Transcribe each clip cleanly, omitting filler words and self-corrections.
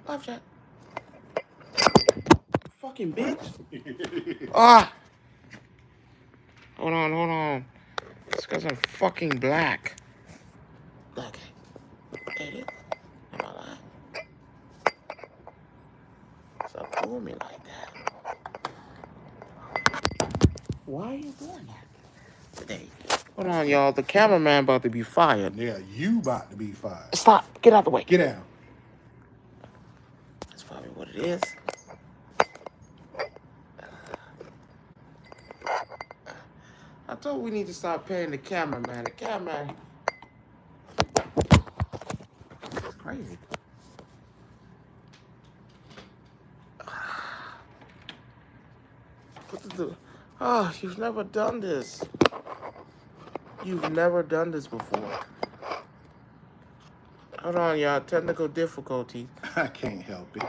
Life jacket. Fucking bitch. Ah. Hold on. It's because I'm fucking black. Okay. Ain't it? Am I lying? Stop doing me like that. Why are you doing that today? Hold on, y'all. The cameraman about to be fired. Yeah, you about to be fired. Stop. Get out the way. Get down. That's probably what it is. I told we need to stop paying the cameraman. The cameraman. It's crazy. Oh, you've never done this. You've never done this before. Hold on, y'all. Technical difficulties. I can't help it.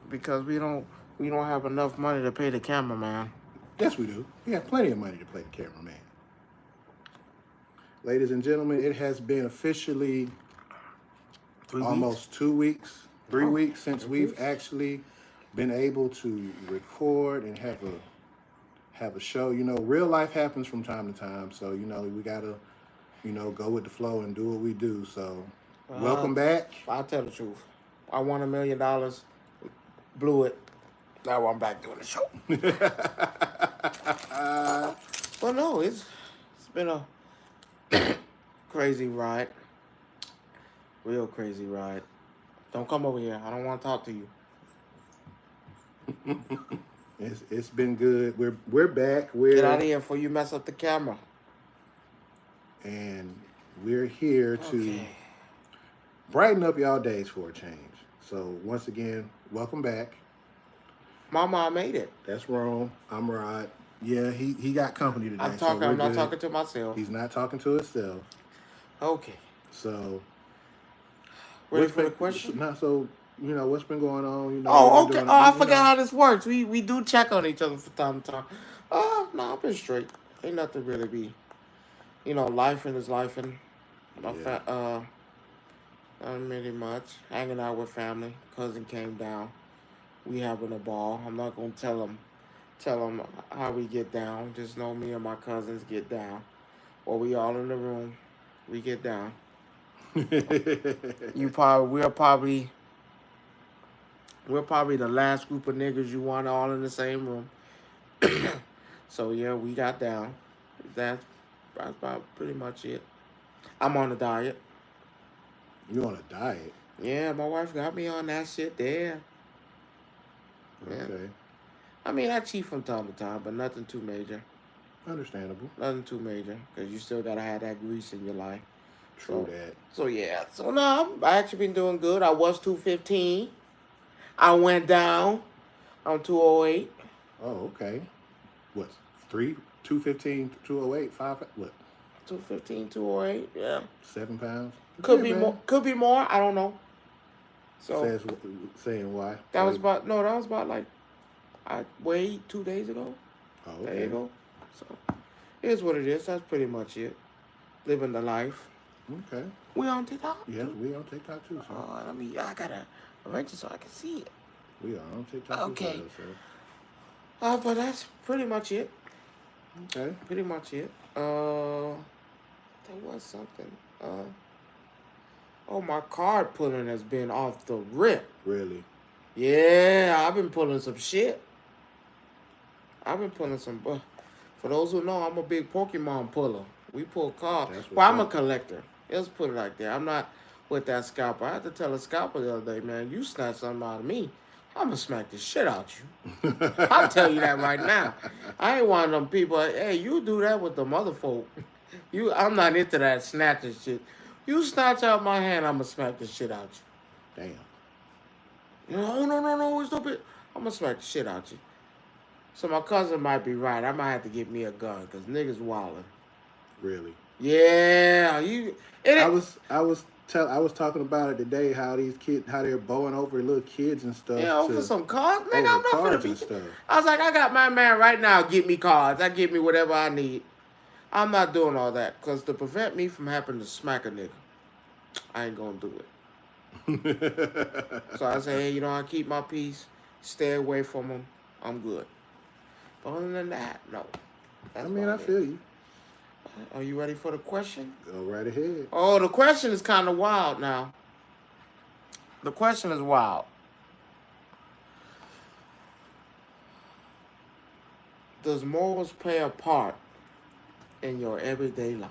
Because we don't have enough money to pay the cameraman. Yes, we do. We have plenty of money to pay the cameraman. Ladies and gentlemen, it has been officially almost 2 weeks, 3 weeks since we've actually been able to record and have a show. You know, real life happens from time to time, so you know we gotta, go with the flow and do what we do. So, welcome back. I'll tell the truth. I won $1 million, blew it. Now I'm back doing the show. Well, no, it's been a crazy ride. Real crazy ride. Don't come over here. I don't want to talk to you. It's been good. We're back. Get out of here before you mess up the camera. And we're here to brighten up y'all days for a change. So once again, welcome back. My mom made it. That's Rome. I'm Rod. Yeah, he got company today. I'm not talking to myself. He's not talking to himself. Okay. So ready for the question? So what's been going on? Okay. I forgot how this works. We do check on each other from time to time. No, I've been straight. Ain't nothing really be. Lifing is lifing. Not really much. Hanging out with family. Cousin came down. We having a ball. I'm not gonna tell him how we get down. Just know me and my cousins get down. Or we all in the room. We get down. We're probably the last group of niggas you want all in the same room. So yeah, we got down. That's about pretty much it. I'm on a diet. You on a diet? Yeah, my wife got me on that shit there. Okay. Yeah. I mean, I cheat from time to time, but nothing too major. Understandable. Nothing too major, because you still gotta have that grease in your life. True that. So yeah. So no, I actually been doing good. I was 215. I went down on 208. Oh, okay. What? 215, 208, 5, what? 215, 208, yeah. 7 pounds? Could be more. Could be more. I don't know. So saying why? That was about like I weighed 2 days ago. Oh, okay. There you go. So it is what it is. That's pretty much it. Living the life. Okay. We on TikTok? Yes, we on TikTok too, sir. I gotta arrange it so I can see it. We are on TikTok okay. As well, sir. But that's pretty much it. Okay. Pretty much it. There was something. My card pulling has been off the rip. Really? Yeah, I've been pulling some shit. I've been pulling some. For those who know, I'm a big Pokemon puller. We pull cards. Well, I'm a collector. Let's put it like that. I'm not with that scalper. I had to tell a scalper the other day, man, you snatch something out of me, I'm going to smack the shit out you. I'll tell you that right now. I ain't one of them people, hey, you do that with the mother folk. I'm not into that snatching shit. You snatch out my hand, I'm going to smack the shit out you. Damn. No, stupid. I'm going to smack the shit out you. So my cousin might be right. I might have to get me a gun because niggas wildin'. Really? Yeah. I was talking about it today, how these kids, how they're bowing over little kids and stuff. Yeah, over some cards. Nigga, I'm not cards finna and stuff. I was like, I got my man right now. Get me cards. I get me whatever I need. I'm not doing all that because to prevent me from having to smack a nigga, I ain't gonna do it. So I say, hey, I keep my peace, stay away from them. I'm good. But other than that, no. I feel you. Are you ready for the question? Go right ahead. Oh, the question is kind of wild now. The question is wild. Does morals play a part in your everyday life?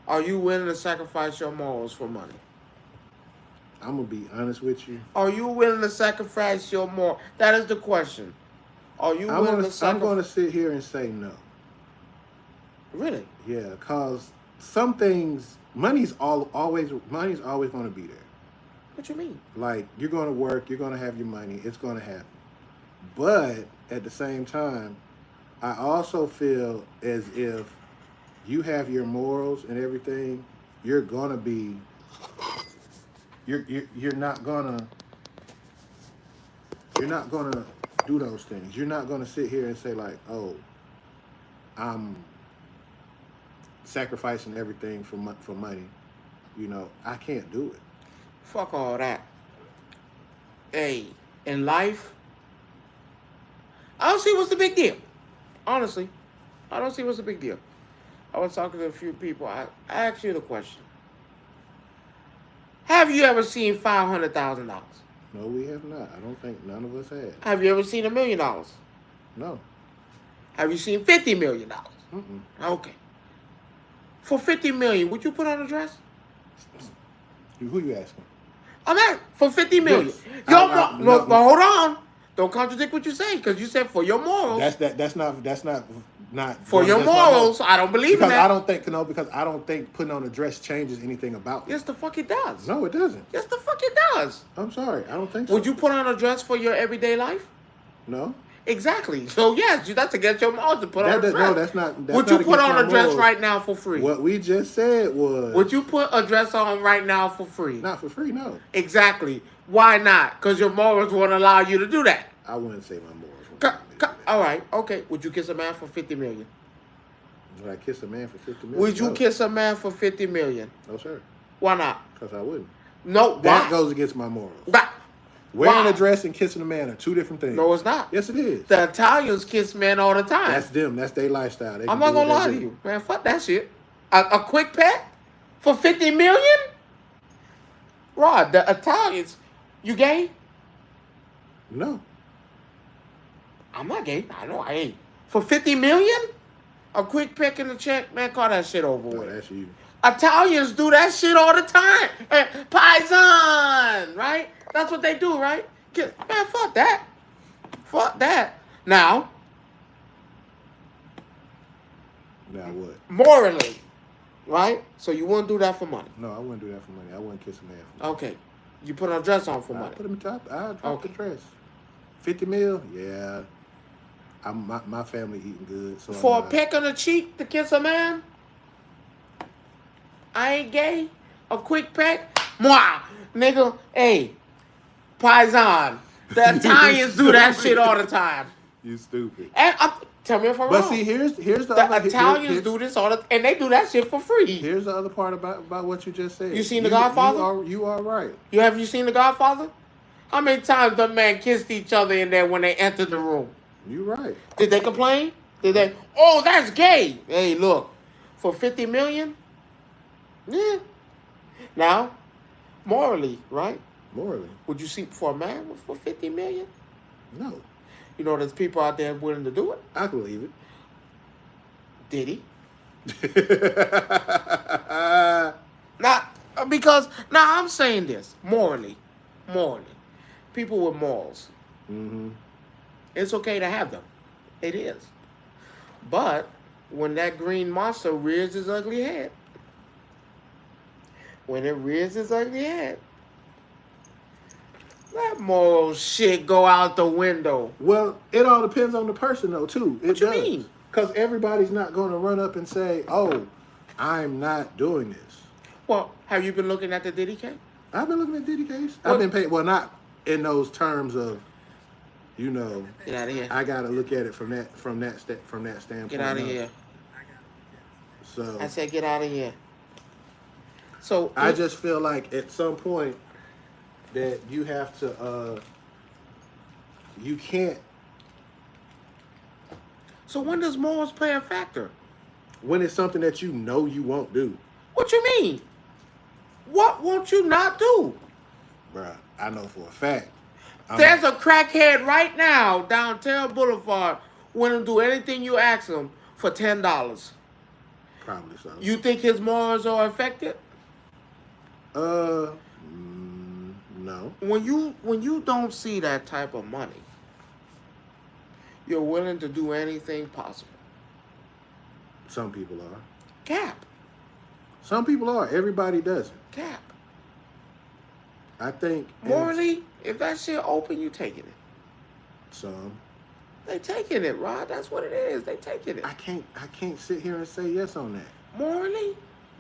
Are you willing to sacrifice your morals for money? I'm going to be honest with you. Are you willing to sacrifice your morals? That is the question. Are you willing to sacrifice? I'm going to sit here and say no. Really? Yeah, because some things, money's always going to be there. What you mean? Like, you're going to work, you're going to have your money, it's going to happen. But at the same time, I also feel as if you have your morals and everything, you're going to be, you're not going to do those things. You're not going to sit here and say like, oh, I'm sacrificing everything for money. I can't do it. Fuck all that. Hey, in life, I don't see what's the big deal. Honestly, I don't see what's the big deal. I was talking to a few people. I asked you the question. Have you ever seen $500,000? No, we have not. I don't think none of us have. Have you ever seen $1 million? No. Have you seen $50 million? Mm-mm. Okay. For $50 million, would you put on a dress? Who you asking? I'm at for $50 million. Yes. No, hold on. Don't contradict what you say, because you said for your morals. That's not for your morals. I don't believe in that. Because I don't think putting on a dress changes anything about me. Yes, the fuck it does. No, it doesn't. Yes, the fuck it does. I'm sorry, I don't think so. Would you put on a dress for your everyday life? No. Exactly. So yes, that's against your morals to put on a dress. No, that's not. Would you put on a dress right now for free? What we just said was. Would you put a dress on right now for free? Not for free, no. Exactly. Why not? Because your morals won't allow you to do that. I wouldn't say my morals. All right. Okay. Would you kiss a man for $50 million? Would I kiss a man for $50 million? Would you kiss a man for $50 million? No, sir. Why not? Because I wouldn't. No. Why? That goes against my morals. Wearing a dress and kissing a man are two different things. No, it's not. Yes, it is. The Italians kiss men all the time. That's them. That's their lifestyle. I'm not gonna lie to you, man. Fuck that shit. A quick pet for $50 million? Rod, the Italians. You gay? No. I'm not gay. I know I ain't. For $50 million? A quick pick in the check? Man, call that shit over with. That's you. Italians do that shit all the time. Paisan, right? That's what they do, right? Man, fuck that. Fuck that. Now what? Morally, right? So you wouldn't do that for money? No, I wouldn't do that for money. I wouldn't kiss a man for money. Okay. You put a dress on for money? I'd drop the dress. 50 mil? Yeah. My family eating good. So for a peck on the cheek to kiss a man? I ain't gay. A quick peck? Mwah! Nigga, hey. Paisan. The Italians do that shit all the time. You stupid. And tell me if I'm wrong. But see, here's the Italians do this all the and they do that shit for free. Here's the other part about what you just said. You seen The Godfather? You are right. Have you seen The Godfather? How many times the men kissed each other in there when they entered the room? You right. Did they complain? Did they? Oh, that's gay. Hey, look, for $50 million. Yeah. Now, morally, right? Morally. Would you sleep for a man for $50 million? No. You know, there's people out there willing to do it. I believe it. Did he? I'm saying this morally. People with morals. Mm-hmm. It's okay to have them. It is. But when that green monster rears his ugly head, that moral shit go out the window. Well, it all depends on the person, though, too. What you mean? Because everybody's not going to run up and say, oh, I'm not doing this. Well, have you been looking at the Diddy case? I've been looking at Diddy case. I've been paying, well, not in those terms of, you know, get out of here. I got to look at it from that standpoint. Get out of here. So I said, get out of here. So I just feel like at some point that you have to, you can't. So when does morals play a factor? When it's something that you know you won't do. What you mean? What won't you not do? Bruh, I know for a fact. There's a crackhead right now down Terra Boulevard willing to do anything you ask him for $10. Probably so. You think his morals are affected? No. When you don't see that type of money, you're willing to do anything possible. Some people are. Cap. Some people are. Everybody doesn't. Cap. I think Morally, if that shit open, you taking it. Some. They taking it, Rod. That's what it is. They taking it. I can't sit here and say yes on that.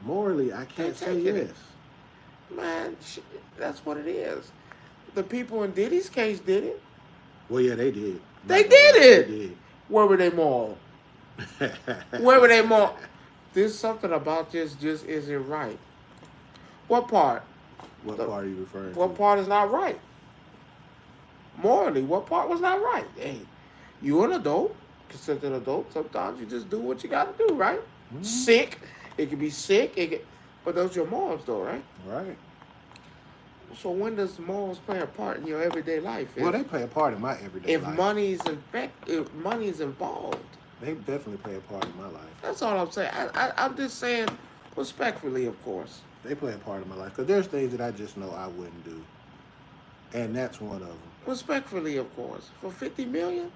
Morally, I can't say yes. Man, that's what it is. The people in Diddy's case did it. Well, yeah, they did. They did it. They did. Where were they moral? Where were they moral? There's something about this just isn't right. What part? What part are you referring to? What part is not right? Morally, what part was not right? Hey, you an adult, considered an adult. Sometimes you just do what you got to do, right? Mm-hmm. Sick. It could be sick. But those are your morals, though, right? Right. So when does morals play a part in your everyday life? Well, they play a part in my everyday life. If money's involved, they definitely play a part in my life. That's all I'm saying. I'm just saying respectfully, of course. They play a part in my life because there's things that I just know I wouldn't do, and that's one of them. Respectfully, of course. For $50 million?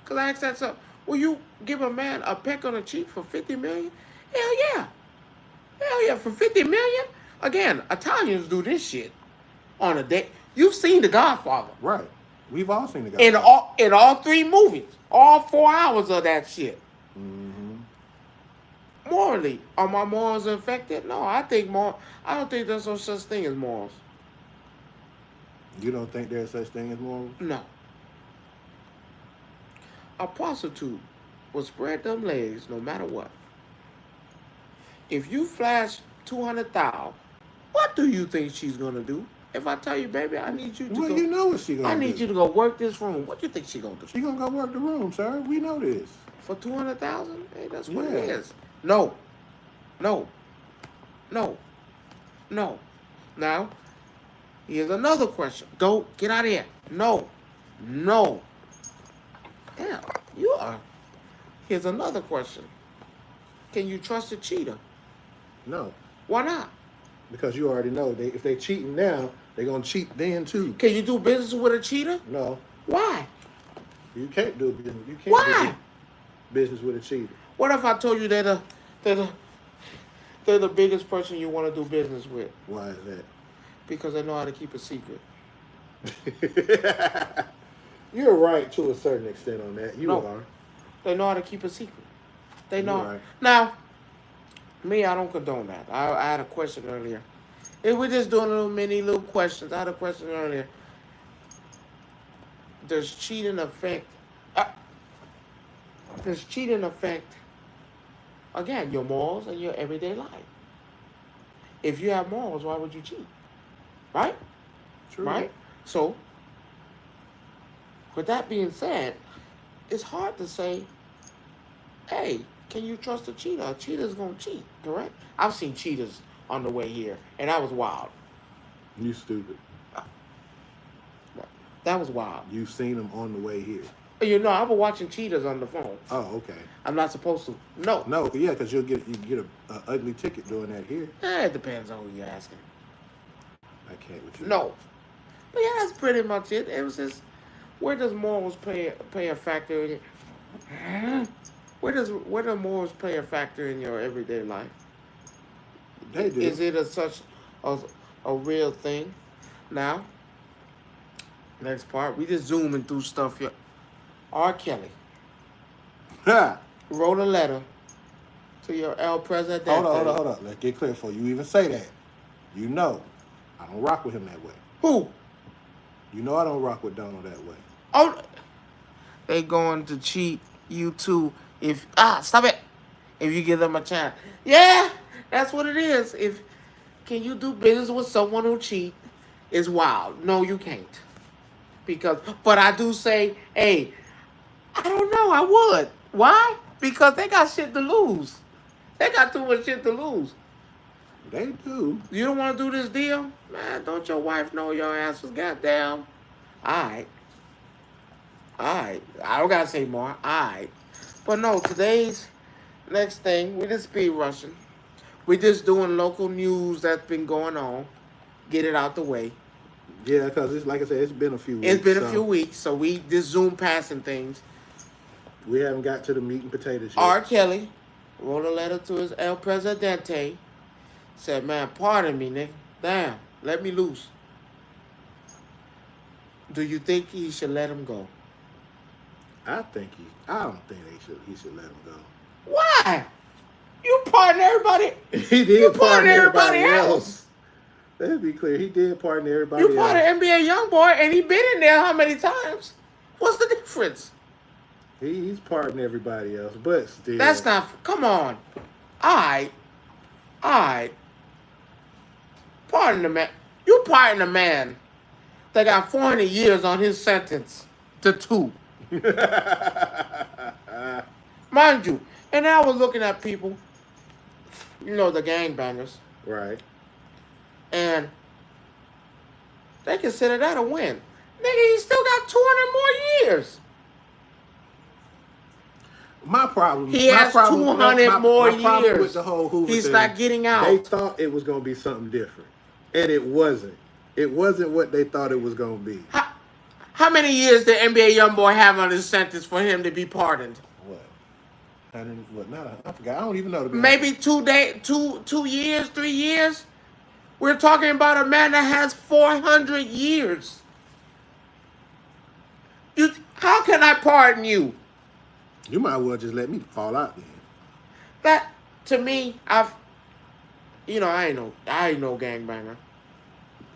Because I asked that so. Will you give a man a peck on the cheek for $50 million? Hell yeah. Hell yeah. For $50 million? Again, Italians do this shit on a day. You've seen The Godfather. Right. We've all seen The Godfather. In all 3 movies. All 4 hours of that shit. Mm-hmm. Morally, are my morals affected? No, I don't think there's no such thing as morals. You don't think there's such thing as morals? No. A prostitute will spread them legs no matter what. If you flash 200,000, what do you think she's gonna do? If I tell you, baby, I need you to go. Well, you know what she's gonna do. I need you to go work this room. What do you think she's gonna do? She's gonna go work the room, sir. We know this. For 200,000? Hey, that's what it is. No. Now, here's another question. Go, get out of here. No. Yeah, you are. Here's another question. Can you trust a cheater? No. Why not? Because you already know if they cheating now, they're gonna cheat then too. Can you do business with a cheater? No. Why? You can't do business. You can't Why? do business with a cheater. What if I told you they're the biggest person you want to do business with? Why is that? Because they know how to keep a secret. You're right to a certain extent on that. You are. They know how to keep a secret. They know. Right. Now, me, I don't condone that. I had a question earlier. If we're just doing little questions, I had a question earlier. Does cheating affect? Again, your morals and your everyday life? If you have morals, why would you cheat? Right? True. Right? So, with that being said, it's hard to say, hey, can you trust a cheater? A cheater's going to cheat, correct? I've seen cheaters on the way here, and that was wild. You stupid. That was wild. You've seen them on the way here. You know, I've been watching cheaters on the phone. Oh, okay. I'm not supposed to. No. No, yeah, because you get an ugly ticket doing that here. It depends on who you're asking. I can't with you. No. But yeah, that's pretty much it. It was just, where does morals play a factor in it? Where do morals play a factor in your everyday life? They do. Is it such a real thing? Now, next part, we just zooming through stuff here. R. Kelly wrote a letter to your El Presidente. Hold on. Let's get clear before you even say that. You know, I don't rock with him that way. Who? You know I don't rock with Donald that way. Oh, they going to cheat you too. Stop it. If you give them a chance. Yeah, That's what it is. Can you do business with someone who cheat? It's wild. No, you can't. But I do say, hey, I don't know. I would. Why? Because they got shit to lose. They got too much shit to lose. They do. You don't want to do this deal? Man, don't your wife know your ass was goddamn? Alright. Alright. I don't got to say more. Alright. But no, today's next thing, we just speed rushing. We just doing local news that's been going on. Get it out the way. Yeah, because it's like I said, it's been a few weeks. It's been a few weeks, so we just zoom passing things. We haven't got to the meat and potatoes yet. R. Kelly wrote a letter to his El Presidente. Said, man, pardon me, nigga. Damn, let me loose. Do you think he should let him go? I don't think he should let him go. Why? You pardon everybody. He did pardon everybody else. Let's be clear. He did pardon everybody else. You pardon NBA YoungBoy, and he been in there how many times? What's the difference? He's pardoned everybody else, but still. That's not. Come on. All right. Pardon the man. You pardon a man that got 400 years on his sentence to 2. Mind you. And I was looking at people, you know, the gangbangers. Right. And they consider that a win. Nigga, he still got 200 more years. My problem. He has 200 more years. With the whole Hoover He's thing, not getting out. They thought it was going to be something different. And it wasn't. It wasn't what they thought it was going to be. How many years did NBA YoungBoy have on his sentence for him to be pardoned? I forgot. I don't even know. Maybe 2 years, 3 years? We're talking about a man that has 400 years. How can I pardon you? You might well just let me fall out then. That, to me, I ain't no gangbanger.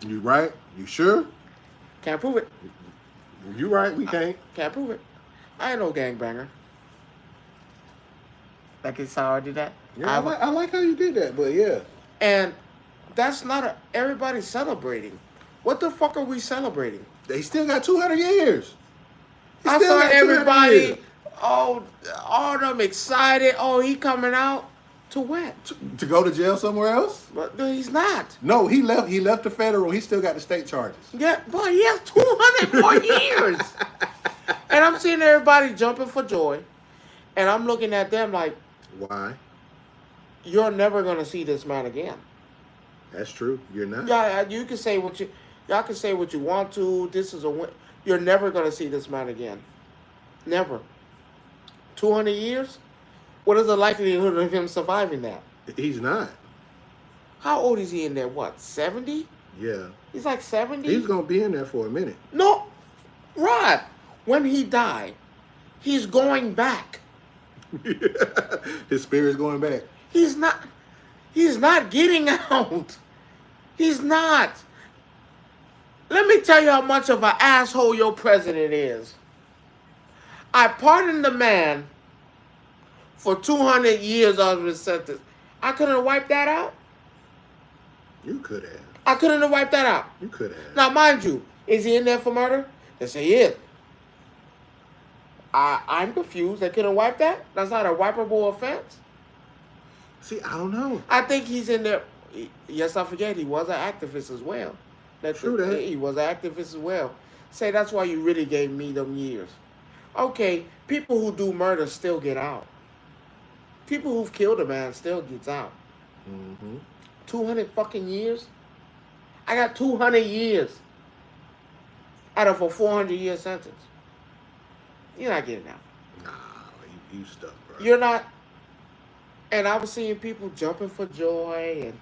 You right? You sure? Can't prove it. You right? We can't. Can't prove it. I ain't no gangbanger. Like it's how I did that? Yeah, I like how you did that, but yeah. And that's not everybody's celebrating. What the fuck are we celebrating? They still got 200 years. I saw everybody, all them excited. Oh, he coming out to what? To go to jail somewhere else? But no, he's not. No, he left. He left the federal. He still got the state charges. Yeah, boy, he has 200 more years. And I'm seeing everybody jumping for joy. And I'm looking at them like, why? You're never gonna see this man again. That's true. You're not. Yeah, you can say y'all can say what you want to. This is a win. You're never gonna see this man again. Never. 200 years? What is the likelihood of him surviving that? He's not. How old is he in there? What, 70? Yeah. He's like 70? He's gonna be in there for a minute. No, Rod. When he died, he's going back. His spirit's going back. He's not getting out. He's not. Let me tell you how much of an asshole your president is. I pardoned the man for 200 years of his sentence. I couldn't have wiped that out. You could have. I couldn't have wiped that out. You could have. Now, mind you, is he in there for murder? They say he is. I'm confused. They couldn't wipe that? That's not a wipeable offense? See, I don't know. I think he's in there. Yes, I forget. He was an activist as well. True that. He was an activist as well. Say, that's why you really gave me them years. Okay, people who do murder still get out. People who've killed a man still gets out. Mm-hmm. 200 fucking years? I got 200 years out of a 400-year sentence. You're not getting out. Nah, you stuck, bro. You're not. And I was seeing people jumping for joy and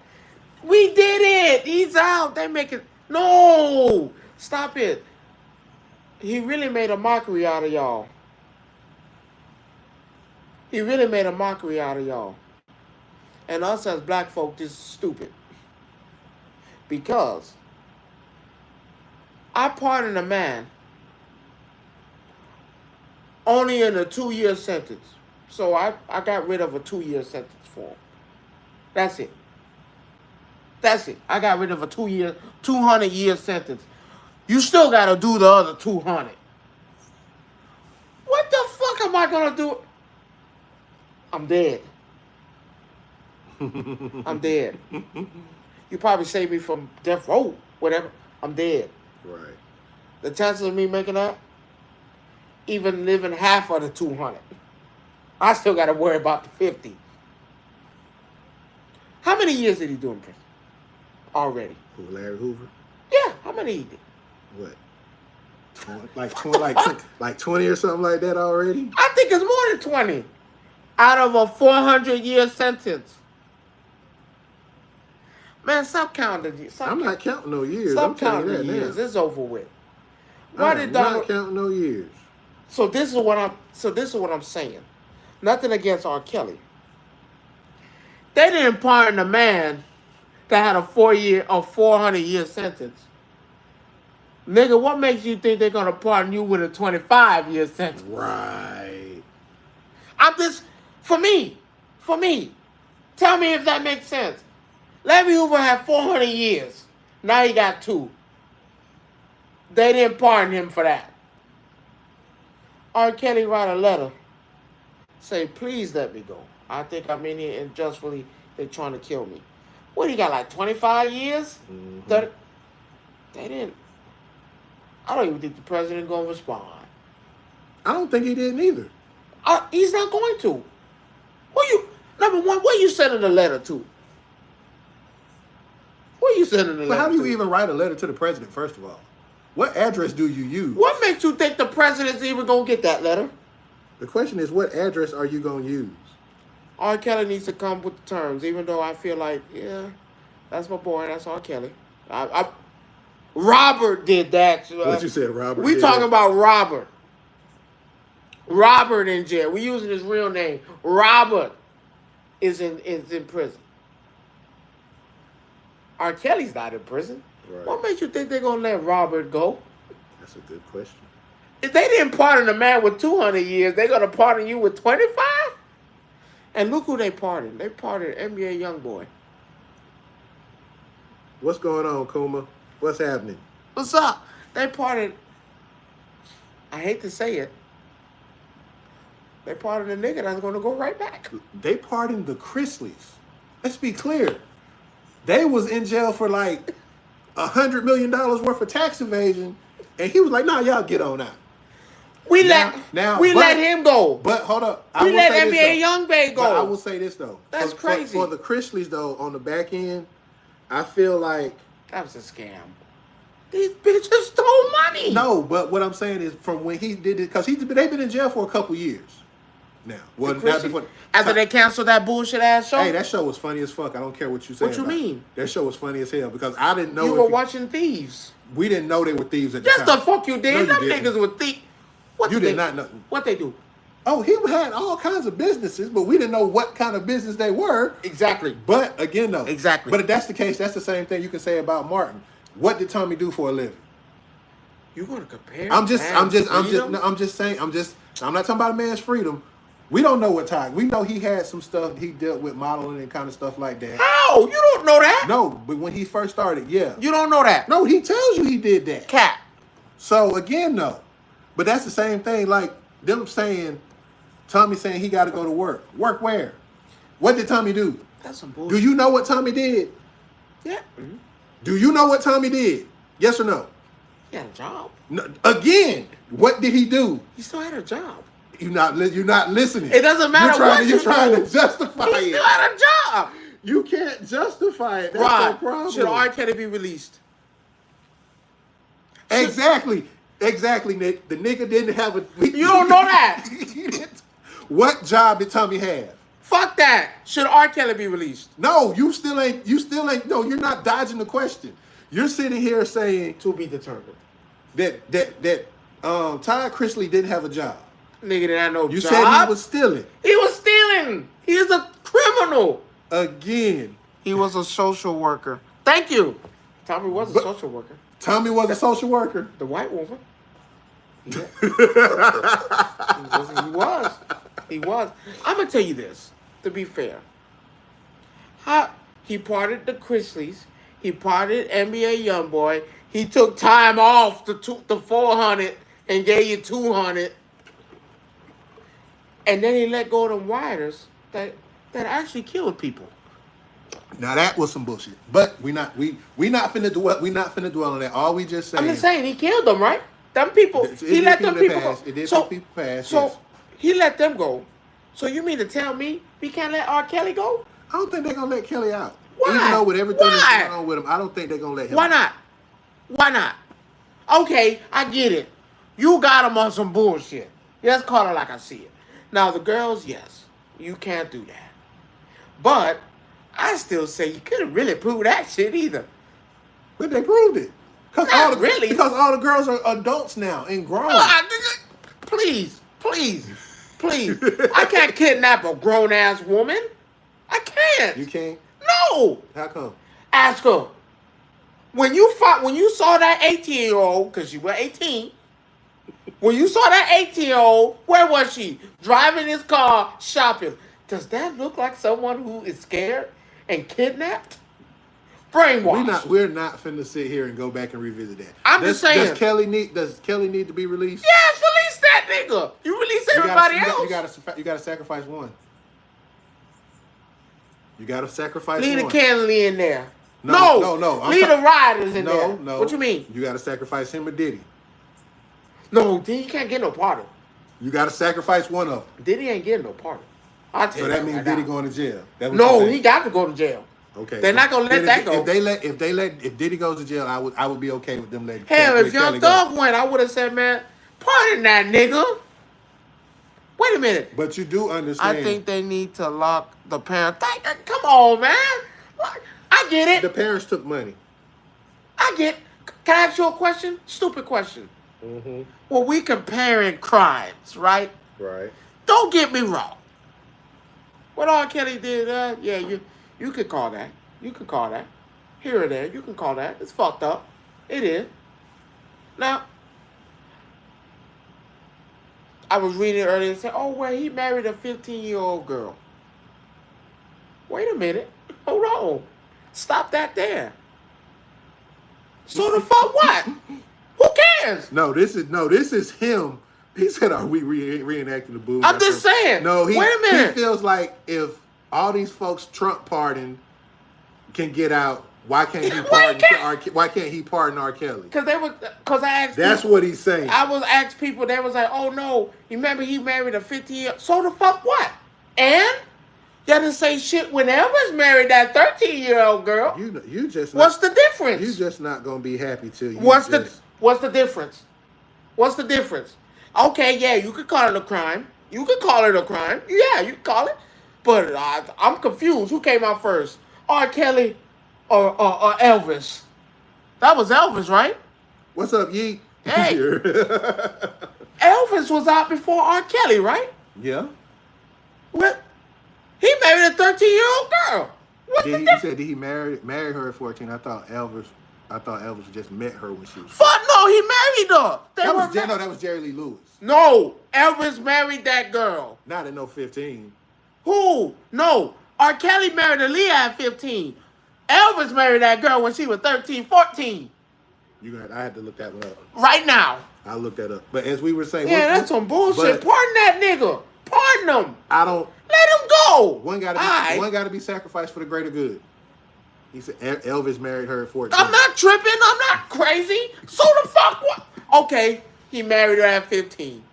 we did it. He's out. They make it. No, stop it. He really made a mockery out of y'all. He really made a mockery out of y'all. And us as black folk just stupid. Because I pardoned a man only in a 2-year sentence. So I got rid of a 2-year sentence for him. That's it. That's it. I got rid of a 200-year sentence. You still got to do the other 200. What the fuck am I going to do? I'm dead. I'm dead. You probably save me from death row, whatever. I'm dead. Right. The chances of me making that, even living half of the 200, I still got to worry about the 50. How many years did he do in prison already? Who, Larry Hoover? Yeah, how many he did? What? Like 20 or something like that already? I think it's more than 20 out of a 400-year sentence. Man, stop counting. I'm not counting no years. Stop I'm telling you counting that years. now. It's over with. I'm not counting no years. So this is what I'm saying. Nothing against R. Kelly. They didn't pardon a man that had a 400-year sentence. Nigga, what makes you think they're gonna pardon you with a 25-year sentence? Right. For me. Tell me if that makes sense. Larry Hoover had 400 years. Now he got 2. They didn't pardon him for that. R. Kelly write a letter. Say, please let me go. I think I'm in here unjustly. They're trying to kill me. What, he got like 25 years? Mm-hmm. 30? They didn't. I don't even think the president going to respond. I don't think he did neither. He's not going to. Number one, where you sending the letter to? Where you sending the letter to? But how do you even write a letter to the president, first of all? What address do you use? What makes you think the president's even going to get that letter? The question is, what address are you going to use? R. Kelly needs to come with the terms, even though I feel like, yeah, that's my boy, that's R. Kelly. Robert did that. What you said, Robert? We talking about Robert. Robert in jail. We using his real name. Robert is in prison. R. Kelly's not in prison. Right. What makes you think they're going to let Robert go? That's a good question. If they didn't pardon a man with 200 years, they're going to pardon you with 25? And look who they pardoned. They pardoned NBA Youngboy. What's going on, Kuma? What's happening? What's up? They pardoned, I hate to say it, they pardoned a nigga that's going to go right back. They pardoned the Chrisleys. Let's be clear. They was in jail for like $100 million worth of tax evasion, and he was like, "Nah, y'all get on out." We let him go. But hold up, We let NBA Youngboy go. But I will say this though. That's crazy. For the Chrisleys though, on the back end, I feel like that was a scam. These bitches stole money. No, but what I'm saying is from when he did it, because they've been in jail for a couple years now. Well, not before, after they canceled that bullshit ass show. Hey, that show was funny as fuck. I don't care what you say. What you mean? That show was funny as hell because I didn't know. You were watching Thieves. We didn't know they were thieves at the time. time. Yes, the fuck you did. No, Them niggas were thieves. You did not know. What they do? Oh, he had all kinds of businesses, but we didn't know what kind of business they were. Exactly. But again, though. Exactly. But if that's the case, that's the same thing you can say about Martin. What did Tommy do for a living? You gonna compare? I'm just saying. I'm not talking about a man's freedom. We don't know what time. We know he had some stuff. He dealt with modeling and kind of stuff like that. How? You don't know that? No, but when he first started, yeah. You don't know that? No, he tells you he did that. Cat. So again, no. But that's the same thing. Like them saying, Tommy saying he got to go to work. Work where? What did Tommy do? That's some bullshit. Do you know what Tommy did? Yeah. Mm-hmm. Do you know what Tommy did? Yes or no? He had a job. No, again, what did he do? He still had a job. You're not listening. It doesn't matter you're trying to justify it. He still had a job. You can't justify it. That's no problem. Should R. Kelly be released? Exactly, Nick. The nigga didn't have a. You don't know that. What job did Tommy have? Fuck that. Should R. Kelly be released? No, you still ain't. No, you're not dodging the question. You're sitting here saying to be determined that Todd Chrisley didn't have a job. Nigga didn't have no job. You said he was stealing. He was stealing. He is a criminal. Again. He was a social worker. Thank you. Tommy was a social worker. Tommy was a social worker. The white woman. Yeah. He was. I'm going to tell you this, to be fair. He pardoned the Chrisleys, He parted NBA YoungBoy. He took time off the 400 and gave you 200. And then he let go of them wires that actually killed people. Now that was some bullshit. But we not finna dwell on that. All we just saying. I'm just saying he killed them, right? Them people. He let them people go. It did people pass. So yes. he let them go. So you mean to tell me we can't let R. Kelly go? I don't think they're gonna let Kelly out. Why? Even though with everything that's going on with him, I don't think they're gonna let him. Why not? Why not? Okay, I get it. You got him on some bullshit. Let's call it like I see it. Now the girls, yes, you can't do that. But I still say you couldn't really prove that shit either. But they proved it. Because all the girls are adults now and grown. Please. I can't kidnap a grown-ass woman. I can't. You can't? No. How come? Ask her. When you saw that 18-year-old, because she was 18, when you saw that 18-year-old, where was she? Driving his car, shopping. Does that look like someone who is scared and kidnapped? Brainwashed. We're not finna sit here and go back and revisit that. I'm just saying. Does Kelly need to be released? Yes, release that nigga. You release everybody else. You gotta sacrifice one. You gotta sacrifice Leave one. the Kennedy in there. No. Leave the riders in there. No. What you mean? You gotta sacrifice him or Diddy. No, Diddy can't get no part of it. You gotta sacrifice one of them. Diddy ain't getting no part of it. I'll tell you that means Diddy going to jail. No, he got to go to jail. Okay. They're not gonna let that go. If Diddy goes to jail, I would be okay with them letting. Hell, if Young Thug went, I would have said, man, pardon that nigga. Wait a minute. But you do understand. I think they need to lock the parents. Come on, man. I get it. The parents took money. Can I ask you a question? Stupid question. Mm-hmm. Well, we comparing crimes, right? Right. Don't get me wrong. What R. Kelly did, yeah, you could call that. You can call that. Here or there, you can call that. It's fucked up. It is. Now, I was reading earlier and said, oh, well, he married a 15-year-old girl. Wait a minute. Hold on. Stop that there. So the fuck what? Who cares? No, this is him. He said, "Are we reenacting the booze?" I'm just saying. No, wait a minute. He feels like if all these folks Trump pardon can get out, why can't he pardon R. Kelly? Because I asked. That's people, what he's saying. I was asked people. They was like, "Oh no, you remember he married a 15-year-old? So the fuck what?" And y'all didn't say shit when Elvis married that 13-year-old girl. You just. What's the difference? You just not gonna be happy till you. What's the difference? What's the difference? Okay, yeah, you could call it a crime. You could call it a crime. Yeah, you could call it. But I'm confused. Who came out first? R. Kelly or Elvis? That was Elvis, right? What's up, Yeet? Hey. Elvis was out before R. Kelly, right? Yeah. What? He married a 13-year-old girl. You said did he marry her at 14? I thought Elvis just met her when she was. Fuck no, he married her. That was Jerry Lee Lewis. No, Elvis married that girl. Not at no 15. Who? No, R. Kelly married Aaliyah at 15. Elvis married that girl when she was 13, 14. I had to look that one up. Right now. I looked that up. But as we were saying, that's some bullshit. Pardon that nigga. Pardon him. I don't. Let him go. One got to be sacrificed for the greater good. He said Elvis married her at 14. I'm not tripping. I'm not crazy. So the fuck what? Okay, he married her at 15.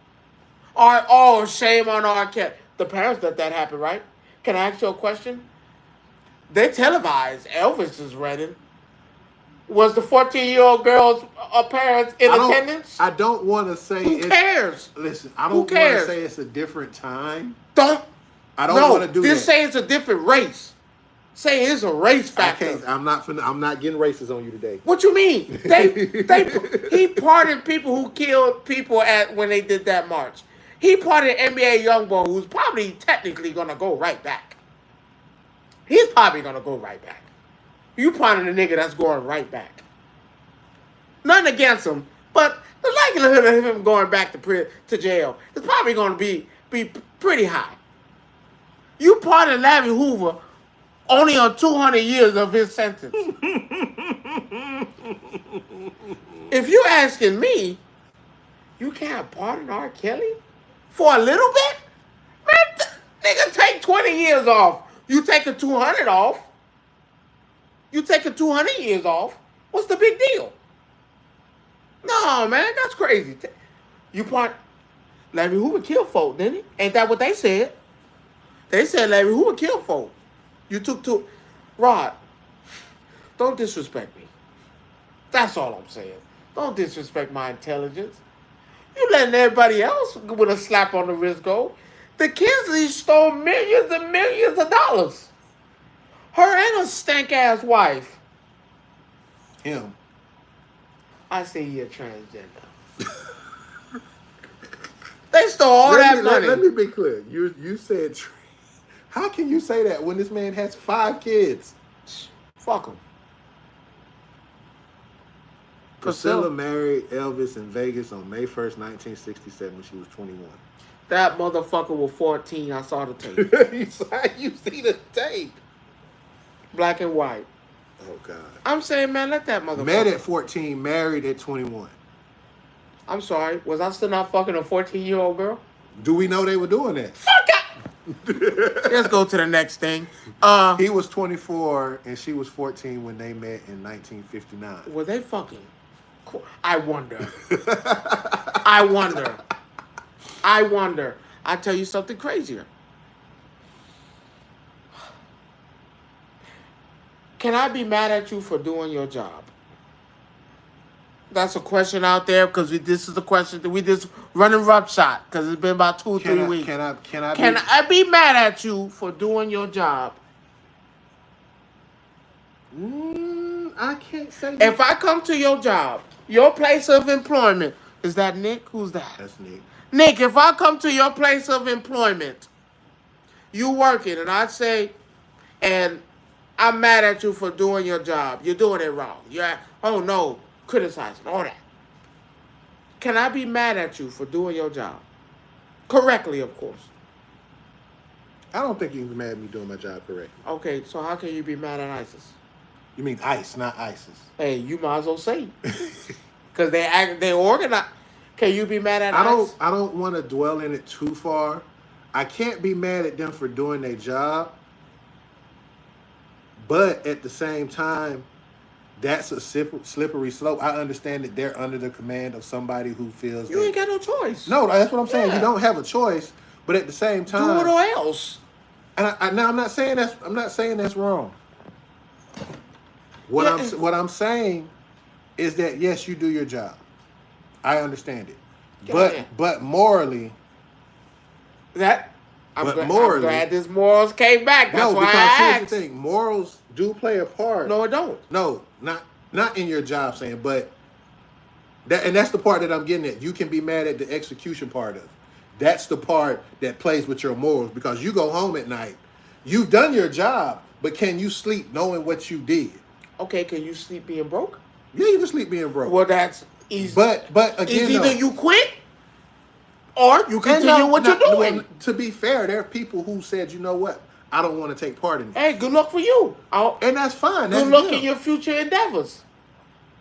Oh, shame on R. Kelly. The parents let that happen, right? Can I ask you a question? They televised Elvis's wedding. Was the 14-year-old girl's parents in attendance? I don't want to say. Who cares? Listen, I don't want to say it's a different time. I don't want to do that. Just say it's a different race. Say it's a race factor. I'm not getting racist on you today. What you mean? He pardoned people who killed people when they did that march. He pardoned NBA YoungBoy, who's probably technically gonna go right back. He's probably gonna go right back. You pardon a nigga that's going right back. Nothing against him, but the likelihood of him going back to jail is probably gonna be pretty high. You pardon Larry Hoover, only on 200 years of his sentence. If you asking me, you can't pardon R. Kelly for a little bit? Man, nigga, take 20 years off. You taking 200 off. You taking 200 years off. What's the big deal? No, man, that's crazy. You part Larry Hoover killed folk, didn't he? Ain't that what they said? They said Larry Hoover killed folk. You took two. Rod, don't disrespect me. That's all I'm saying. Don't disrespect my intelligence. You letting everybody else with a slap on the wrist go. The Kinsleys stole millions and millions of dollars. Her and her stank-ass wife. Him. I say you're transgender. They stole all that money. Let me be clear. You said, how can you say that when this man has 5 kids? Fuck him. Priscilla married Elvis in Vegas on May 1st, 1967 when she was 21. That motherfucker was 14. I saw the tape. You see the tape. Black and white. Oh, God. I'm saying, man, let that motherfucker. Met at 14, married at 21. I'm sorry. Was I still not fucking a 14-year-old girl? Do we know they were doing that? Fuck it! Let's go to the next thing. He was 24 and she was 14 when they met in 1959. Were they fucking? I wonder. I wonder. I wonder. I'll tell you something crazier. Can I be mad at you for doing your job? That's a question out there because this is the question that we just running roughshod because it's been about 2 or 3 weeks. Can I be mad at you for doing your job? I can't say. If I come to your job, your place of employment, is that Nick? Who's that? That's Nick. Nick, if I come to your place of employment, you working, and I say, and I'm mad at you for doing your job. You're doing it wrong. Oh no, criticizing, all that. Can I be mad at you for doing your job? Correctly, of course. I don't think you can be mad at me doing my job correctly. Okay, so how can you be mad at ISIS? You mean ICE, not ISIS. Hey, you might as well say because they organize. Can you be mad at ISIS? I don't want to dwell in it too far. I can't be mad at them for doing their job. But at the same time, that's a slippery slope. I understand that they're under the command of somebody who feels you ain't got no choice. No, that's what I'm saying. Yeah. You don't have a choice. But at the same time, do it or else. And now I'm not saying that's wrong. What I'm saying is that yes, you do your job. I understand it. But morally, I'm glad this morals came back. That's why I asked. Here's the thing: morals do play a part. No, it don't. No, not in your job, saying, but that's the part that I'm getting at. You can be mad at the execution part of it. That's the part that plays with your morals because you go home at night, you've done your job, but can you sleep knowing what you did? Okay, can you sleep being broke? Yeah, you can sleep being broke. Well, that's easy. But again, it's either you quit or you continue what you're doing. Well, to be fair, there are people who said, you know what, I don't want to take part in it. Hey, good luck for you. And that's fine. Good luck in your future endeavors.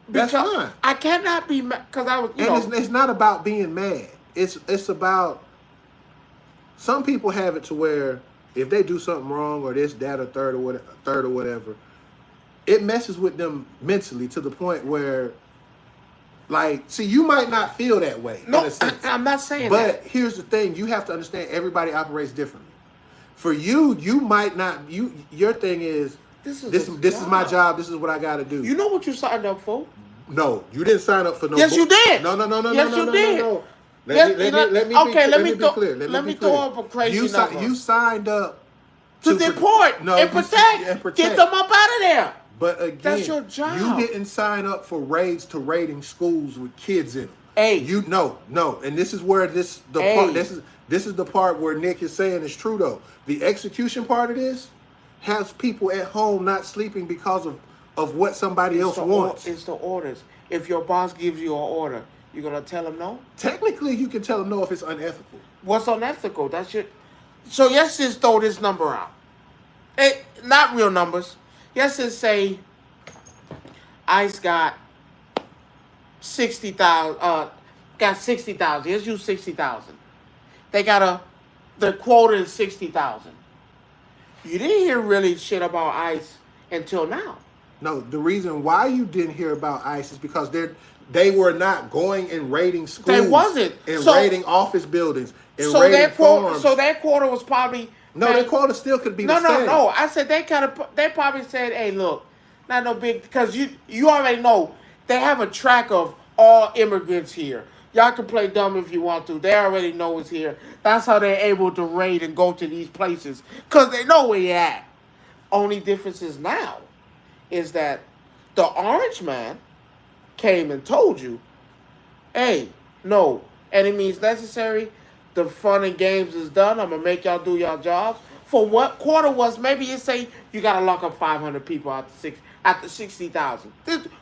That's fine. I cannot be mad because I was. It's not about being mad. It's about. Some people have it to where if they do something wrong or this, that, or third or whatever, it messes with them mentally to the point where, like, see, you might not feel that way. No, in a sense. I'm not saying that. But here's the thing: you have to understand everybody operates differently. For you might not. Your thing is this is my job. This is what I got to do. You know what you signed up for? No, you didn't sign up for no. Yes, you did. No. Yes, you did. No. Let me throw up a crazy number. You signed up to deport and protect. Get them up out of there. But again, that's your job. You didn't sign up for raids to raiding schools with kids in them. Hey, no, and this is where this is the part where Nick is saying is true though. The execution part of this has people at home not sleeping because of what somebody else wants. It's the orders. If your boss gives you an order, you're gonna tell him no? Technically, you can tell him no if it's unethical. What's unethical? That's your. So let's just throw this number out. Not real numbers. Let's just say ICE got 60,000. Got 60,000. Let's use 60,000. They got the quota is 60,000. You didn't hear really shit about ICE until now. No, the reason why you didn't hear about ICE is because they were not going and raiding schools. They wasn't. And raiding office buildings. And so raiding farms. So that quota was probably... No, that quota still could be the same. No. I said they probably said, hey, look, not no big... Because you already know they have a track of all immigrants here. Y'all can play dumb if you want to. They already know it's here. That's how they're able to raid and go to these places. Because they know where you're at. Only difference is now is that the orange man came and told you, hey, no, any means necessary. The fun and games is done. I'm going to make y'all do y'all jobs. For what quarter was, maybe you say you got to lock up 500 people after 60,000.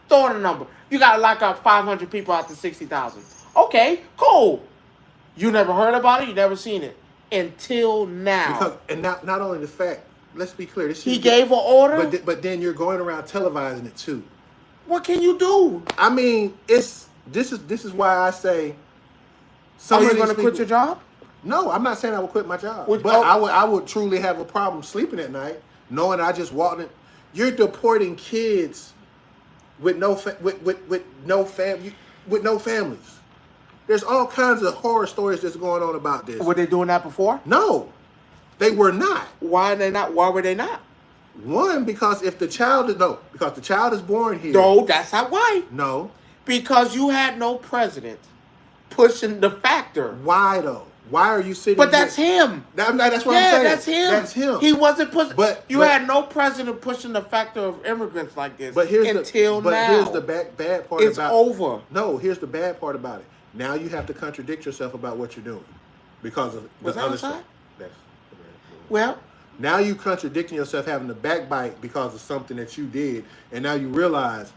Throw in a number. You got to lock up 500 people after 60,000. Okay, cool. You never heard about it. You never seen it until now. And not only the fact, let's be clear. He gave an order. But then you're going around televising it too. What can you do? I mean, this is why I say. Are you going to quit your job? No, I'm not saying I would quit my job. I would truly have a problem sleeping at night, knowing I just walked in. You're deporting kids with no families. There's all kinds of horror stories that's going on about this. Were they doing that before? No, they were not. Why are they not? Why were they not? One, because the child is born here. No, that's not why. No. Because you had no president pushing the factor. Why though? Why are you sitting? But that's him. That's what I'm saying. That's him. That's him. He wasn't pushing. But you had no president pushing the factor of immigrants like this. But here's now. But here's the bad part. It's over. No, here's the bad part about it. Now you have to contradict yourself about what you're doing because of the other stuff. Well, now you contradicting yourself, having to backbite because of something that you did, and now you realize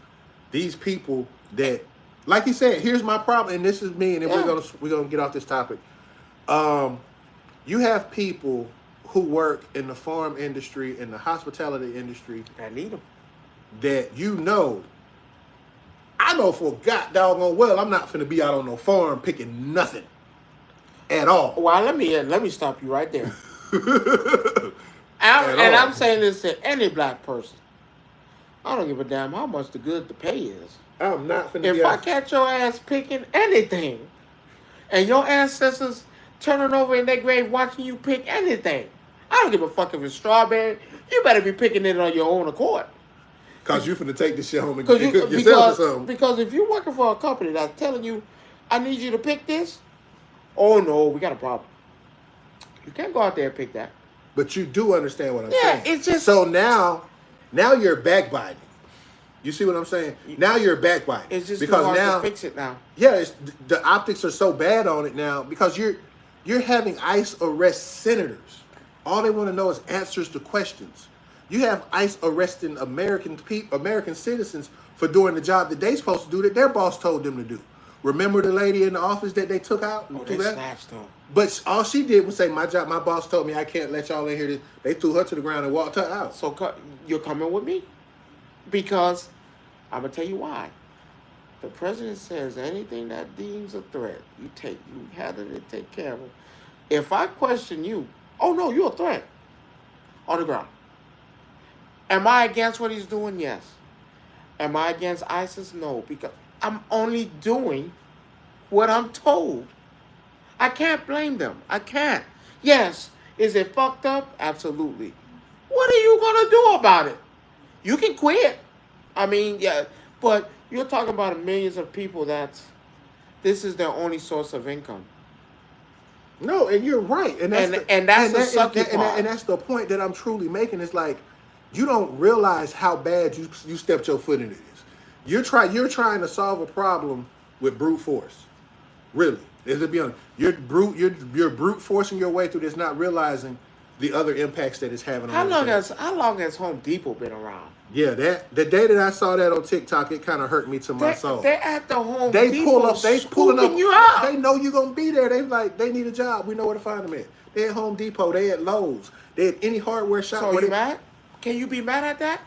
these people that, like you said, here's my problem, and this is me, and then we're gonna get off this topic. You have people who work in the farm industry, in the hospitality industry. I need them. That I know for god doggone well I'm not finna be out on no farm picking nothing at all. Well, let me stop you right there. I'm saying this to any black person. I don't give a damn how much the pay is. I'm not finna. If I catch your ass picking anything, and your ancestors turning over in their grave watching you pick anything, I don't give a fuck if it's strawberry. You better be picking it on your own accord. Because you're finna take this shit home and cook yourself or something. Because if you're working for a company that's telling you, I need you to pick this, oh no, we got a problem. You can't go out there and pick that. But you do understand what I'm saying. Yeah, it's just... So now you're backbiting. You see what I'm saying? Now you're backbiting. It's just because hard now to fix it now. Yeah, the optics are so bad on it now because you're having ICE arrest senators. All they want to know is answers to questions. You have ICE arresting American citizens for doing the job that they're supposed to do that their boss told them to do. Remember the lady in the office that they took out? Oh, they snatched her. But all she did was say, my boss told me I can't let y'all in here. They threw her to the ground and walked her out. So you're coming with me? Because I'm going to tell you why. The president says anything that deems a threat, you handle it and take care of it. If I question you, oh no, you're a threat. On the ground. Am I against what he's doing? Yes. Am I against ISIS? No, because I'm only doing what I'm told. I can't blame them. I can't. Yes. Is it fucked up? Absolutely. What are you going to do about it? You can quit. I mean, yeah, but you're talking about millions of people this is their only source of income. No, and you're right. And that's the point that I'm truly making. It's like, you don't realize how bad you stepped your foot into this. You're trying to solve a problem with brute force. Really. Let's be honest. You're brute forcing your way through this, not realizing the other impacts that it's having on How long has Home Depot been around? Yeah, the day that I saw that on TikTok, it kind of hurt me to my soul. They're at the Home Depot. They pulling up. You out. They know you're gonna be there. They need a job. We know where to find them at. They at Home Depot. They at Lowe's. They at any hardware shop. So you mad? Can you be mad at that?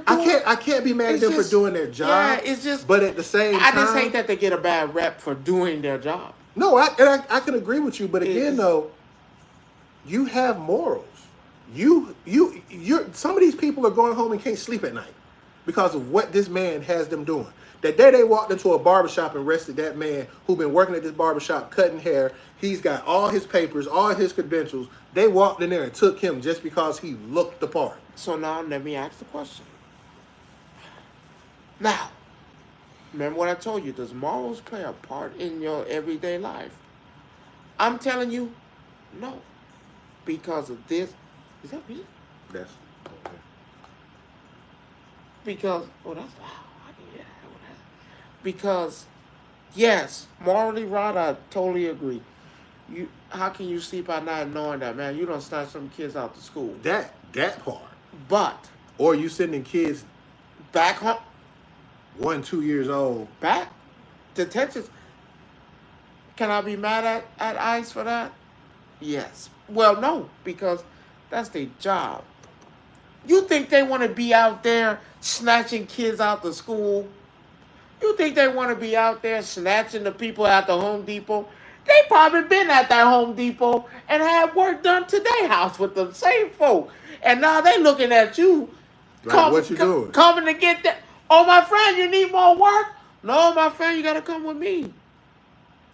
I can't be mad at them for doing their job. Yeah, it's just. But at the same time, I just hate that they get a bad rep for doing their job. No, I can agree with you. But again, though, you have morals. You're some of these people are going home and can't sleep at night because of what this man has them doing. That day they walked into a barbershop and arrested that man who been working at this barbershop cutting hair. He's got all his papers, all his credentials. They walked in there and took him just because he looked the part. So now let me ask the question. Now, remember what I told you. Does morals play a part in your everyday life? I'm telling you, no. Because of this. Is that me? That's okay. Because, oh, that's loud. I can hear that. Because, yes, morally right, I totally agree. How can you sleep at night knowing that, man, you don't snatch some kids out to school? That part. But. Or you sending kids back home. 1, 2 years old. Back. Detentions. Can I be mad at ICE for that? Yes. Well, no, because that's their job. You think they want to be out there snatching kids out the school? You think they want to be out there snatching the people at the Home Depot? They probably been at that Home Depot and had work done to their house with the same folk. And now they looking at you. Like, what you doing? Coming to get that. Oh, my friend, you need more work? No, my friend, you got to come with me.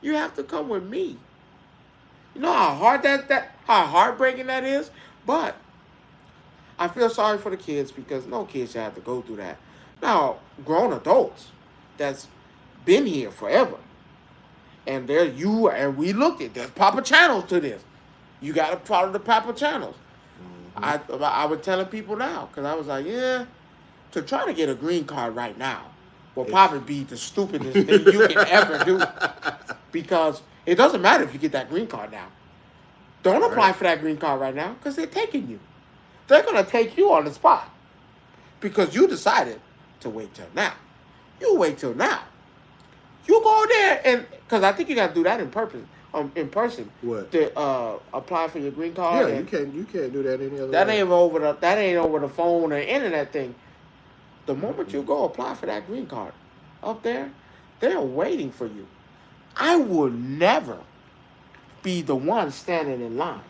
You have to come with me. You know how hard how heartbreaking that is? But I feel sorry for the kids because no kids should have to go through that. Now, grown adults that's been here forever. And we looked at there's proper channels to this. You got to follow the proper channels. Mm-hmm. I was telling people now because I was like, yeah, to try to get a green card right now will probably be the stupidest thing you can ever do. Because it doesn't matter if you get that green card now. Don't apply for that green card right now because they're taking you. They're going to take you on the spot because you decided to wait till now. You wait till now. You go there and because I think you got to do that in person. What? To apply for your green card. Yeah, you can't do that any other way. That ain't over the phone or internet thing. The moment you go apply for that green card up there, they're waiting for you. I will never be the one standing in line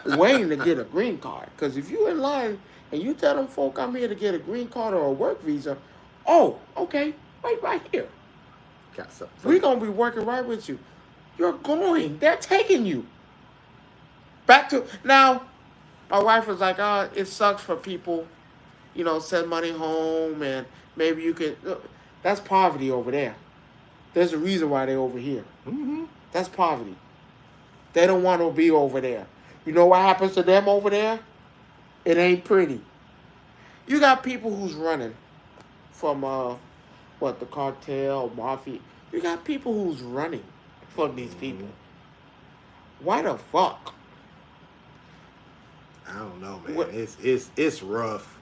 waiting to get a green card. Because if you're in line and you tell them folk I'm here to get a green card or a work visa, oh, okay, wait right here. Got something. We're going to be working right with you. You're going. They're taking you. Back to, now, my wife was like, oh, it sucks for people, send money home and maybe you could, that's poverty over there. There's a reason why they're over here. Mm-hmm. That's poverty. They don't want to be over there. You know what happens to them over there? It ain't pretty. You got people who's running from, the cartel, mafia. You got people who's running from these people. Why the fuck? I don't know, man. It's rough.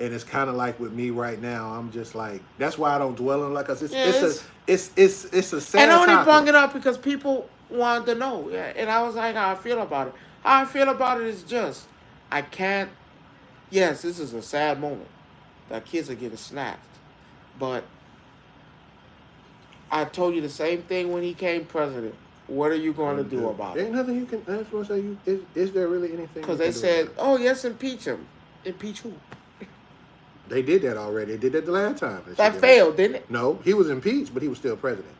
And it's kind of like with me right now. I'm just like, that's why I don't dwell on it. Because it's a sad And I only topic. brought it up because people wanted to know. Yeah, and I was like, how I feel about it. How I feel about it is just, I can't. Yes, this is a sad moment. That kids are getting snatched. But I told you the same thing when he came president. What are you going to do about it? Ain't nothing you can. That's what I say. Is there really anything? Because they said, oh, yes, impeach him. Impeach who? They did that already. They did that the last time. That failed, didn't it? No, he was impeached, but he was still president.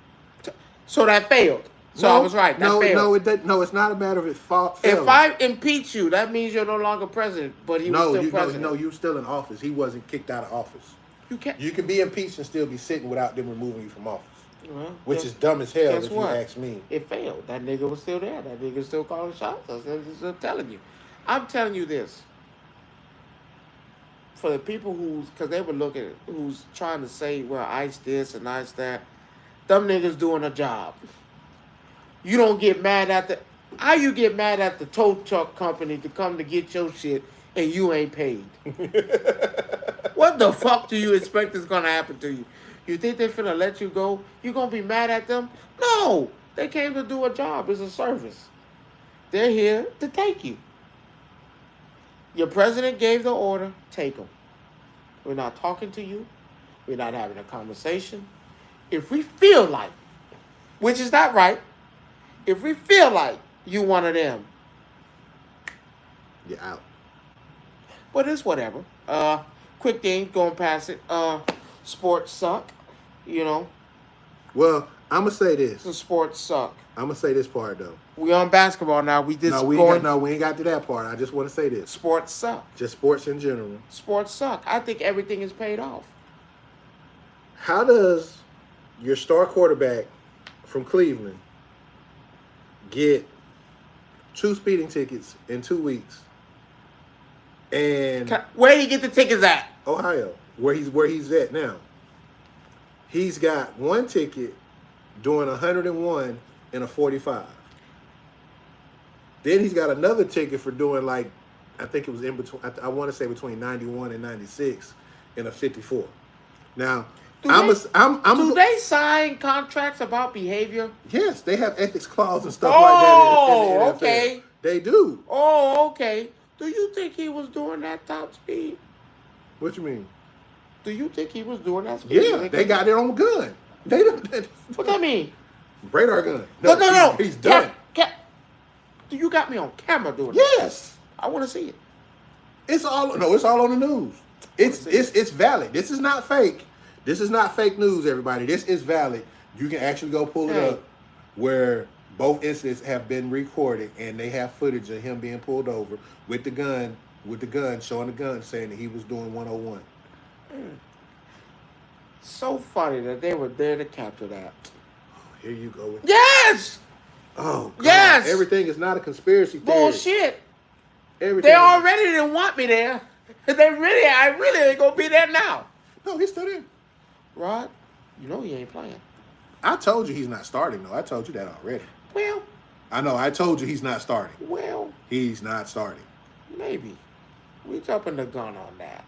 So that failed. So I was right. That failed. No, it's not a matter of it failing. If I impeach you, that means you're no longer president, but he was still president. No, you're still in office. He wasn't kicked out of office. You can be impeached and still be sitting without them removing you from office. Well, which is dumb as hell if what? you ask me. It failed. That nigga was still there. That nigga still calling shots. I'm telling you. I'm telling you this. For the people because they were looking, who's trying to say, well, ICE this and ICE that, them niggas doing a job. You don't get mad at how you get mad at the tow truck company to come to get your shit and you ain't paid? What the fuck do you expect is going to happen to you? You think they're finna let you go? You going to be mad at them? No. They came to do a job. It's a service. They're here to take you. Your president gave the order, take them. We're not talking to you. We're not having a conversation. If we feel like, which is not right, if we feel like you one of them, you're out. But it's whatever. Quick thing, going past it. Sports suck, you know. Well, I'm gonna say this. The sports suck. I'm gonna say this part though. We on basketball now. We ain't got to that part. I just want to say this. Sports suck. Just sports in general. Sports suck. I think everything is paid off. How does your star quarterback from Cleveland get 2 speeding tickets in 2 weeks? And where did he get the tickets at? Ohio, where he's at now. He's got 1 ticket doing 101 in a 45. Then he's got another ticket for doing I think it was in between. I want to say between 91 and 96 in a 54. Now, do they sign contracts about behavior? Yes, they have ethics clause and stuff like that. Oh, okay. They do. Oh, okay. Do you think he was doing that top speed? What you mean? Do you think he was doing that speed? Yeah, they got it on gun. They don't. What that mean? Radar gun. No. He's done. Do you got me on camera doing Yes. I want to see it. It's all on the news. It's valid. This is not fake. This is not fake news, everybody. This is valid. You can actually go pull it up where both incidents have been recorded and they have footage of him being pulled over with the gun, showing the gun, saying that he was doing 101. So funny that they were there to capture that. Here you go. Yes! Oh, God. Yes! Everything is not a conspiracy theory. Bullshit. Everything. They already didn't want me there. I really ain't gonna be there now. No, he's still there. Rod, you know he ain't playing. I told you he's not starting, though. I told you that already. Well. I know. I told you he's not starting. Well. He's not starting. Maybe. We jumping the gun on that.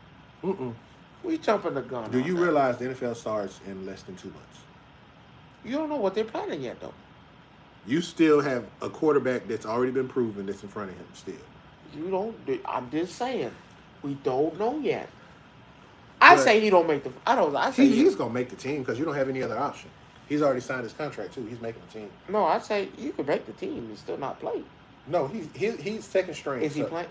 We jumping the gun. Do you realize the NFL starts in less than 2 months? You don't know what they're planning yet, though. You still have a quarterback that's already been proven that's in front of him still. You don't. I'm just saying. We don't know yet. I say he don't make the. I say he's gonna make the team because you don't have any other option. He's already signed his contract too. He's making the team. No, I say you could make the team and still not play. No, he's second string. Is he playing?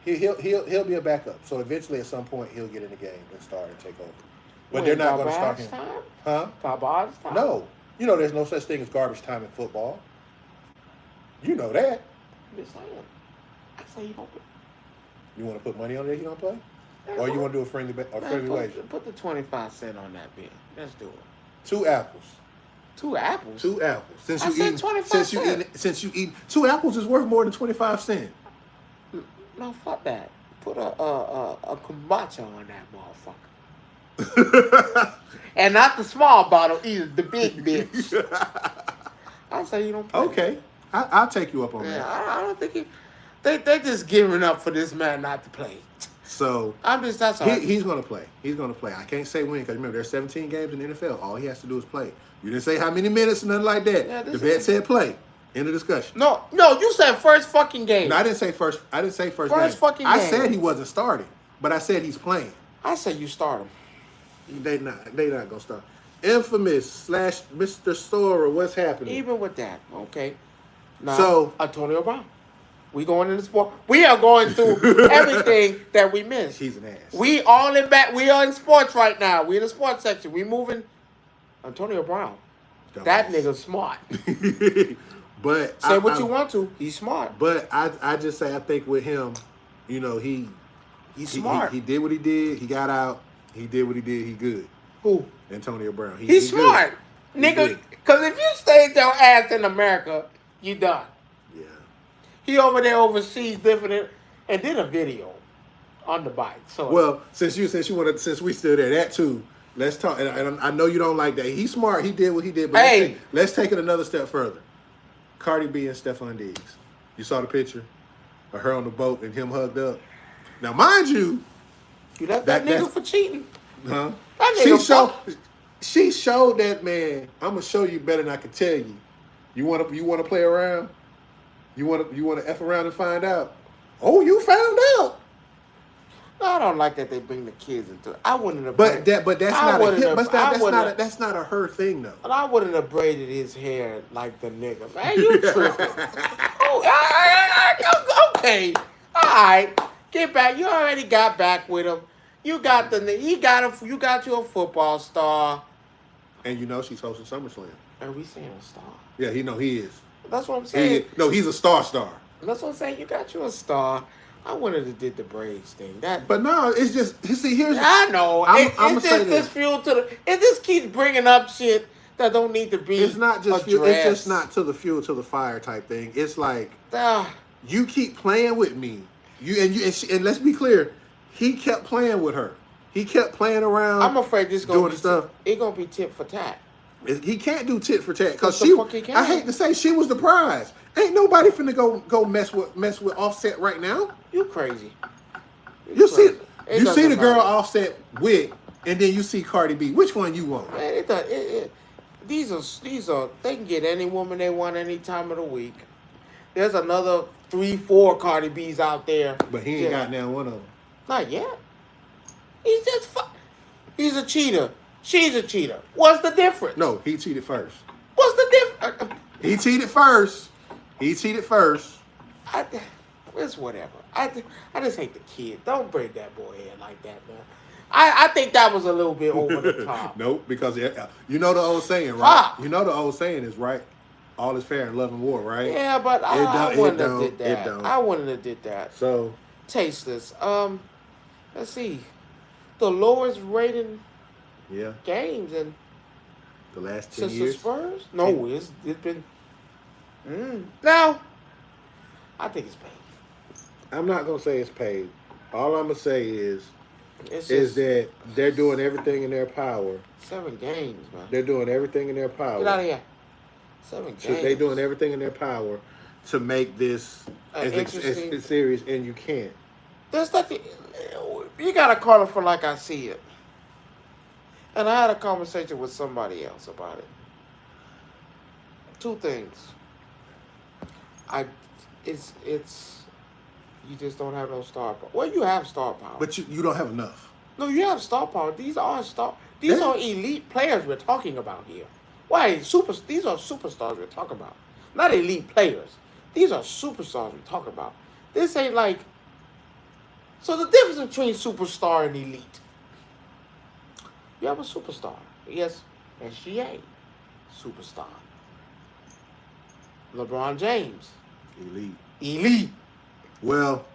He'll be a backup. So eventually, at some point, he'll get in the game and start and take over. But they're not going to start him. Time? Huh? Garbage time? No. You know, there's no such thing as garbage time in football. You know that. I'm just saying. I say he don't play. You want to put money on it? He don't play, or you want to do a friendly wager? Put the 25 cents on that bid. Let's do it. 2 apples. 2 apples. 2 apples. Since you eat 2 apples is worth more than 25 cents. No, fuck that. Put a kombucha on that motherfucker. And not the small bottle either, the big bitch. I say you don't play. Okay. I'll take you up on that. I don't think they're just giving up for this man not to play. So that's all. He's going to play. He's going to play. I can't say when because remember there's 17 games in the NFL. All he has to do is play. You didn't say how many minutes or nothing like that. Yeah, the vet said play. End of discussion. No, you said first fucking game. No, I didn't say first. I didn't say first game. Fucking game. I said he wasn't starting, but I said he's playing. I said you start him. They not gonna start. Infamous / Mr. Sora. What's happening? Even with that, okay. Now, so Antonio Brown. We going into sport. We are going through everything that we missed. He's an ass. We all in back. We are in sports right now. We in the sports section. We moving. Antonio Brown. That nigga's smart. But say what you want to. He's smart. But I just say I think with him, you know, he's smart. He did what he did. He got out. He did what he did. He good. Who? Antonio Brown. He's smart, nigga. Because if you stayed your ass in America, you done. Yeah. He over there overseas living and did a video on the bike. So well, since we still there, that too. Let's talk. And I know you don't like that. He's smart. He did what he did. But let's take it another step further. Cardi B and Stephon Diggs. You saw the picture of her on the boat and him hugged up. Now, mind you, left that nigga for cheating. Huh? That she showed that man. I'm gonna show you better than I can tell you. You want to play around? You want to F around and find out? Oh, you found out. No, I don't like that they bring the kids into it. I wouldn't have. But that's I not a wouldn't him. have. But that's not a her thing though. And I wouldn't have braided his hair like the nigga. Man, you tripping? Oh, okay. All right. Get back. You already got back with him. You got you got you a football star. And you know she's hosting SummerSlam. Are we saying a star? Yeah, he is. That's what I'm saying. He's a star. That's what I'm saying. You got you a star. I wouldn't have did the braids thing. But no, it's just here's. I know. I'm gonna say this fuel to the. It just keeps bringing up shit that don't need to be. It's not just fuel. It's just not to the fuel to the fire type thing. It's like you keep playing with me. And let's be clear, he kept playing with her. He kept playing around. I'm afraid this gonna doing be stuff. It's gonna be tit for tat. He can't do tit for tat because can. I hate to say she was the prize. Ain't nobody finna go mess with Offset right now. You crazy? You see the girl Offset with, and then you see Cardi B. Which one you want? Man, these are they can get any woman they want any time of the week. There's another 3-4 Cardi B's out there, but he ain't got now one of them. Not yet. He's just he's a cheater. She's a cheater. What's the difference? No, he cheated first. What's the difference? He cheated first. It's whatever. I just hate the kid. Don't break that boy head like that, man. I think that was a little bit over the top. Nope, because you know the old saying, right? You know the old saying is right. All is fair in love and war, right? Yeah, but I wouldn't have did that. I wouldn't have did that. So tasteless. Let's see. The lowest rated games in the last 10 since years. The Spurs? No, it's been. Now, I think it's paid. I'm not gonna say it's paid. All I'm gonna say is that they're doing everything in their power. 7 games, man. They're doing everything in their power. Get out of here. 7 games. They're doing everything in their power to make this as serious, and you can't. There's nothing. You gotta call it for like I see it. And I had a conversation with somebody else about it. 2 things. It's you just don't have no star power. Well, you have star power, but you don't have enough. No, you have star power. These are elite players we're talking about here. Why these are superstars we're talking about, not elite players. These are superstars we're talking about. This ain't like. So the difference between superstar and elite. You have a superstar. Yes, SGA. Superstar. LeBron James. Elite. Well,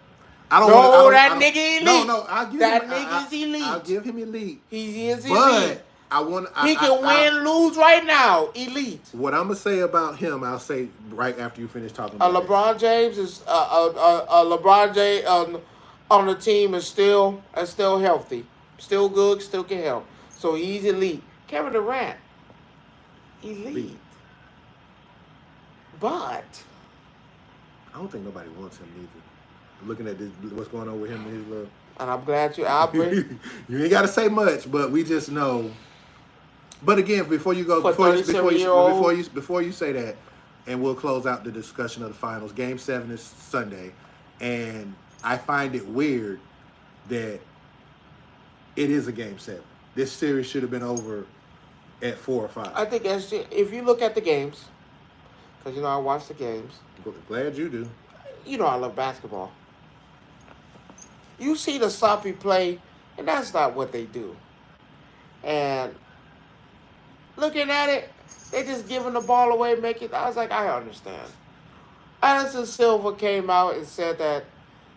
I don't know that nigga elite. No, I'll give that him nigga's elite. I'll give him elite. He is elite. But he can win, lose right now. Elite. What I'm gonna say about him, I'll say right after you finish talking about LeBron James is LeBron James on the team is still healthy, still good, still can help. So he's elite. Kevin Durant, elite. But I don't think nobody wants him either. Looking at what's going on with him and his little. And I'm glad I'll bring. You ain't got to say much, but we just know. But again, before you go, before you say that, and we'll close out the discussion of the finals. Game 7 is Sunday, and I find it weird that it is a Game 7. This series should have been over at 4 or 5. I think if you look at the games, because I watch the games. Glad you do. I love basketball. You see the sloppy play, and that's not what they do. And looking at it, they just giving the ball away, I was like, I understand. Anderson Silva came out and said that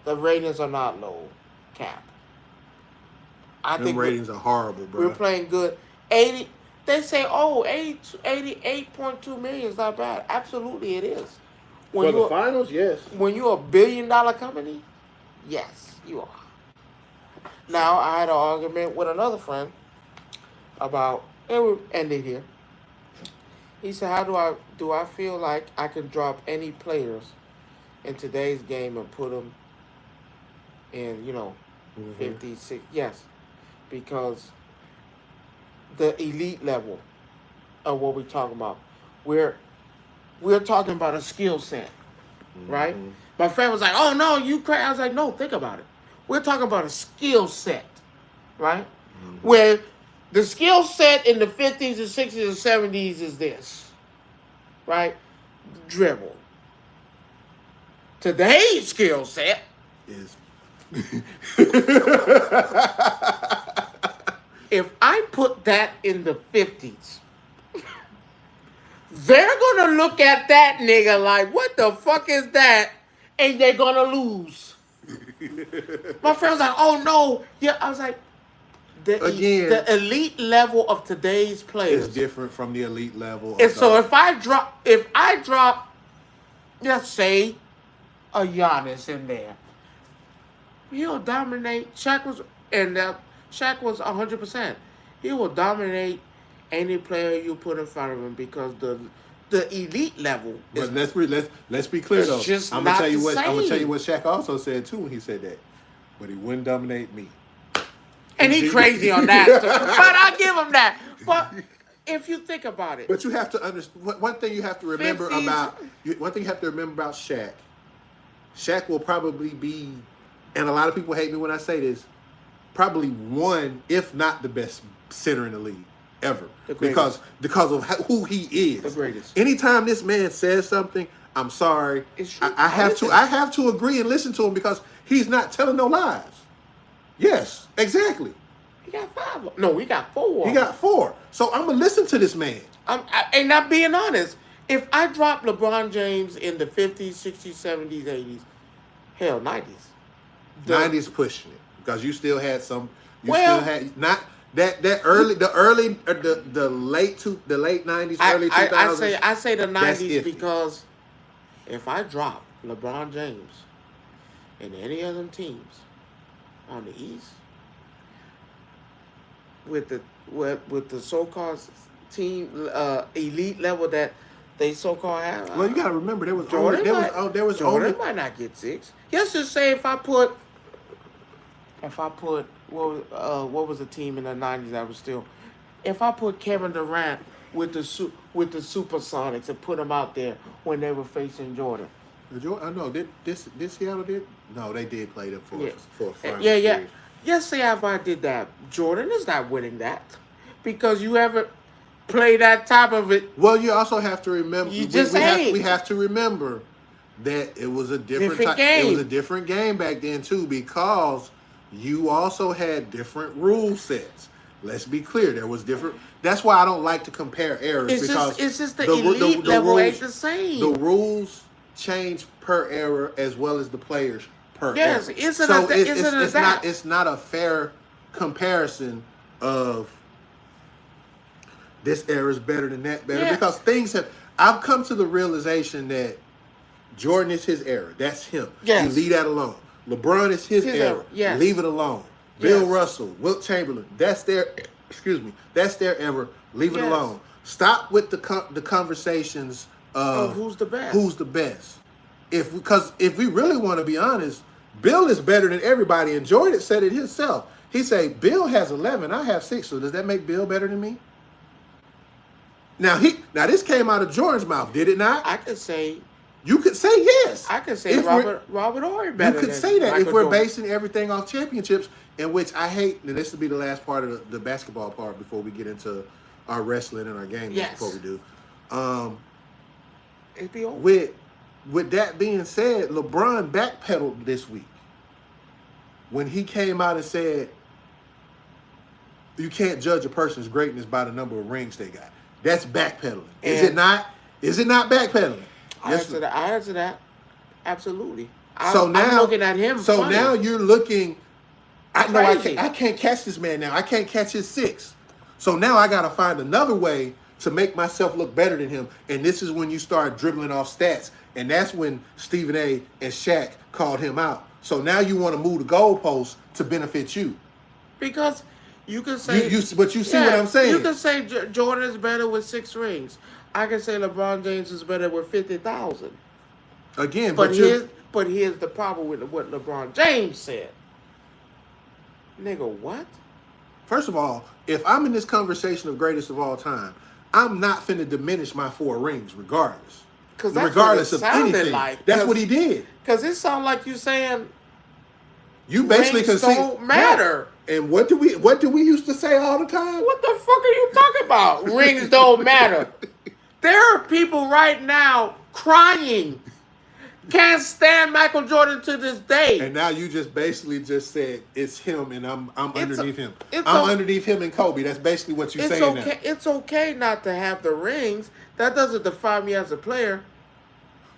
the ratings are not low cap. I think ratings are horrible, bro. We're playing good. 80. They say, 88.2 million is not bad. Absolutely, it is. For the finals, yes. When you're $1 billion company, yes, you are. Now, I had an argument with another friend about, and we'll end it here. He said, how do I feel like I can drop any players in today's game and put them in, 50, 60? Yes, because the elite level of what we're talking about. We're talking about a skill set. right? My friend was like, "Oh no, you crazy." I was like, "No, think about it. We're talking about a skill set, right? Where the skill set in the 50s and 60s and 70s is this, right? Dribble. Today's skill set Is if I put that in the 50s, they're gonna look at that nigga like, what the fuck is that? And they're gonna lose. My friend was like, oh no. Yeah, I was like, the elite level of today's players is different from the elite level. And so if I drop, let's say, a Giannis in there, he'll dominate. Shaq was 100%. He will dominate any player you put in front of him because the elite level. But let's be clear though. I'm gonna tell you what Shaq also said too when he said that. But he wouldn't dominate me. And he crazy on that. But I give him that. But if you think about it. But you have to understand one thing you have to remember 50s. about Shaq. Shaq will probably be, and a lot of people hate me when I say this, probably one, if not the best center in the league ever. Because of who he is. The greatest. Anytime this man says something, I'm sorry. I have to agree and listen to him because he's not telling no lies. Yes, exactly. He got 5. No, he got 4. He got 4. So I'm going to listen to this man. And not being honest, if I drop LeBron James in the 50s, 60s, 70s, 80s, hell, 90s. 90s pushing it. Because you still had some, still had, not that early, the late 90s, early 2000s. I say the 90s because if I drop LeBron James in any of them teams, on the East, with the so-called team elite level that they so-called have. Well, you gotta remember there was Jordan only might not get 6. Let's just say if I put what was the team in the 90s that was still, if I put Kevin Durant with the Supersonics and put them out there when they were facing Jordan. I know. Did Seattle did? No, they did play them for a final Yeah. series. Yes, say if I did that, Jordan is not winning that because you haven't played that type of it. Well, you also have to remember. We have to remember that it was a different game. It was a different game back then too because you also had different rule sets. Let's be clear. There was different. That's why I don't like to compare eras it's because just the elite level ain't the same. The rules change per era as well as the players per era. Yes, it's not a fair comparison of this era is better than that because things have. I've come to the realization that Jordan is his era. That's him. Yes. You leave that alone. LeBron is his era. Yes. Leave it alone. Bill Russell, Wilt Chamberlain. That's their era. Leave it alone. Stop with the conversations of who's the best. Who's the best? Because if we really want to be honest, Bill is better than everybody. And Jordan said it himself. He said, Bill has 11, I have 6. So does that make Bill better than me? Now this came out of Jordan's mouth, did it not? I could say. You could say yes. I could say Robert Horry better. You could say that if we're basing everything off championships, in which I hate. And this will be the last part of the basketball part before we get into our wrestling and our game. Yes. Before we do. It'd be over. With that being said, LeBron backpedaled this week when he came out and said, "You can't judge a person's greatness by the number of rings they got." That's backpedaling. Is it not? Is it not backpedaling? I answer that. Absolutely. I'm looking at him. So funny. Now you're looking. I Crazy. can't catch this man now. I can't catch his 6. So now I got to find another way to make myself look better than him. And this is when you start dribbling off stats. And that's when Stephen A. and Shaq called him out. So now you want to move the goalposts to benefit you. Because you can say... But you see what I'm saying? You can say Jordan is better with 6 rings. I can say LeBron James is better with 50,000. Again, but here's the problem with what LeBron James said. Nigga, what? First of all, if I'm in this conversation of greatest of all time, I'm not finna diminish my 4 rings regardless. Because that's regardless what it of sounded anything. like. That's what he did. Because it sounded like you saying you basically rings don't matter. Yeah. And what do we used to say all the time? What the fuck are you talking about? Rings don't matter. There are people right now crying. Can't stand Michael Jordan to this day. And now you just basically just said it's him and I'm underneath him. I'm I'm underneath him and Kobe. That's basically what you're saying okay, now. It's okay not to have the rings. That doesn't define me as a player.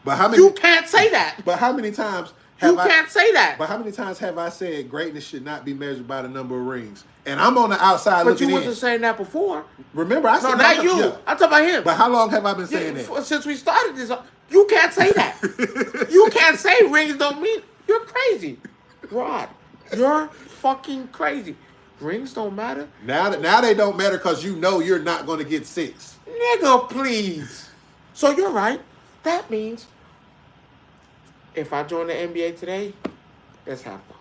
But how many? You can't say that. But how many times can't say that. But how many times have I said greatness should not be measured by the number of rings? And I'm on the outside looking in. But you wasn't saying that before. Remember, I said no, not you. Yeah. I'm talking about him. But how long have I been saying that? Since we started this, you can't say that. You can't say rings don't mean. You're crazy, Rod. You're fucking crazy. Rings don't matter. Now they don't matter because you know you're not going to get 6. Nigga, please. So you're right. That means if I join the NBA today, let's have fun.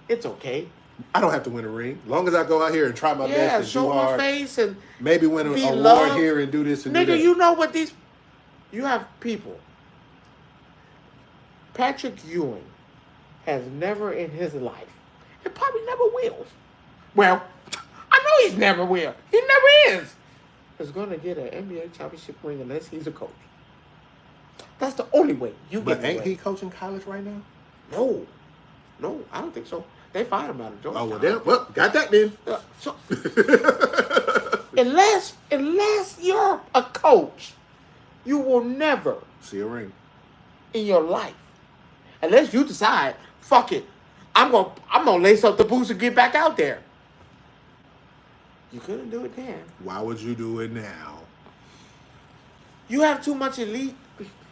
It's okay. I don't have to win a ring. As long as I go out here and try my best and show do hard. My face and maybe win an award loved. here and do this and nigga, do that. you know what these... You have people. Patrick Ewing has never in his life, and probably never will. Well, I know he's never will. He never is going to get an NBA championship ring unless he's a coach. That's the only way you get. But ain't he coaching college right now? No, I don't think so. They fired him out of Georgia. Oh well, got that then. So unless you're a coach, you will never see a ring in your life, unless you decide, fuck it, I'm gonna lace up the boots and get back out there. You couldn't do it then. Why would you do it now? You have too much elite.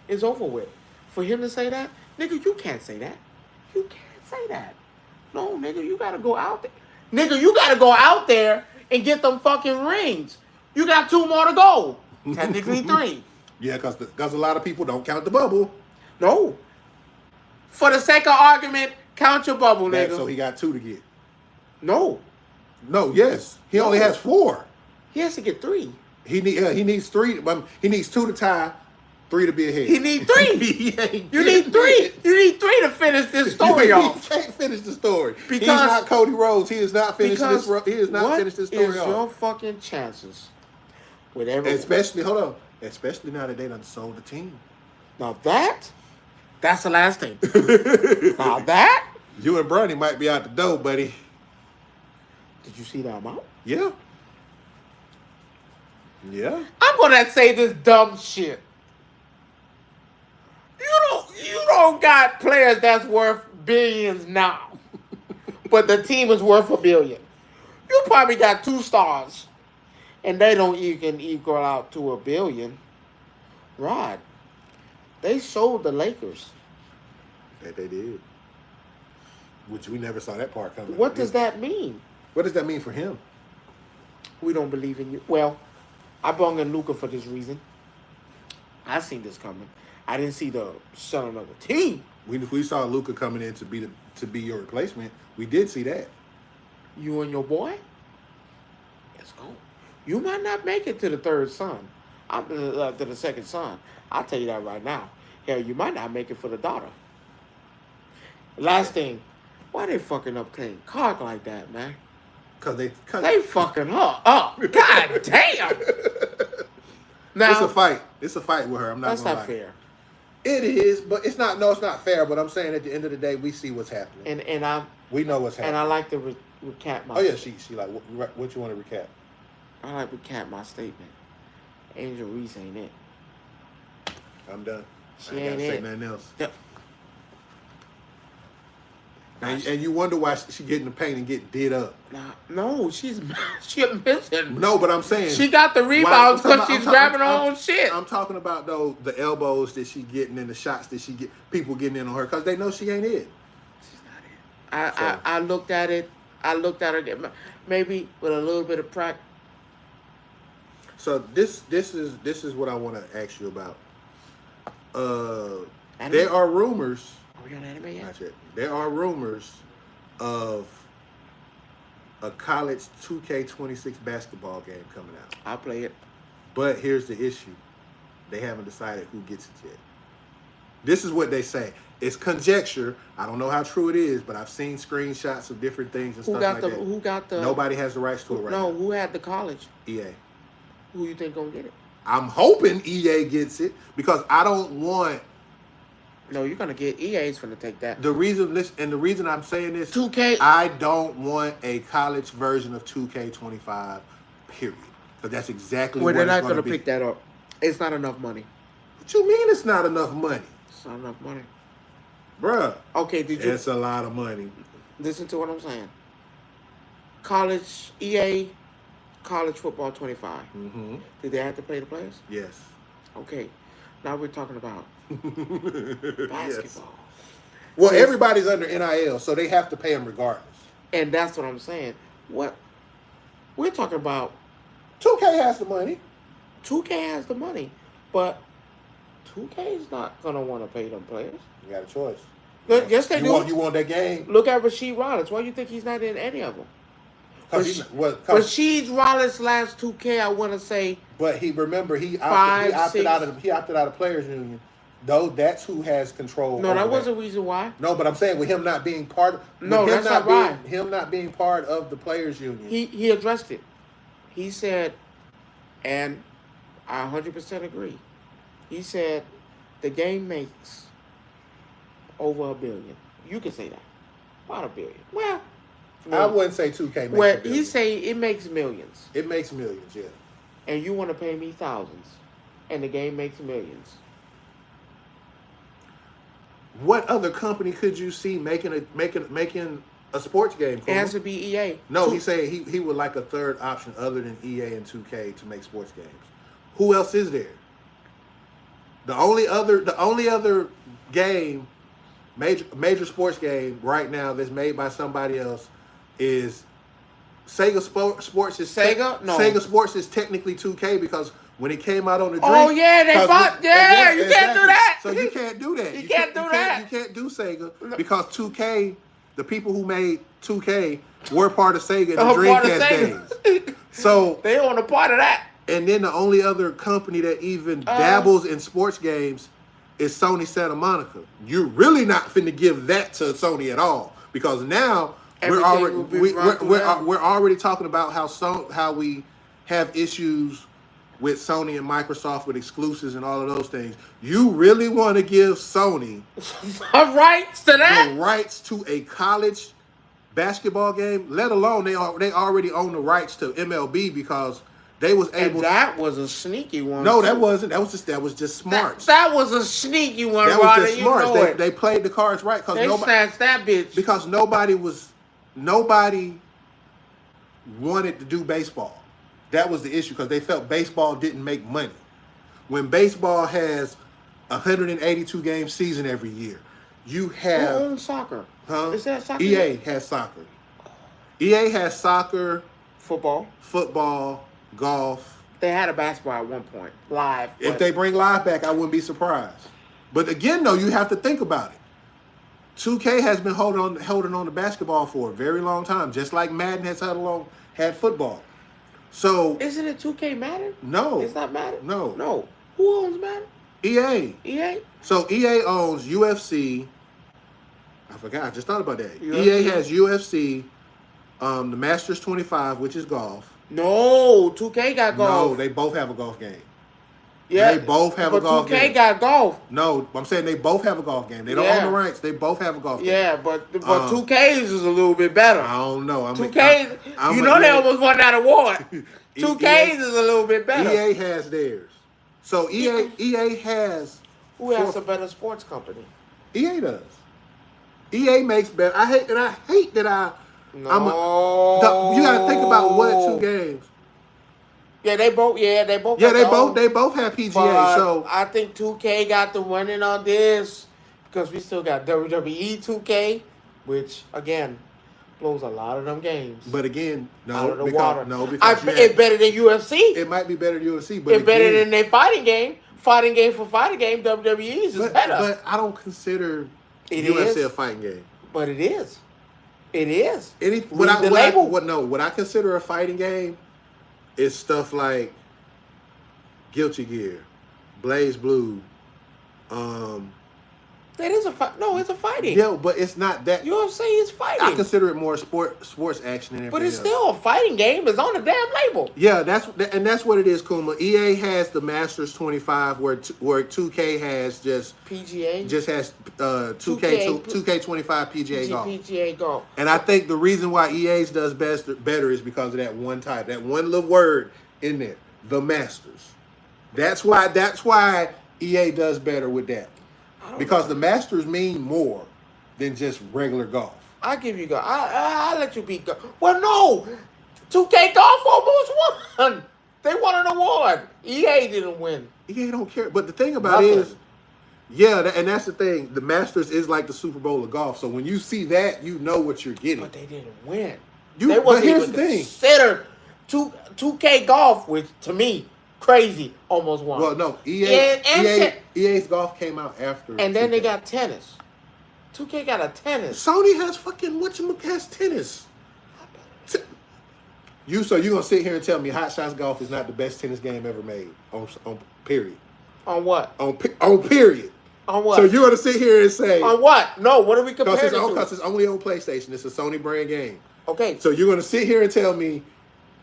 It's over with. For him to say that, nigga, you can't say that. You can't say that. No, nigga, you gotta go out there. Nigga, you gotta go out there and get them fucking rings. You got 2 more to go. Technically 3. Yeah, because a lot of people don't count the bubble. No. For the sake of argument, count your bubble, nigga. So he got 2 to get. No. Yes. He only has 4. He has to get 3. He needs 3. He needs 2 to tie, 3 to be ahead. He needs 3. You need 3. You need 3 to finish this story off. He can't finish the story. Because he's not Cody Rhodes. He is not finished this. He is not finished this story off. What is your fucking chances with everyone? Especially now that they done sold the team. Now that's the last thing. Now that you and Bernie might be out the door, buddy. Did you see the amount? Yeah. Yeah. I'm gonna say this dumb shit. You don't got players that's worth billions now. But the team is worth $1 billion. You probably got 2 stars. And they don't even equal out to $1 billion. Rod, they sold the Lakers. That they did. Which we never saw that part coming. What does that mean? What does that mean for him? We don't believe in you. Well, I brought in Luka for this reason. I seen this coming. I didn't see the selling of the team. We saw Luka coming in to be your replacement. We did see that. You and your boy? Let's go. You might not make it to the third son. To the second son. I'll tell you that right now. Hell, you might not make it for the daughter. Last thing, why they fucking up Clayton Clark like that, man? Cause they fucking her up. God damn. Now, it's a fight. It's a fight with her. I'm not gonna lie. That's not fair. It is, but it's not. No, it's not fair. But I'm saying at the end of the day, we see what's happening. We know what's happening. And I like to recap my. Oh yeah, she like what you want to recap? I like to recap my statement. Angel Reese ain't it. I'm done. She I ain't ain't gotta say it. nothing else. Yep. And you wonder why she get in the paint and get did up. No, she's missing. No, but I'm saying she got the rebounds because she's grabbing her own shit. I'm talking about though the elbows that she getting and the shots that she get, people getting in on her because they know she ain't it. She's not it. I looked at it. I looked at her maybe with a little bit of practice. So this is what I want to ask you about. There are rumors. Are we on anime yet? Not yet. There are rumors of a college 2K26 basketball game coming out. I'll play it. But here's the issue. They haven't decided who gets it yet. This is what they say. It's conjecture. I don't know how true it is, but I've seen screenshots of different things and stuff like that. Who got the? Nobody has the rights to it right now. No, who had the college? EA. Who you think gonna get it? I'm hoping EA gets it because I don't want. No, you're gonna get EA's gonna take that. The reason I'm saying this, 2K. I don't want a college version of 2K25. Period. Because that's exactly what they're it's not going to gonna pick that up. It's not enough money. What you mean it's not enough money? It's not enough money. Bruh. Okay, It's a lot of money. Listen to what I'm saying. College, EA, college football 25. Mm-hmm. Did they have to play the players? Yes. Okay. Now we're talking about basketball. Yes. Well, everybody's under NIL, so they have to pay them regardless. And that's what I'm saying. What we're talking about. 2K has the money. 2K has the money, but 2K is not gonna want to pay them players. You got a choice. Look, yes, they do. You want that game? Look at Rasheed Wallace. Why do you think he's not in any of them? Rasheed Wallace last 2K, I want to say. But he opted out of players union. Though that's who has control. No, that wasn't the reason why. No, but I'm saying with him not being part of. No, that's not right. Him not being part of the players union. He addressed it. He said, and I 100% agree. He said the game makes over $1 billion. You can say that. About $1 billion. Well, I wouldn't say 2K makes well, $1 billion. he say it makes millions. It makes millions, yeah. And you want to pay me thousands, and the game makes millions. What other company could you see making a sports game? It has to be EA. No, he said he would like a third option other than EA and 2K to make sports games. Who else is there? The only other game, major sports game right now that's made by somebody else is Sega Sports. Sega? No. Sega Sports is technically 2K because when it came out on the Dream. Oh yeah, they bought. Yeah, you can't do that. So you can't do that. You can't do that. You can't do Sega because 2K, the people who made 2K were part of Sega in the Dreamcast days. So they own a part of that. And then the only other company that even dabbles in sports games is Sony Santa Monica. You're really not finna give that to Sony at all because now we're already talking about how we have issues with Sony and Microsoft with exclusives and all of those things. You really want to give Sony rights to that? The rights to a college basketball game, let alone they already own the rights to MLB because they was able. And that was a sneaky one. No, that wasn't. That was just smart. That was a sneaky one. That was just smart. They played the cards right because nobody snatched that bitch because nobody wanted to do baseball. That was the issue because they felt baseball didn't make money. When baseball has 182 game season every year, you have. Who owns soccer? Huh? Is that soccer? EA has soccer. EA has soccer, football, golf. They had a basketball at one point, live. If they bring live back, I wouldn't be surprised. But again, though, you have to think about it. 2K has been holding on to basketball for a very long time, just like Madden has had football. So isn't it 2K Madden? No. It's not Madden? No. Who owns Madden? EA. EA? So EA owns UFC. I forgot. I just thought about that. UFC? EA has UFC, the Masters 25, which is golf. No, 2K got golf. No, they both have a golf game. Yeah, they both have a golf game. 2K got golf. No, I'm saying they both have a golf game. They don't own the rights. They both have a golf game. Yeah, but 2K's is a little bit better. I don't know. 2K's, they almost won that award. 2K's is a little bit better. EA has theirs. So EA has. Who has a better sports company? EA does. EA makes better. I hate that. No. You got to think about what two games. Yeah, they both. Yeah, they both. Yeah, they both have PGA. But so I think 2K got the winning on this because we still got WWE 2K, which again blows a lot of them games. But again, out of the water. Because it's better than UFC. It might be better than UFC, but it's better than their fighting game. Fighting game for fighting game. WWE's is better. But I don't consider UFC a fighting game. But it is. It is. What I consider a fighting game is stuff like Guilty Gear, Blaze Blue. That is a fight. No, it's a fighting. Yeah, but it's not that. You know what I'm saying? It's fighting. I consider it more sports action than everything But it's else. still a fighting game. It's on the damn label. Yeah, that's what it is, Kuma. EA has the Masters 25, where 2K has just PGA. Just has 2K25 PGA golf. PGA golf. And I think the reason why EA's does better is because of that one type, that one little word in there, the Masters. That's why EA does better with that. Because the Masters mean more than just regular golf. I give you golf. I let you beat golf. Well, no. 2K Golf almost won. They won an award. EA didn't win. EA don't care. But the thing about it is, and that's the thing. The Masters is like the Super Bowl of golf. So when you see that, you know what you're getting. But they didn't win. But here's the thing. Consider 2K Golf, which to me, crazy, almost won. Well, no. EA's golf came out after. And then 2K. They got tennis. 2K got a tennis. Sony has fucking has tennis. So you gonna sit here and tell me Hot Shots Golf is not the best tennis game ever made on period? On what? On period. On what? So you're gonna sit here and say on what? No, what are we comparing it to? Because it's only on PlayStation. It's a Sony brand game. Okay. So you're gonna sit here and tell me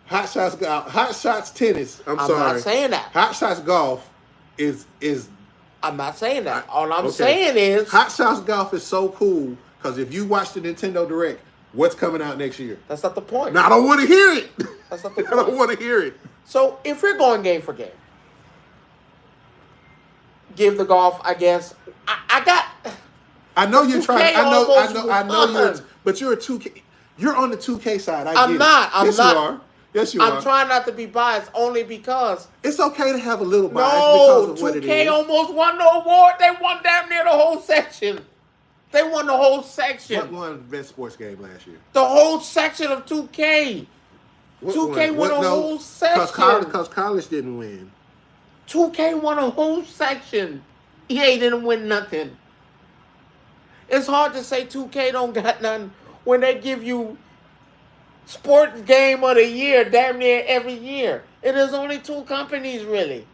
Hot Shots tennis. I'm sorry. I'm not saying that. Hot Shots Golf is. I'm not saying that. All I'm saying is Hot Shots Golf is so cool because if you watch the Nintendo Direct, what's coming out next year? That's not the point. No, I don't want to hear it. That's not the point. I don't want to hear it. So if we're going game for game, give the golf, I guess. I know you're trying. I know but you're a 2K. You're on the 2K side. I'm not. Yes, you are. Yes, you are. I'm trying not to be biased only because it's okay to have a little bias because of what it is. 2K almost won the award. They won damn near the whole section. They won the whole section. What won best sports game last year? The whole section of 2K. 2K won a whole section. Because college didn't win. 2K won a whole section. EA didn't win nothing. It's hard to say 2K don't got nothing when they give you sports game of the year damn near every year. It is only 2 companies, really.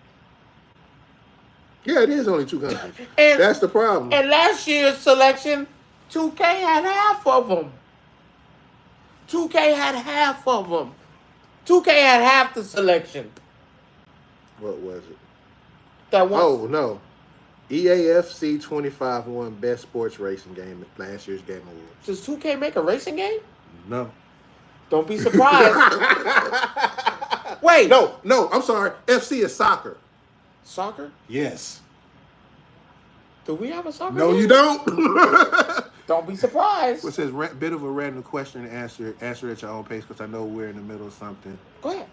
Yeah, it is only 2 companies. And that's the problem. And last year's selection, 2K had half of them. 2K had half of them. 2K had half the selection. What was it? That one. Oh, no. EAFC 25 won Best Sports Racing Game at last year's Game Awards. Does 2K make a racing game? No. Don't be surprised. Wait. No, I'm sorry. FC is soccer. Soccer? Yes. Do we have a soccer No, game? you don't. Don't be surprised. It says bit of a random question and answer at your own pace because I know we're in the middle of something. Go ahead.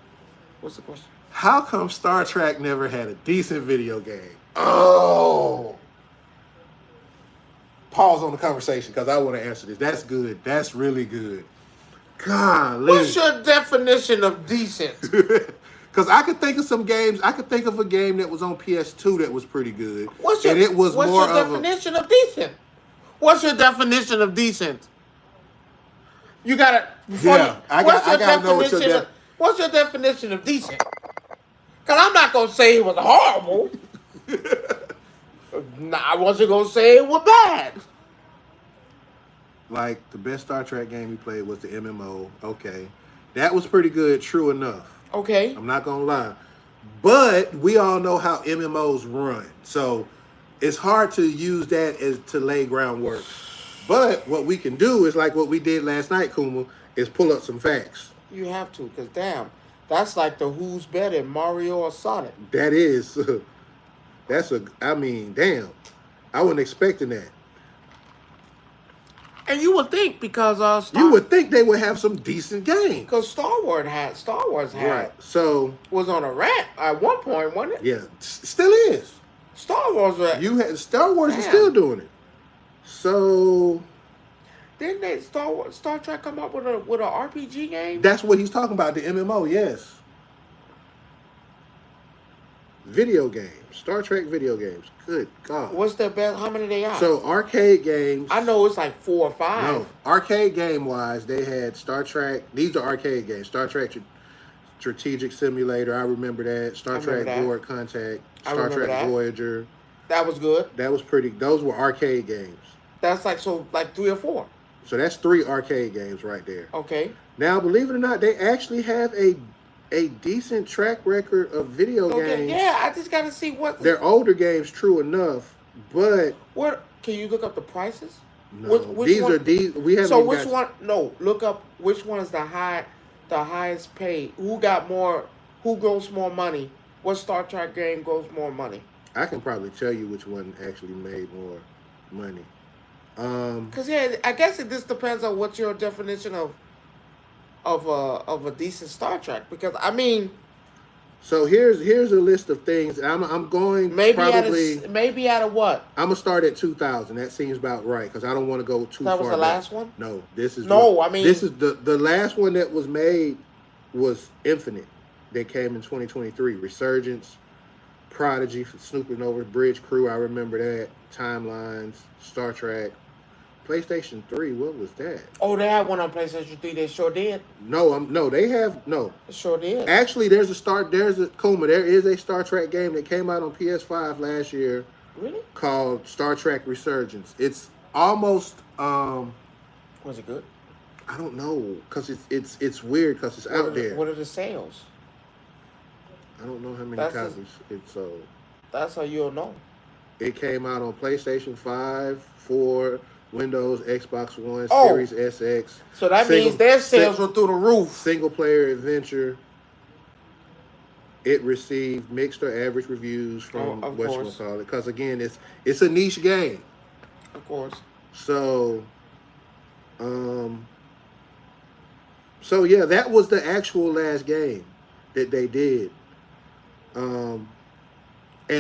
What's the question? How come Star Trek never had a decent video game? Oh. Pause on the conversation because I want to answer this. That's good. That's really good. Golly. What's your definition of decent? Because I could think of some games. I could think of a game that was on PS2 that was pretty good. What's your definition of decent? What's your definition of decent? You gotta. What's your definition of decent? Because I'm not gonna say it was horrible. I wasn't gonna say it was bad. Like the best Star Trek game we played was the MMO. Okay, that was pretty good. True enough. Okay. I'm not gonna lie, but we all know how MMOs run, so it's hard to use that as to lay groundwork. But what we can do is like what we did last night, Kuma, is pull up some facts. You have to, because damn, that's like the who's better, Mario or Sonic. That is, damn, I wasn't expecting that. And you would think because you would think they would have some decent games. Because Star Wars had right. So was on a rant at one point, wasn't it? Yeah, still is. Star Wars Star Wars is still doing it. So didn't they Star Trek come up with a RPG game? That's what he's talking about, the MMO, yes. Video games. Star Trek video games. Good God. What's the best? How many they are? So arcade games. I know it's like 4 or 5. No. Arcade game wise, they had Star Trek. These are arcade games. Star Trek Strategic Simulator. I remember that. Star Trek Board Contact. Star Trek Voyager. That was good. That was pretty. Those were arcade games. That's like 3 or 4. So that's 3 arcade games right there. Okay. Now, believe it or not, they actually have a decent track record of video games. Yeah, I just got to see what... They're older games, true enough, but... What? Can you look up the prices? No, these are these. We haven't. So which one? No, look up which one is the highest paid. Who got more? Who grows more money? What Star Trek game grows more money? I can probably tell you which one actually made more money. Cause yeah, I guess it just depends on what your definition of a decent Star Trek. Because I mean, so here's a list of things. I'm going maybe out of what? I'm gonna start at 2000. That seems about right because I don't want to go too far. That was the last one. No, this is this is the last one that was made was Infinite. That came in 2023. Resurgence, Prodigy, Snooping Over Bridge Crew. I remember that. Timelines, Star Trek. PlayStation 3, what was that? Oh, they had one on PlayStation 3. They sure did. They have no. They sure did. Actually, there is a Star Trek game that came out on PS5 last year. Really? Called Star Trek Resurgence. It's almost Was it good? I don't know because it's weird because it's out there. What are the sales? I don't know how many copies it sold. That's how you'll know. It came out on PlayStation 5, 4, Windows, Xbox One, Series SX. So that means their sales were through the roof. Single player adventure. It received mixed or average reviews from whatchamacallit. Because again, it's a niche game. Of course. So yeah, that was the actual last game that they did. And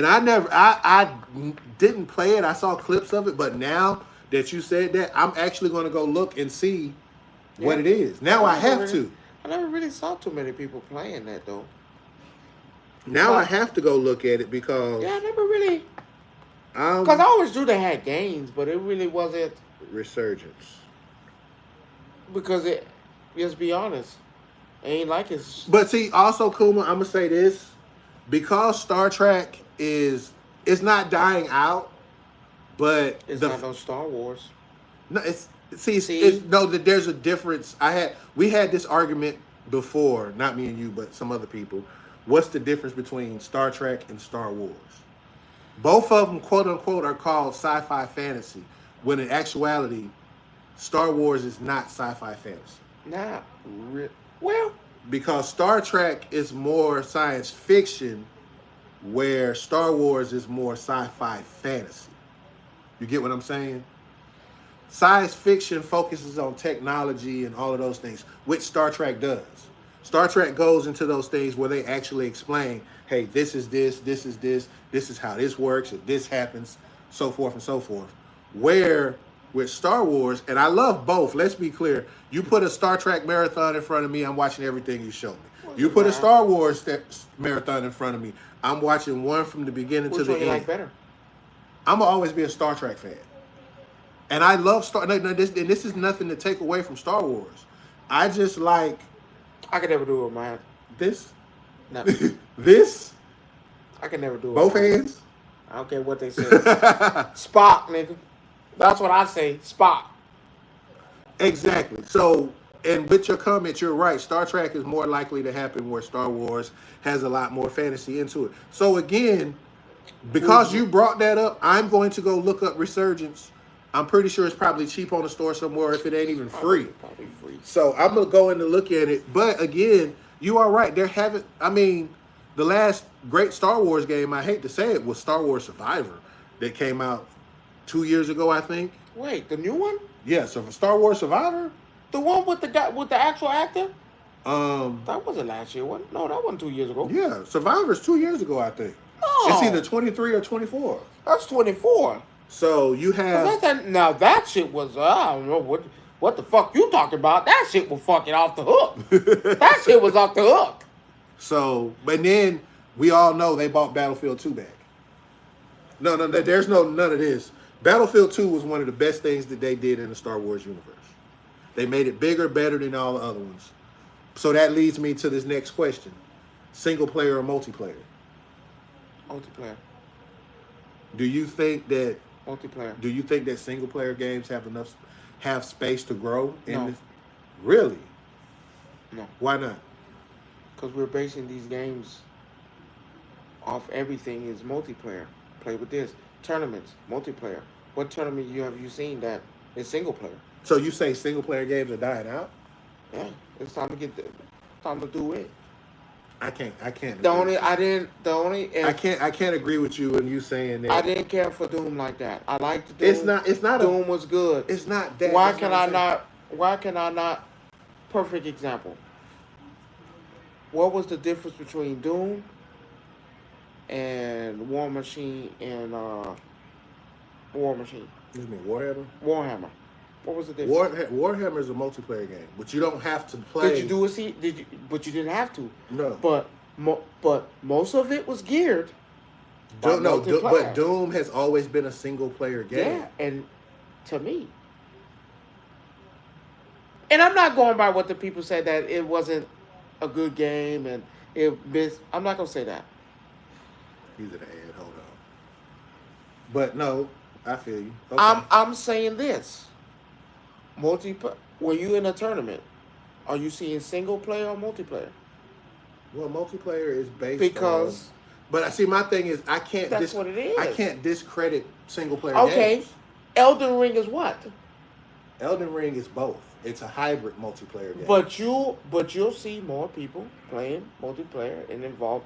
I didn't play it. I saw clips of it, but now that you said that, I'm actually going to go look and see what it is. Now I have to. I never really saw too many people playing that though. Now I have to go look at it because I never really. Because I always knew they had games, but it really wasn't Resurgence. Because let's be honest, it ain't like it's. But see, also Kuma, I'm gonna say this. Because Star Trek is not dying out, but it's not no Star Wars. No, there's a difference. We had this argument before, not me and you, but some other people. What's the difference between Star Trek and Star Wars? Both of them, quote unquote, are called sci-fi fantasy, when in actuality, Star Wars is not sci-fi fantasy. Well. Because Star Trek is more science fiction, where Star Wars is more sci-fi fantasy. You get what I'm saying? Science fiction focuses on technology and all of those things, which Star Trek does. Star Trek goes into those things where they actually explain, hey, this is this is how this works, if this happens, so forth and so forth. Where with Star Wars, and I love both, let's be clear, you put a Star Trek marathon in front of me, I'm watching everything you show me. You put a Star Wars marathon in front of me, I'm watching one from the beginning to the end. Which one you like better? I'm going to always be a Star Trek fan. And I love this is nothing to take away from Star Wars. I just like... I could never do it with my hand. This? No. This? I could never do it. Both hands? I don't care what they say. Spock, nigga. That's what I say. Spock. Exactly. So, and with your comment, you're right. Star Trek is more likely to happen where Star Wars has a lot more fantasy into it. So again, because you brought that up, I'm going to go look up Resurgence. I'm pretty sure it's probably cheap on the store somewhere if it ain't even free. Probably free. So I'm going to go in and look at it. But again, you are right. The last great Star Wars game, I hate to say it, was Star Wars Survivor that came out 2 years ago, I think. Wait, the new one? Yeah, so for Star Wars Survivor? The one with the guy with the actual actor? That wasn't last year, wasn't? No, that wasn't 2 years ago. Yeah, Survivor's 2 years ago, I think. Oh. It's either 23 or 24. That's 24. So you have... Now that shit was, I don't know, what the fuck you talking about? That shit was fucking off the hook. That shit was off the hook. So, but then we all know they bought Battlefield 2 back. No, there's none of this. Battlefield 2 was one of the best things that they did in the Star Wars universe. They made it bigger, better than all the other ones. So that leads me to this next question: single player or multiplayer? Multiplayer. Do you think that Multiplayer. Do you think that single player games have space to grow in No. this? Really? No. Why not? Because we're basing these games off everything is multiplayer. Play with this. Tournaments, multiplayer. What tournament have you seen that is single player? So you say single player games are dying out? Yeah, it's time to time to do it. I can't. I can't agree with you when you saying that. I didn't care for Doom like that. I liked Doom. It's not. Doom was good. It's not that. Why can I not? Perfect example. What was the difference between Doom and War Machine and War Machine? Excuse me, Warhammer. Warhammer. What was the difference? Warhammer is a multiplayer game, but you don't have to play. Did you do it? But you didn't have to. No. But most of it was geared. But Doom has always been a single player game. Yeah, and to me, and I'm not going by what the people said that it wasn't a good game and it missed. I'm not gonna say that. He's an ad. Hold on. But no, I feel you. Okay. I'm saying this. When you in a tournament, are you seeing single player or multiplayer? Well, multiplayer is based because. But I see. My thing is, I can't. That's what it is. I can't discredit single player games. Okay, Elden Ring is what? Elden Ring is both. It's a hybrid multiplayer game. But you'll see more people playing multiplayer and involved.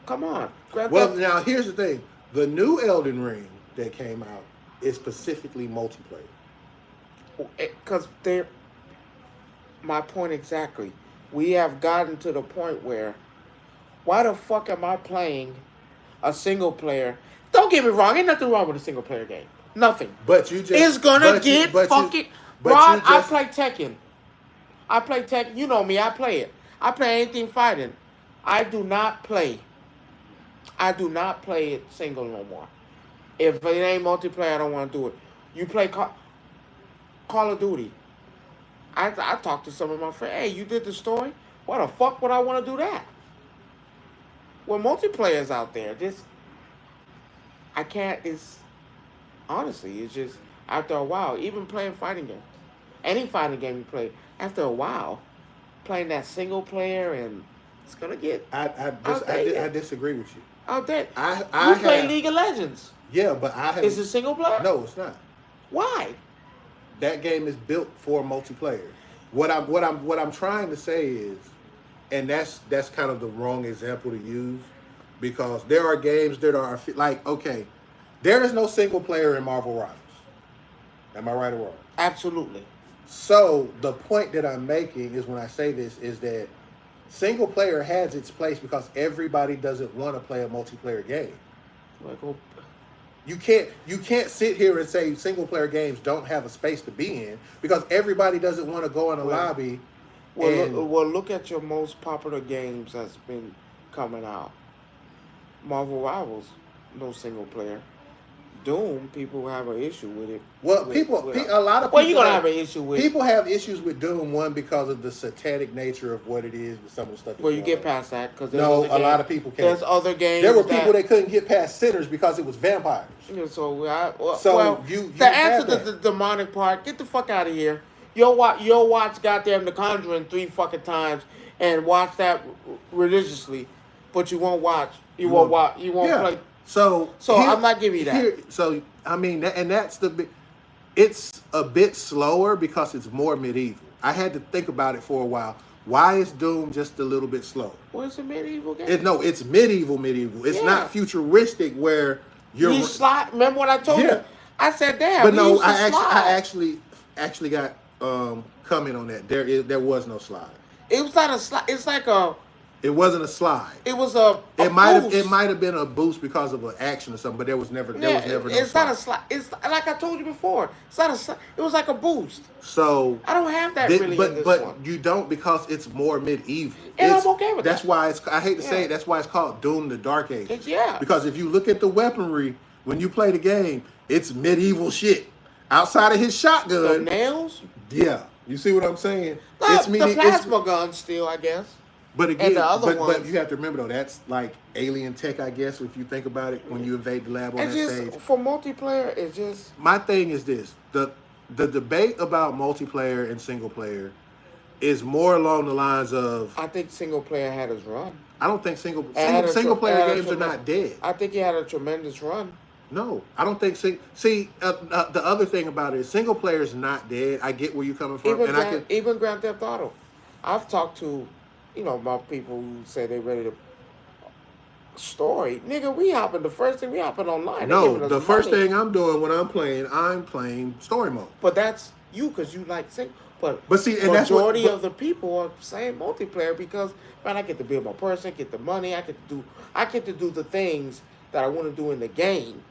Come on, now here's the thing: the new Elden Ring that came out is specifically multiplayer. Because my point exactly. We have gotten to the point where, why the fuck am I playing a single player? Don't get me wrong, ain't nothing wrong with a single player game. Nothing. But you just it's gonna get fucking. Rod, I play Tekken. You know me. I play it. I play anything fighting. I do not play it single no more. If it ain't multiplayer, I don't want to do it. You play Call of Duty. I talked to some of my friends. Hey, you did the story? Why the fuck would I want to do that? Well, multiplayer's out there. I can't. Honestly, it's just after a while. Even playing fighting games, any fighting game you play, after a while, playing that single player and it's gonna get. I disagree with you. Out there, you play League of Legends. Yeah, but I have. Is it single player? No, it's not. Why? That game is built for multiplayer. What I'm trying to say is, and that's kind of the wrong example to use, because there are games that are like, okay, there is no single player in Marvel Rivals. Am I right or wrong? Absolutely. So the point that I'm making is when I say this is that single player has its place because everybody doesn't want to play a multiplayer game. You can't sit here and say single player games don't have a space to be in because everybody doesn't want to go in a lobby. Look at your most popular games that's been coming out. Marvel Rivals, no single player. Doom, people have an issue with it. Well, a lot of people. Well, you're gonna have an issue with. People have issues with Doom. One, because of the satanic nature of what it is, with some of the stuff. Well, you get past that because a lot of people can't. There's other games. There were people that couldn't get past Sinners because it was vampires. Yeah, so you to answer the demonic part, get the fuck out of here. You'll watch goddamn The Conjuring 3 fucking times and watch that religiously, but you won't watch. You won't play. So I'm not giving you that. That's it's a bit slower because it's more medieval. I had to think about it for a while. Why is Doom just a little bit slower? Well, it's a medieval game. It's medieval. It's not futuristic where you're. Slide. Remember what I told you? I said, damn. But no, I actually got comment on that. There was no slide. It was not a slide. It's like a. It wasn't a slide. It was a It might have been a boost because of an action or something, but there was never no it's slide. Not a slide. It's like I told you before. It's not a slide. It was like a boost. So I don't have that really in this one. You don't because it's more medieval. And I'm okay with that. That's why I hate to say it, that's why it's called Doom the Dark Ages. Yeah. Because if you look at the weaponry when you play the game, it's medieval shit. Outside of his shotgun. The nails? Yeah. You see what I'm saying? The plasma guns still, I guess. But again, and the other but you have to remember though, that's like alien tech, I guess, if you think about it. When you invade the lab on that stage, for multiplayer, it's just. My thing is this: the debate about multiplayer and single player is more along the lines of. I think single player had his run. I don't think single player games are not dead. I think he had a tremendous run. No, I don't think. The other thing about it is single player is not dead. I get where you're coming from, Even Grand Theft Auto. I've talked to, my people who say they're ready to story. Nigga, the first thing we hopping online. No, the first thing I'm doing when I'm playing story mode. But that's you because you like single. But see, and majority of the people are saying multiplayer because man, I get to build my person, get the money, I get to do the things that I want to do in the game.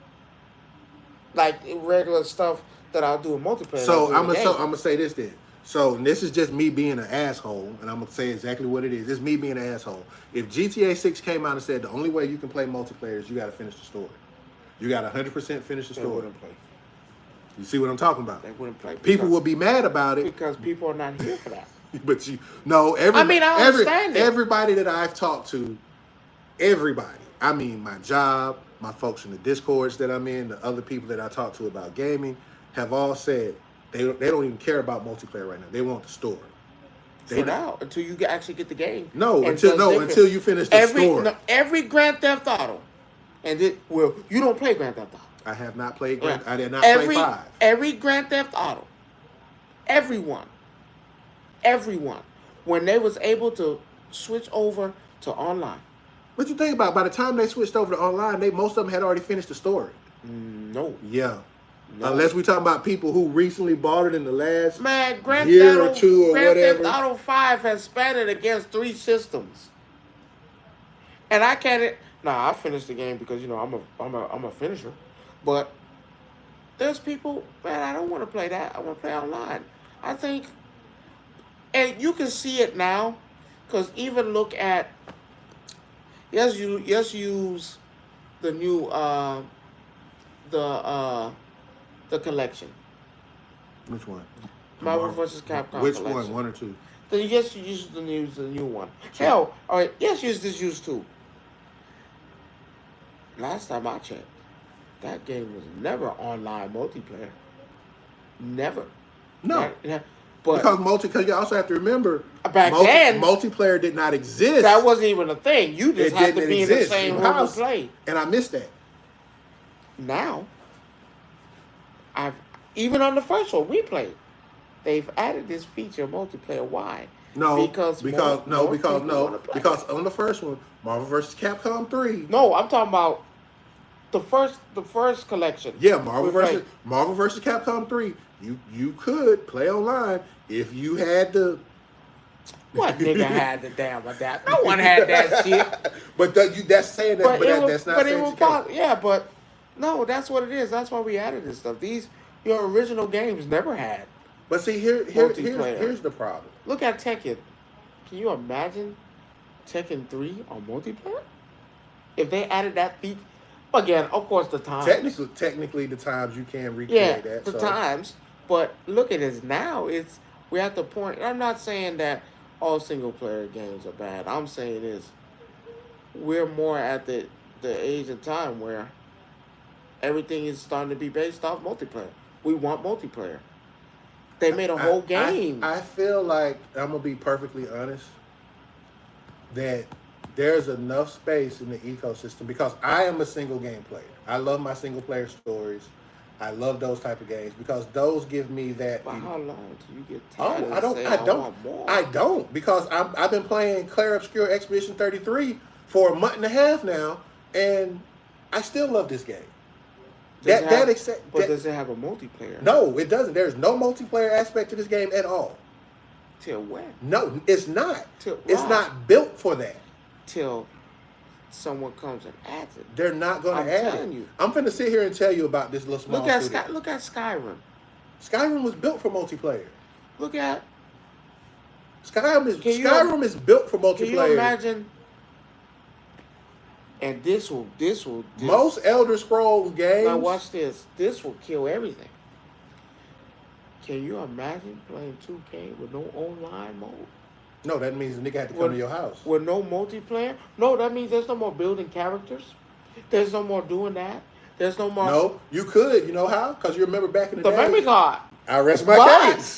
Like regular stuff that I'll do in multiplayer. So I'm gonna say this then. So this is just me being an asshole, and I'm gonna say exactly what it is. It's me being an asshole. If GTA 6 came out and said the only way you can play multiplayer is you got to finish the story, you got to 100% finish the story. Wouldn't play. You see what I'm talking about? They wouldn't play. People will be mad about it because people are not here for that. But I understand everybody that I've talked to, I mean my job, my folks in the Discords that I'm in, the other people that I talk to about gaming, have all said they don't even care about multiplayer right now. They want the story. Until you actually get the game. Until you finish the story. No, every Grand Theft Auto, you don't play Grand Theft Auto. I have not played. I did not play 5. Every Grand Theft Auto, everyone, when they was able to switch over to online. What you think about? By the time they switched over to online, most of them had already finished the story. No. Yeah. No. Unless we talking about people who recently bought it in the last Grand year or two or Grand whatever. Theft Auto 5 has spanned against 3 systems, and I can't. I finished the game because I'm a finisher, but there's people, man, I don't want to play that. I want to play online. I think, and you can see it now, because even look at use the new the collection. Which one? Marvel vs. Capcom. Which collection. one? 1 or 2? Then yes, you use the new one. Hell, all right. Yes, use 2. Last time I checked, that game was never online multiplayer. Never. No. Because you also have to remember back then multiplayer did not exist. That wasn't even a thing. You just had to be in the same room to play. And I missed that. Now, even on the first one we played, they've added this feature multiplayer. Why? Because on the first one, Marvel vs. Capcom 3. No, I'm talking about the first collection. Yeah, Marvel vs. Capcom 3. You could play online if you had the. What nigga had the damn adapt? No one had that shit. But that's saying that. But that's not saying but no, that's what it is. That's why we added this stuff. Your original games never had. But see, here's the problem. Look at Tekken. Can you imagine Tekken 3 on multiplayer? If they added that feature, again, of course, the times. Technically, the times you can recreate that. Times. But look at this now. We're at the point. I'm not saying that all single player games are bad. I'm saying we're more at the age of time where everything is starting to be based off multiplayer. We want multiplayer. They made a whole game. I feel like, I'm going to be perfectly honest, that there's enough space in the ecosystem because I am a single game player. I love my single player stories. I love those type of games because those give me that. But how long do you get tired? I don't because I've been playing Clair Obscur Expedition 33 for a month and a half now, and I still love this game. Does it have a multiplayer? No, it doesn't. There's no multiplayer aspect to this game at all. Till when? No, it's not. It's not built for that. Till someone comes and adds it. They're not going to add it. I'm telling you. I'm finna sit here and tell you about this little small studio. Look at Skyrim. Skyrim was built for multiplayer. Look at Skyrim is built for multiplayer. Can you imagine? And this will most Elder Scrolls games. Now watch this. This will kill everything. Can you imagine playing 2K with no online mode? No, that means the nigga had to come to your house. With no multiplayer? No, that means there's no more building characters. There's no more doing that. There's no more. No, you could. You know how? Because you remember back in the day. The memory card. I rest my case.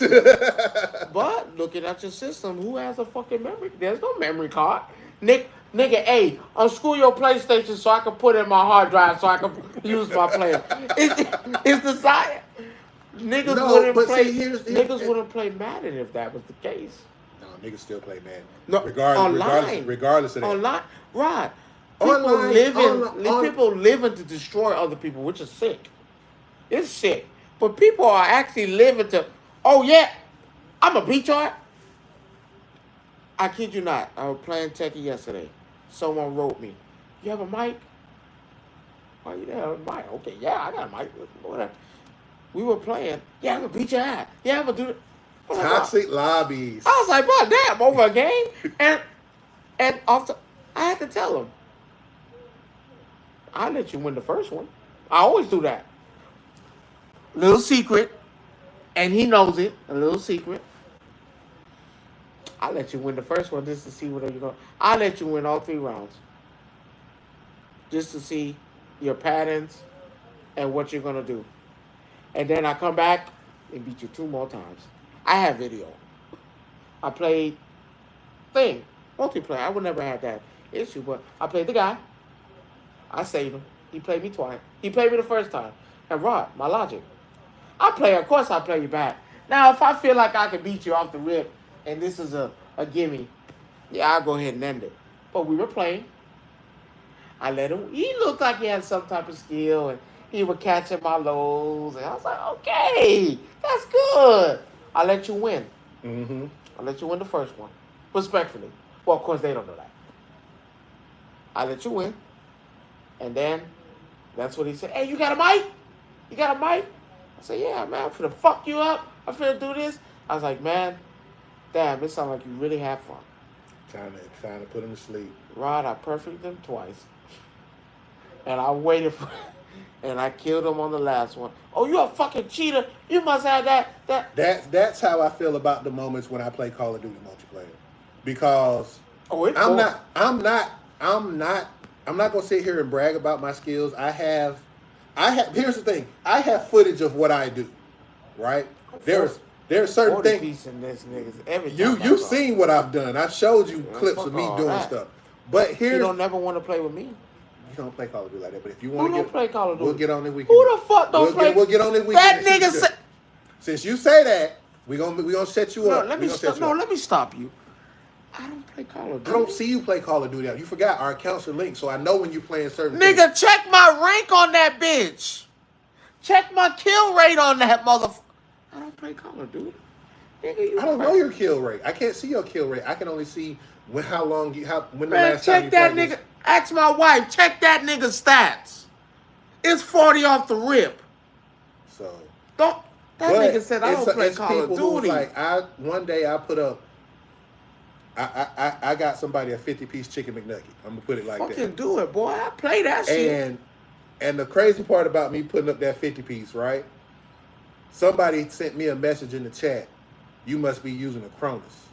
But looking at your system, who has a fucking memory? There's no memory card. Nigga, hey, unscrew your PlayStation so I can put it in my hard drive so I can use my player. It's the science. Niggas wouldn't play Madden if that was the case. No, niggas still play Madden. No, regardless of that. Online, right. People living to destroy other people, which is sick. It's sick. But people are actually living to, oh yeah, I'm a beat your ass. I kid you not. I was playing Tekken yesterday. Someone wrote me, you have a mic? Oh, you have a mic? Okay, yeah, I got a mic. Whatever. We were playing. Yeah, I'm going to beat your ass. Yeah, I'm going to do it. Toxic lobbies. I was like, bro, damn, over a game? And after, I had to tell him, I'll let you win the first one. I always do that. Little secret. And he knows it. A little secret. I'll let you win the first one just to see whether you're going to. I'll let you win all 3 rounds. Just to see your patterns and what you're going to do. And then I come back and beat you 2 more times. I have video. I played multiplayer. I would never have that issue, but I played the guy. I saved him. He played me twice. He played me the first time. And Rod, my logic. Of course I play you back. Now, if I feel like I can beat you off the rip, and this is a gimme, yeah, I'll go ahead and end it. But we were playing. I let him. He looked like he had some type of skill, and he was catching my lows. And I was like, okay, that's good. I let you win. Mm-hmm. I let you win the first one. Respectfully. Well, of course, they don't know that. I let you win. And then, that's what he said. Hey, you got a mic? You got a mic? I said, yeah, man, I'm finna fuck you up. I'm finna do this. I was like, man, damn, it sounds like you really have fun. Time to put him to sleep. Rod, I perfected him twice. And I waited for and I killed him on the last one. Oh, you a fucking cheater. You must have that. That's how I feel about the moments when I play Call of Duty multiplayer. Because I'm not gonna sit here and brag about my skills. I have here's the thing. I have footage of what I do. Right? There's certain things. You've seen what I've done. I've showed you clips of me doing stuff. But you don't never want to play with me. You don't play Call of Duty like that. But if you want to play Call of Duty, we'll get on this weekend. Who the fuck don't play? We'll get on this weekend. That nigga said. Since you say that, we gonna set you up. Let me stop you. I don't play Call of Duty. I don't see you play Call of Duty. You forgot our accounts are linked, so I know when you playing certain nigga, things. check my rank on that bitch. Check my kill rate on that motherfucker. I don't play Call of Duty. Nigga, I don't know your kill rate. I can't see your kill rate. I can only see when the Man, last time you that played nigga. Ask my wife. Check that nigga's stats. It's 40 off the rip. So that nigga said I don't play Call of Duty. One day I put up. I got somebody a 50-piece chicken McNugget. I'm gonna put it like that. Fucking do it, boy. I play that shit. And the crazy part about me putting up that 50-piece, right? Somebody sent me a message in the chat. You must be using a Cronus.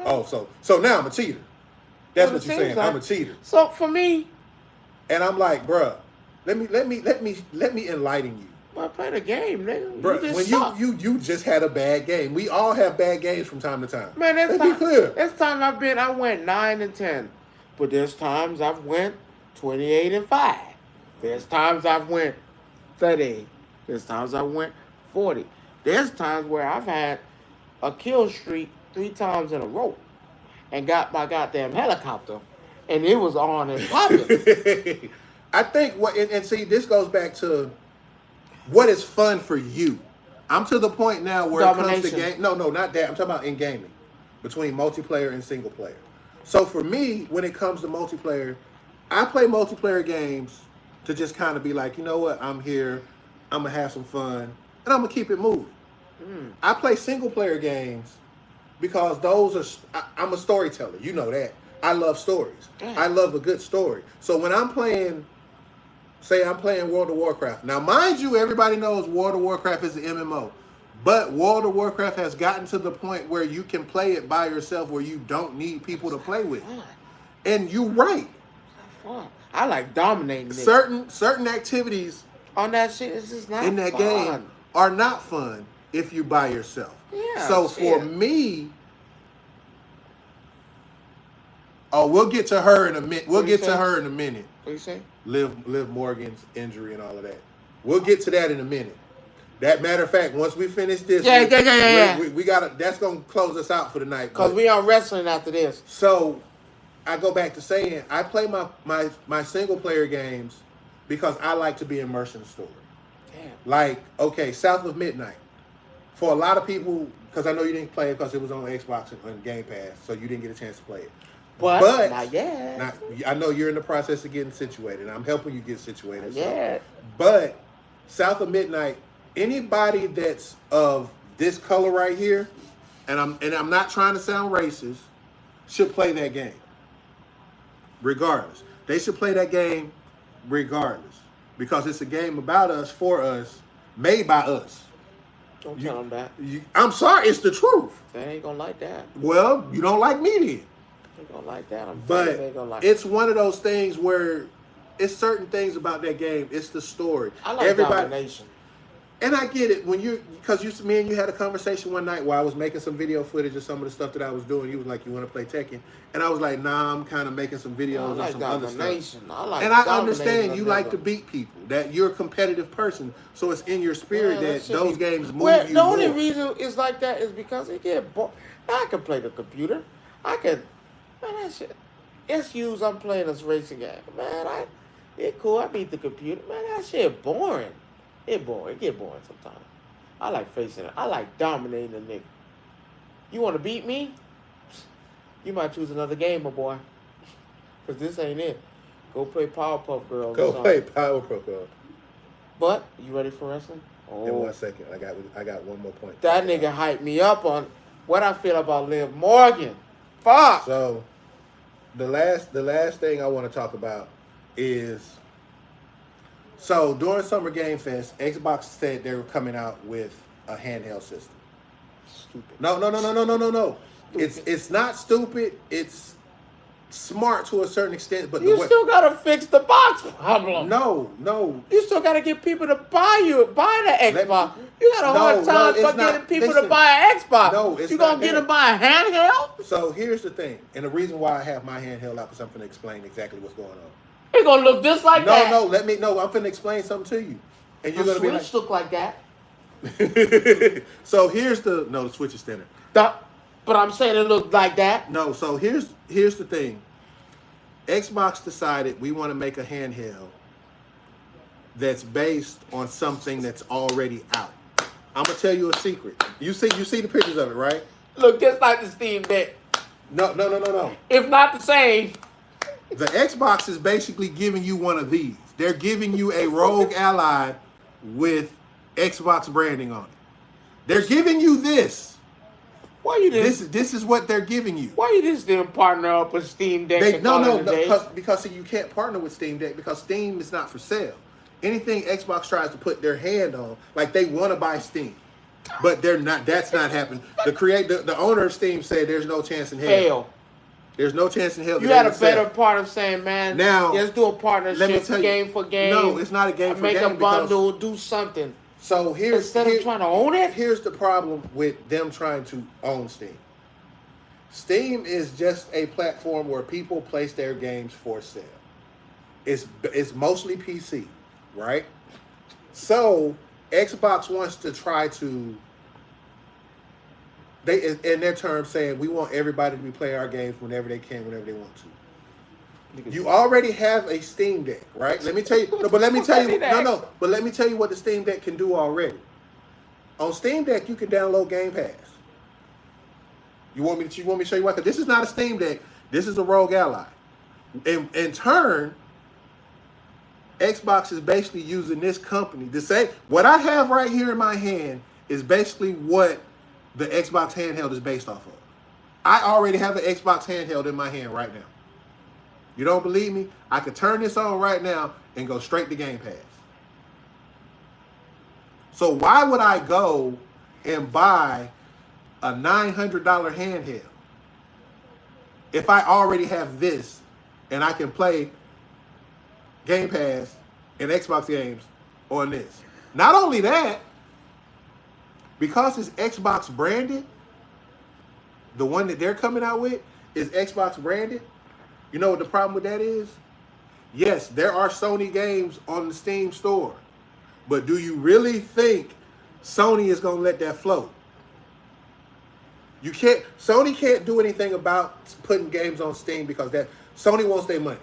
Oh, so now I'm a cheater. That's what you're saying. I'm a cheater. So for me, and I'm like, bruh, let me enlighten you. Well, play the game, nigga. Bruh, you just had a bad game. We all have bad games from time to time. Man, let's be clear. There's time I went 9-10, but there's times I've went 28-5. There's times I've went 30. There's times I went 40. There's times where I've had a kill streak 3 times in a row and got my goddamn helicopter, and it was on and popping. I think and see, this goes back to what is fun for you. I'm to the point now where it comes to game. No, not that. I'm talking about in gaming, between multiplayer and single player. So for me, when it comes to multiplayer, I play multiplayer games to just kind of be like, you know what, I'm here, I'm gonna have some fun, and I'm gonna keep it moving. I play single player games because I'm a storyteller. You know that. I love stories. I love a good story. So when I'm playing, say I'm playing World of Warcraft. Now, mind you, everybody knows World of Warcraft is an MMO. But World of Warcraft has gotten to the point where you can play it by yourself, where you don't need people to play with. And you're right. I like dominating it. Certain activities on that shit, it's just not in that fun. game are not fun if you're by yourself. Yeah. So for me, we'll get to her in a minute. We'll get to her in a minute. What you say? Liv Morgan's injury and all of that. We'll get to that in a minute. That matter of fact, once we finish this, we gotta. That's gonna close us out for the night. Cause we are wrestling after this. So I go back to saying I play my single player games because I like to be immersed in the story. Damn. Like, okay, South of Midnight. For a lot of people, because I know you didn't play it because it was on Xbox and Game Pass, so you didn't get a chance to play it. But not yet. I know you're in the process of getting situated. I'm helping you get situated. Yeah. But South of Midnight, anybody that's of this color right here, and I'm not trying to sound racist, should play that game. Regardless. They should play that game regardless. Because it's a game about us, for us, made by us. Don't tell them that. I'm sorry, it's the truth. They ain't gonna like that. Well, you don't like me then. They gonna like that. But they gonna like it's one of those things where it's certain things about that game. It's the story. I like domination. And I get it when me and you had a conversation one night where I was making some video footage of some of the stuff that I was doing. You was like, "You want to play Tekken?" And I was like, "Nah, I'm kind of making some videos of some other stuff." I understand you like to beat people. That you're a competitive person, so it's in your spirit that those games move you. The only reason it's like that is because it get bored. I can play the computer. I can. Man, that shit. Excuse, I'm playing this racing game. Man, it's cool. I beat the computer. Man, that shit boring. It get boring sometimes. I like facing it. I like dominating a nigga. You want to beat me? You might choose another game, my boy. Because this ain't it. Go play Powerpuff Girls. Go play Powerpuff Girls. But, you ready for wrestling? In 1 second. I got one more point. That nigga hyped me up on what I feel about Liv Morgan. Fuck! So, the last thing I want to talk about is... So during Summer Game Fest, Xbox said they were coming out with a handheld system. Stupid. No. It's not stupid. It's smart to a certain extent, but you still gotta fix the box problem. No. You still gotta get people to buy the Xbox. You got a hard time getting people to buy an Xbox. No, it's you gonna get them buy a handheld? So here's the thing, and the reason why I have my handheld out, because I'm gonna explain exactly what's going on. It's gonna look just like that. No, I'm finna explain something to you. And you're gonna be like, Switch look like that. So here's the Switch is thinner. But I'm saying it looked like that. No, so here's the thing. Xbox decided we want to make a handheld that's based on something that's already out. I'm gonna tell you a secret. You see the pictures of it, right? Look just like the Steam Deck. No. If not the same. The Xbox is basically giving you one of these. They're giving you a Rogue Ally with Xbox branding on it. They're giving you this. Why you didn't? This is what they're giving you. Why you just didn't partner up with Steam Deck? Because you can't partner with Steam Deck because Steam is not for sale. Anything Xbox tries to put their hand on, like they want to buy Steam, but they're not. That's not happening. The owner of Steam said there's no chance in hell. There's no chance in hell. You had a better part of saying, man, now let's do a partnership game for game. No, it's not a game for game. Make a bundle, do something. So instead of trying to own it? Here's the problem with them trying to own Steam. Steam is just a platform where people place their games for sale. It's mostly PC, right? So Xbox wants to try to... They, in their terms, saying we want everybody to be playing our games whenever they can, whenever they want to. You already have a Steam Deck, right? Let me tell you. But let me tell you what the Steam Deck can do already. On Steam Deck, you can download Game Pass. You want me to show you why? Because this is not a Steam Deck. This is a Rogue Ally. In turn, Xbox is basically using this company to say what I have right here in my hand is basically what the Xbox handheld is based off of. I already have an Xbox handheld in my hand right now. You don't believe me? I could turn this on right now and go straight to Game Pass. So why would I go and buy a $900 handheld if I already have this and I can play Game Pass and Xbox games on this? Not only that, because it's Xbox branded, the one that they're coming out with is Xbox branded. You know what the problem with that is? Yes, there are Sony games on the Steam store, but do you really think Sony is going to let that float? You can't. Sony can't do anything about putting games on Steam because that Sony wants their money,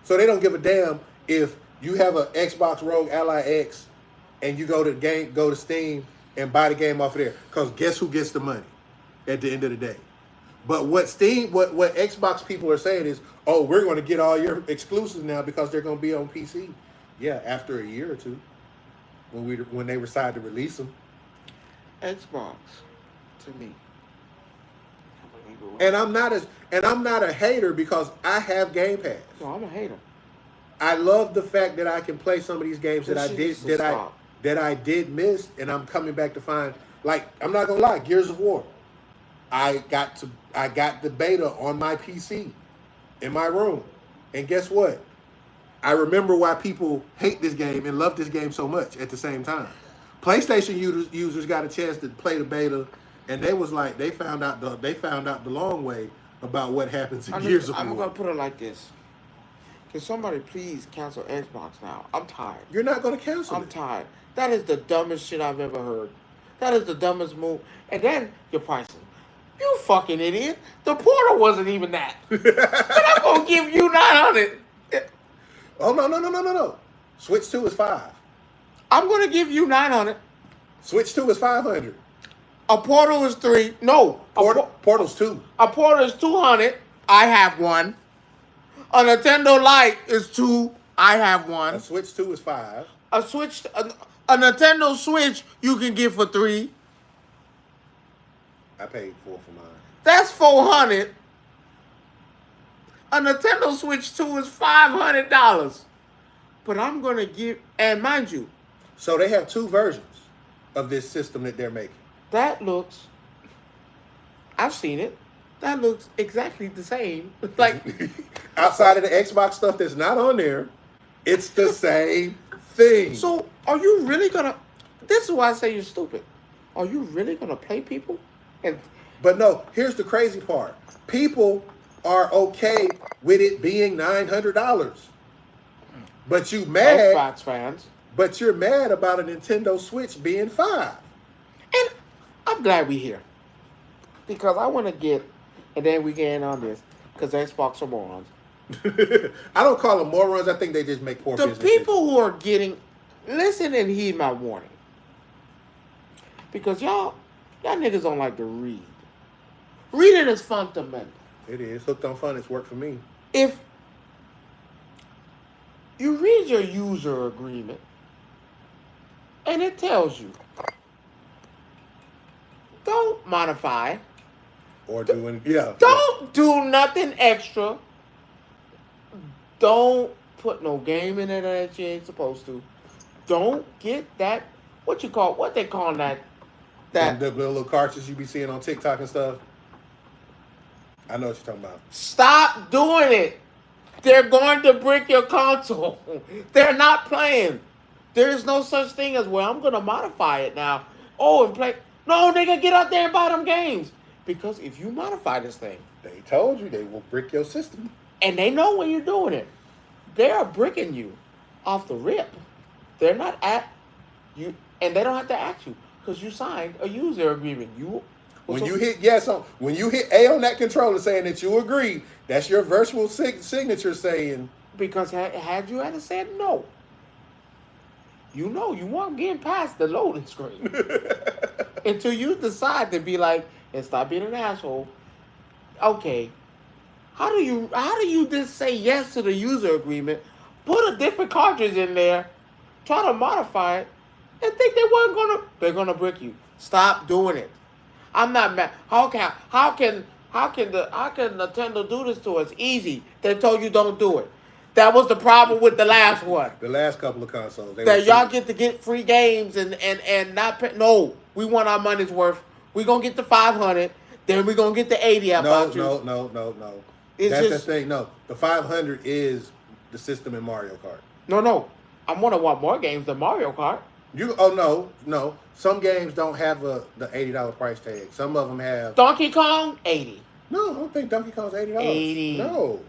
so they don't give a damn if you have an Xbox Rogue Ally X and you go to Steam and buy the game off of there. Because guess who gets the money at the end of the day? But what Xbox people are saying is, oh, we're going to get all your exclusives now because they're going to be on PC. Yeah, after a year or two, when they decide to release them. Xbox, to me. And I'm not a hater because I have Game Pass. No, I'm a hater. I love the fact that I can play some of these games that I did miss, and I'm coming back to find. Like, I'm not gonna lie, Gears of War. I got the beta on my PC in my room, and guess what? I remember why people hate this game and love this game so much at the same time. PlayStation users got a chance to play the beta, and they was like, they found out the long way about what happens in Gears of War. I'm gonna put it like this. Can somebody please cancel Xbox now? I'm tired. You're not gonna cancel I'm tired. That is the dumbest shit I've ever heard. That is the dumbest move. And then your pricing. You fucking idiot. The Portal wasn't even that. But I'm gonna give you 900. Oh no. Switch 2 is $5. I'm gonna give you 900. Switch 2 is $500. A Portal is $3. No. Portal's $2. A Portal is $200. I have one. A Nintendo Lite is $2. I have one. A Switch 2 is $5. A Nintendo Switch you can get for $3. I paid $4 for mine. That's $400. A Nintendo Switch 2 is $500. But I'm gonna give, and mind you, so they have 2 versions of this system that they're making. That looks, I've seen it. That looks exactly the same. Like outside of the Xbox stuff that's not on there, it's the same thing. So are you really gonna? This is why I say you're stupid. Are you really gonna play people? But no, here's the crazy part. People are okay with it being $900. But you mad? Xbox fans. But you're mad about a Nintendo Switch being $5. And I'm glad we're here. Because I want to get, and then we get in on this, because Xbox are morons. I don't call them morons. I think they just make poor business. The people who are getting, listen and heed my warning. Because y'all niggas don't like to read. Reading is fundamental. It is. Hooked on Fun, it's worked for me. If you read your user agreement, and it tells you, don't modify. Or doing, yeah. Don't do nothing extra. Don't put no game in it that you ain't supposed to. Don't get that, what they call that. The little cartridges you be seeing on TikTok and stuff. I know what you're talking about. Stop doing it. They're going to brick your console. They're not playing. There is no such thing as, well, I'm going to modify it now. Oh, and play. No, nigga, get out there and buy them games. Because if you modify this thing. They told you they will brick your system. And they know when you're doing it. They are bricking you off the rip. They're not at you. And they don't have to ask you. Because you signed a user agreement. When you hit A on that controller saying that you agree, that's your virtual signature saying. Because had you had said no, you weren't getting past the loading screen until you decide to be like, and stop being an asshole. Okay, how do you just say yes to the user agreement, put a different cartridge in there, try to modify it, and think they're gonna brick you? Stop doing it. I'm not mad. How can Nintendo do this to us? Easy. They told you don't do it. That was the problem with the last one. The last couple of consoles. That y'all get free games and not pay. No, we want our money's worth. We're going to get the 500. Then we're going to get the 80 out you. No. That's the thing. No, the 500 is the system in Mario Kart. No. I'm going to want more games than Mario Kart. No. Some games don't have the $80 price tag. Some of them have. Donkey Kong, 80. No, I don't think Donkey Kong's $80. 80. No.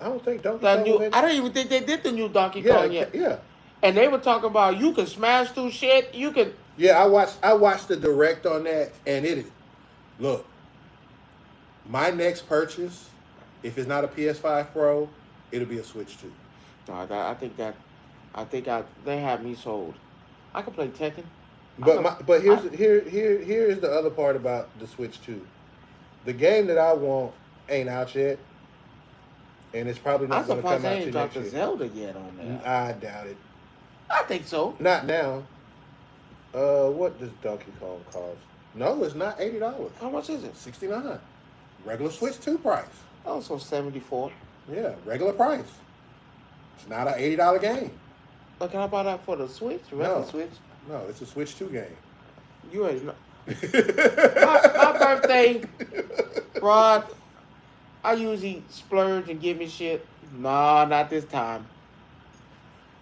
I don't think Donkey Kong was $80. I don't even think they did the new Donkey Kong yet. Yeah. And they were talking about you can smash through shit. You can. Yeah, I watched the direct on that, and it is. Look, my next purchase, if it's not a PS5 Pro, it'll be a Switch 2. No, I think they have me sold. I can play Tekken. But here is the other part about the Switch 2. The game that I want ain't out yet, and it's probably not going to come out till next year. I'm surprised they ain't dropped the Zelda yet on there. I doubt it. I think so. Not now. What does Donkey Kong cost? No, it's not $80. How much is it? $69. Regular Switch 2 price. Oh, so $74. Yeah, regular price. It's not an $80 game. But can I buy that for the Switch? Regular Switch? No, it's a Switch 2 game. You ain't know. my birthday, Rod, I usually splurge and give me shit. Nah, not this time.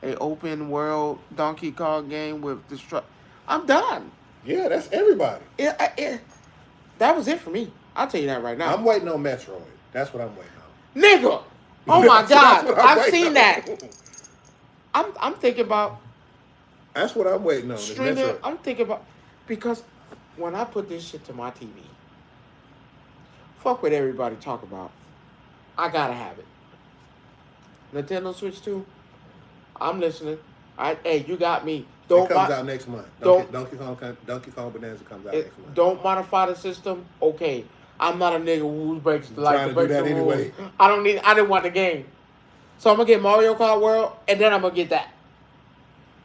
A open world Donkey Kong game with destruct. I'm done. Yeah, that's everybody. That was it for me. I'll tell you that right now. I'm waiting on Metroid. That's what I'm waiting on. Nigga! Oh my God! I've seen that. I'm thinking about. That's what I'm waiting on. Streaming. I'm thinking about because when I put this shit to my TV, fuck what everybody talk about. I gotta have it. Nintendo Switch 2. I'm listening. Hey, you got me. It comes out next month. Donkey Kong Bonanza comes out next month. Don't modify the system. Okay, I'm not a nigga who breaks the trying to do that anyway. I didn't want the game, so I'm gonna get Mario Kart World, and then I'm gonna get that.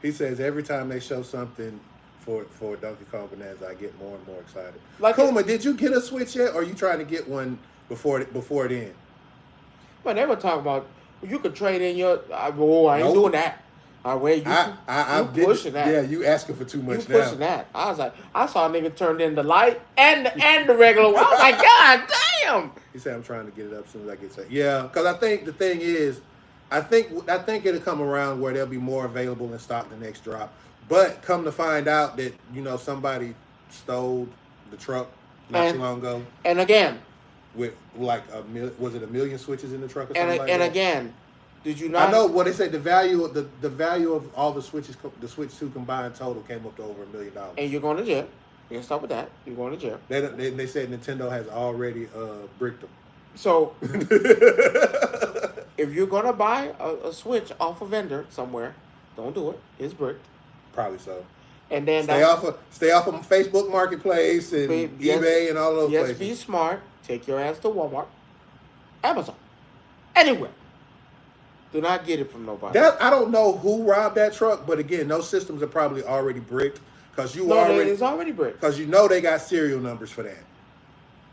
He says every time they show something for Donkey Kong Bonanza, I get more and more excited. Like Kuma, did you get a Switch yet, or are you trying to get one before it ends? Well, they were talking about you could trade in your. I ain't doing that. I'm pushing that. Yeah, you asking for too much now. You pushing that. I was like, I saw a nigga turned in the light and the regular one. I was like, God damn. He said, I'm trying to get it up as soon as I get set. Yeah, because I think the thing is, I think it'll come around where there'll be more available in stock the next drop. But come to find out that, somebody stole the truck not too long ago. And again. With like was it 1 million switches in the truck or something like that? And again. Did you not? I know what they said. The value of all the switches, the Switch 2 combined total came up to over $1 million. And you're going to jail. You can stop with that. You're going to jail. They said Nintendo has already bricked them. So, if you're going to buy a Switch off a vendor somewhere, don't do it. It's bricked. Probably so. And then stay off of Facebook Marketplace and eBay and all those places. Yes, be smart. Take your ass to Walmart, Amazon, anywhere. Do not get it from nobody. I don't know who robbed that truck, but again, those systems are probably already bricked because it's already bricked. Because they got serial numbers for that.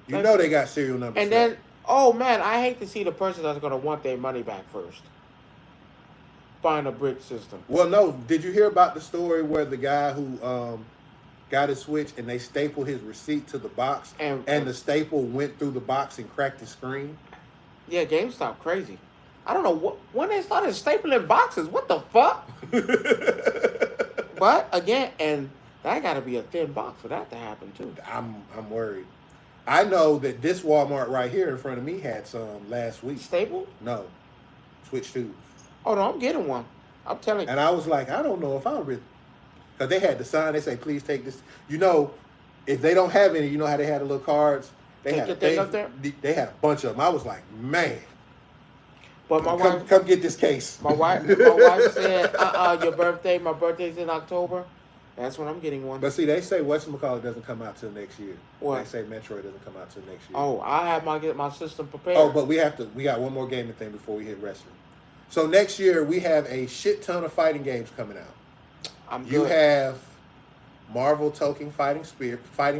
They got serial numbers. And then, oh man, I hate to see the person that's gonna want their money back first. Buying a brick system. Well, no. Did you hear about the story where the guy who got his Switch and they stapled his receipt to the box and the staple went through the box and cracked the screen? Yeah, GameStop crazy. I don't know when they started stapling boxes. What the fuck? But again, and that got to be a thin box for that to happen too. I'm worried. I know that this Walmart right here in front of me had some last week. Stapled? No, Switch 2. Oh no, I'm getting one. I'm telling you. And I was like, I don't know if I really, because they had the sign. They say, please take this. If they don't have any, how they had the little cards. They had a bunch of them. I was like, man. But my wife come get this case. My wife said, my birthday's in October. That's when I'm getting one. But see, they say whatchamacallit doesn't come out till next year. What? They say Metroid doesn't come out till next year. Oh, I have my system prepared. Oh, but we got one more gaming thing before we hit wrestling. So next year we have a shit ton of fighting games coming out. I'm good. You have Marvel token fighting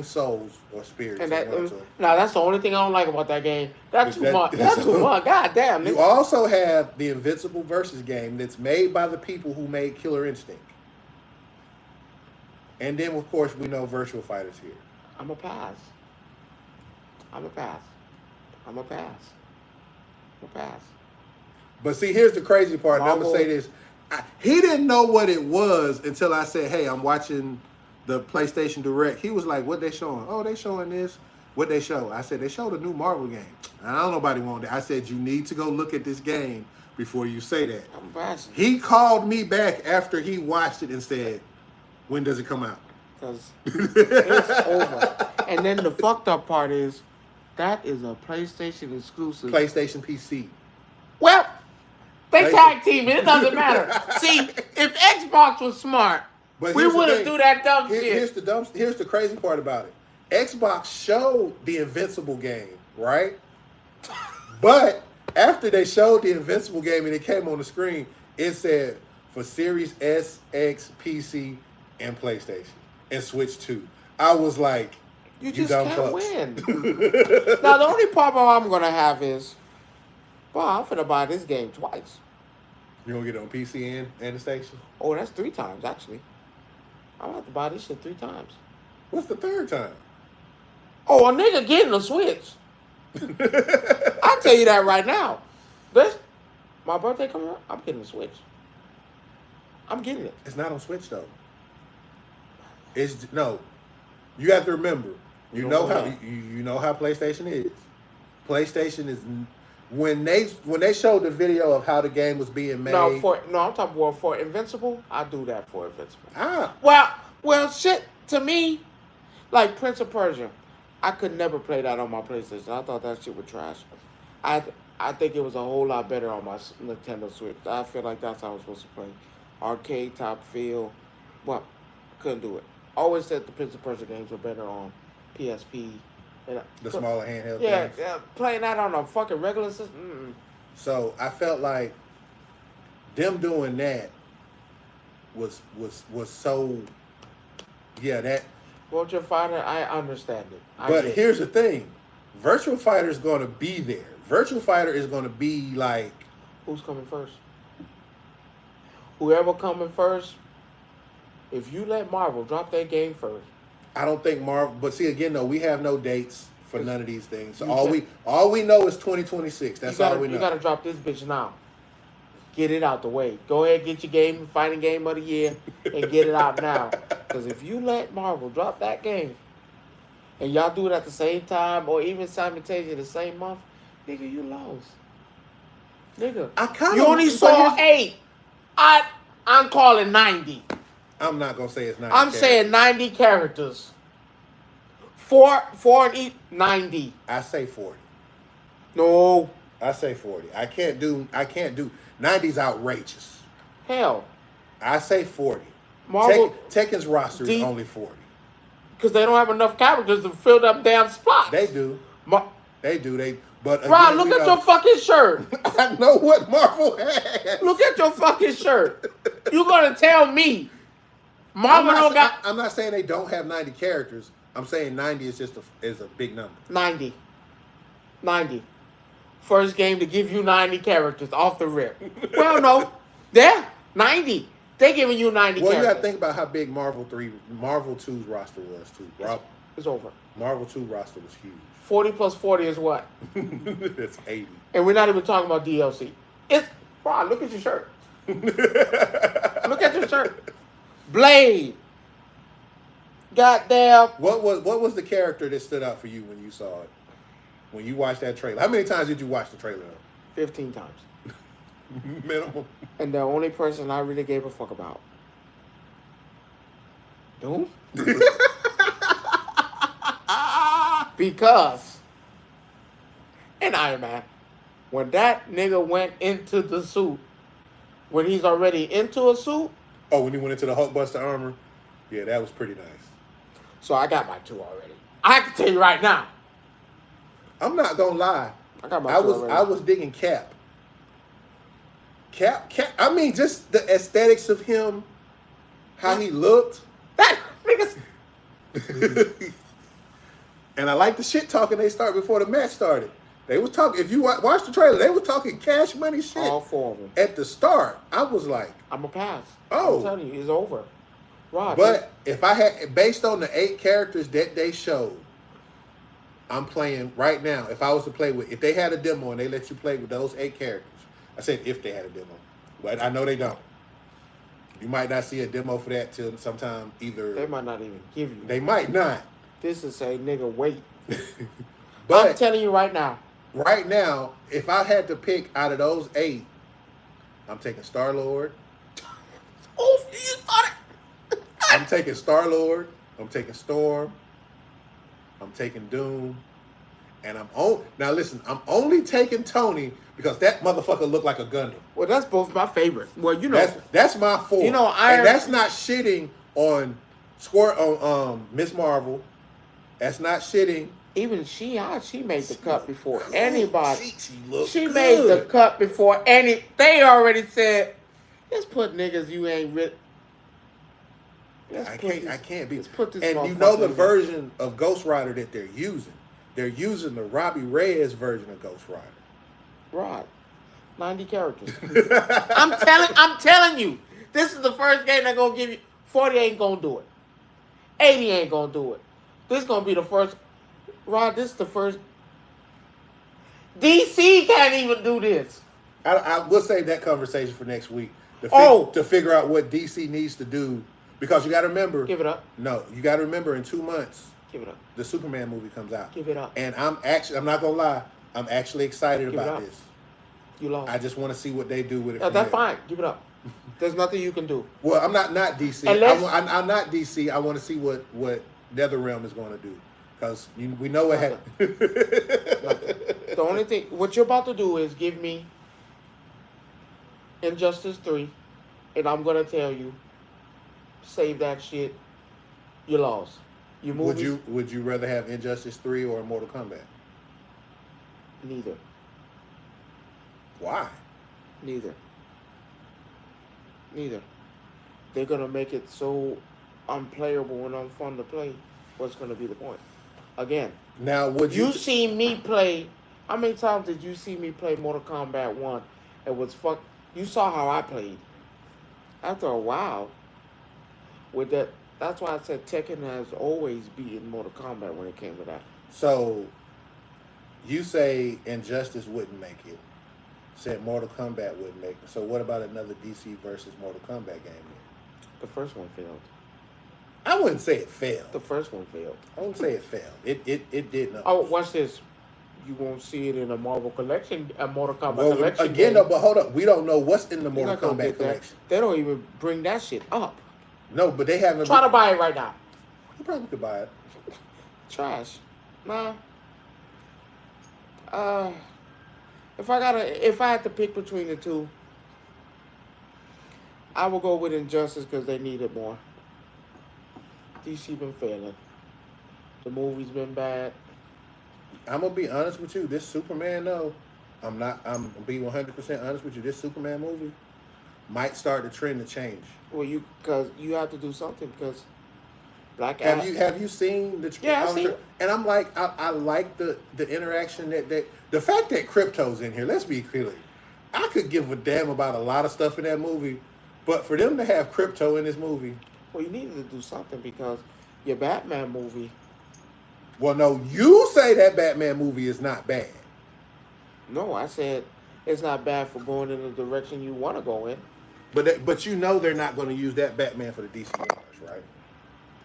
souls or spirits. And that's the only thing I don't like about that game. That's too much. That's too much. God damn. You also have the Invincible Versus game that's made by the people who made Killer Instinct. And then, of course, we know Virtual Fighter's here. I'm a pass. But see, here's the crazy part. And I'm going to say this. He didn't know what it was until I said, hey, I'm watching the PlayStation Direct. He was like, what they showing? Oh, they showing this. What they show? I said, they showed a new Marvel game. I don't nobody want that. I said, you need to go look at this game before you say that. I'm passing. He called me back after he watched it and said, when does it come out? Because it's over. And then the fucked up part is, that is a PlayStation exclusive. PlayStation PC. Well, they tag team it. It doesn't matter. See, if Xbox was smart, we wouldn't do that dumb shit. Here's the crazy part about it. Xbox showed the Invincible game, right? But after they showed the Invincible game and it came on the screen, it said for Series S, X, PC, and PlayStation, and Switch 2. I was like, you just can't win. Now, the only problem I'm going to have is, well, I'm going to buy this game twice. You're going to get it on PC and the station? Oh, that's 3 times, actually. I'm going to have to buy this shit 3 times. What's the 3rd time? Oh, a nigga getting a Switch. I'll tell you that right now. My birthday coming up, I'm getting a Switch. I'm getting it. It's not on Switch, though. No. You have to remember. You know how PlayStation is. PlayStation is when they showed the video of how the game was being made. I'm talking about for Invincible. I do that for Invincible. Ah. Well, shit. To me, like Prince of Persia, I could never play that on my PlayStation. I thought that shit was trash. I think it was a whole lot better on my Nintendo Switch. I feel like that's how I was supposed to play. Arcade top feel. Well, couldn't do it. Always said the Prince of Persia games were better on PSP. The smaller handheld games. Yeah, playing that on a fucking regular system. So I felt like them doing that was so. Yeah, that. Virtual Fighter, I understand it. But here's the thing. Virtual Fighter is going to be there. Virtual Fighter is going to be like... Who's coming first? Whoever coming first, if you let Marvel drop their game first. I don't think Marvel... But see, again, though, we have no dates for none of these things. So all we know is 2026. That's all we know. You got to drop this bitch now. Get it out the way. Go ahead, get your fighting game of the year, and get it out now. Because if you let Marvel drop that game, and y'all do it at the same time, or even simultaneously the same month, nigga, you lost. Nigga, you only saw 8. I'm calling 90. I'm not gonna say it's 90. I'm saying 90 characters. 4 and each 90. I say 40. No. I say 40. I can't do 90's outrageous. Hell. I say 40. Marvel Tekken's roster is only 40. Because they don't have enough characters to fill them damn spots. They do. But again, Ron, look at your fucking shirt. I know what Marvel has. Look at your fucking shirt. You gonna tell me Marvel don't got... I'm not saying they don't have 90 characters. I'm saying 90 is just a big number. 90. First game to give you 90 characters off the rip. Well, no. Yeah, 90. They giving you 90 characters. Well, you got to think about how big Marvel 2's roster was, too. It's over. Marvel 2 roster was huge. 40 plus 40 is what? It's 80. And we're not even talking about DLC. Ron, look at your shirt. Look at your shirt. Blade. Goddamn. What was the character that stood out for you when you saw it? When you watched that trailer? How many times did you watch the trailer? 15 times. Minimum. And the only person I really gave a fuck about. Doom? Because in Iron Man, when that nigga went into the suit, when he's already into a suit. Oh, when he went into the Hulkbuster armor? Yeah, that was pretty nice. So I got my 2 already. I can tell you right now. I'm not gonna lie. I got my 2 already. I was digging Cap. I mean, just the aesthetics of him, how he looked. That niggas, And I like the shit talking they started before the match started. They was talking. If you watch the trailer, they were talking Cash Money shit. All 4 of them At the start, I was like, I'm a pass. Oh. I'm telling you, it's over. Rod. But if I had, based on the 8 characters that they showed, I'm playing right now. If I was to play with, if they had a demo and they let you play with those 8 characters, I said if they had a demo, but I know they don't. You might not see a demo for that till sometime either. They might not even give you. They might not. This is a nigga wait. But I'm telling you right now. Right now, if I had to pick out of those 8, I'm taking Star-Lord. Oh, you started. I'm taking Star-Lord. I'm taking Storm. I'm taking Doom. And now listen, I'm only taking Tony because that motherfucker looked like a Gundam. Well, that's both my favorite. Well, you know. That's my 4. You know, and that's not shitting on Miss Marvel. That's not shitting. Even she made the cut before anybody. She made the cut before any. They already said, let's put niggas you ain't with. I can't be. Let's put this. And you know the version of Ghost Rider that they're using. They're using the Robbie Reyes version of Ghost Rider. Right. 90 characters. I'm telling you. This is the first game they're gonna give you. 40 ain't gonna do it. 80 ain't gonna do it. This is gonna be the first. Rod, this is the first. DC can't even do this. I will save that conversation for next week. To figure out what DC needs to do. Because you got to remember. Give it up. No, you got to remember in 2 months. Give it up. The Superman movie comes out. Give it up. And I'm not going to lie. I'm actually excited about this. You lost. I just want to see what they do with it. That's fine. Give it up. There's nothing you can do. Well, I'm not DC. I'm not DC. I want to see what NetherRealm is going to do. Because we know what happened. The only thing, what you're about to do is give me Injustice 3, and I'm going to tell you, save that shit, you lost. Your movies, would you rather have Injustice 3 or Mortal Kombat? Neither. Why? Neither. They're going to make it so unplayable and unfun to play. What's going to be the point? Again. Now, would you see me play? How many times did you see me play Mortal Kombat 1? It was fuck. You saw how I played. After a while, with that, that's why I said Tekken has always beaten Mortal Kombat when it came to that. So, you say Injustice wouldn't make it. Said Mortal Kombat wouldn't make it. So, what about another DC versus Mortal Kombat game then? The first one failed. I wouldn't say it failed. The first one failed. I wouldn't say it failed. It did not. Oh, watch this. You won't see it in a Marvel collection, a Mortal Kombat collection. Again, but hold up. We don't know what's in the Mortal Kombat collection. They don't even bring that shit up. No, but they haven't. Try to buy it right now. You probably could buy it. Trash. Nah. If I had to pick between the two, I will go with Injustice because they need it more. DC been failing. The movie's been bad. I'm gonna be honest with you. This Superman, though, I'm gonna be 100% honest with you. This Superman movie might start the trend to change. Well, because you have to do something because Black Adam. Have you seen the? Yeah, I've seen it. And I'm like, I like the interaction that the fact that Crypto's in here. Let's be clear. I could give a damn about a lot of stuff in that movie, but for them to have Crypto in this movie. Well, you needed to do something because your Batman movie. Well, no, you say that Batman movie is not bad. No, I said it's not bad for going in the direction you want to go in. But you know they're not going to use that Batman for the DC universe, right?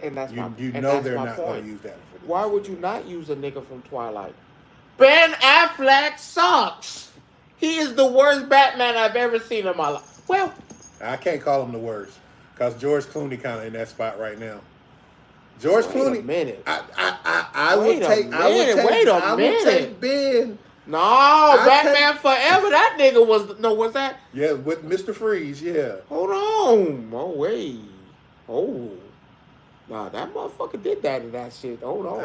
And that's my point. You know they're not going to use that. For Why would you not use a nigga from Twilight? Ben Affleck sucks. He is the worst Batman I've ever seen in my life. Well, I can't call him the worst because George Clooney kind of in that spot right now. George Clooney. Wait a minute. I would take Ben. No, Batman Forever. That nigga was what's that? Yeah, with Mr. Freeze. Yeah. Hold on. Oh wait. Oh. Nah, that motherfucker did that in that shit. Hold on.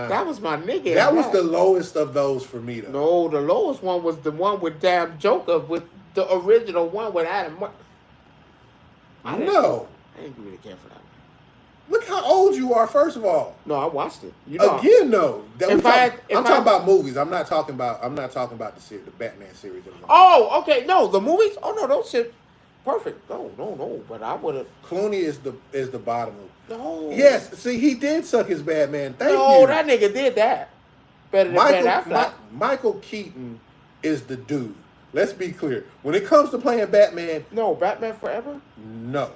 That was my nigga. That was the lowest of those for me, though. No, the lowest one was the one with damn Joker, with the original one with Adam. I didn't really care for that. Look how old you are. First of all. No, I watched it. You know, again, no. I'm talking I, about movies. I'm not talking about the series, the Batman series. Oh, okay. No, the movies. Oh no, those shit. Perfect. No. But I would have. Clooney is the bottom of. No. Yes. See, he did suck his Batman. Thank you. No, that nigga did that. Better than Ben Affleck. Michael Keaton is the dude. Let's be clear. When it comes to playing Batman. No, Batman Forever. No.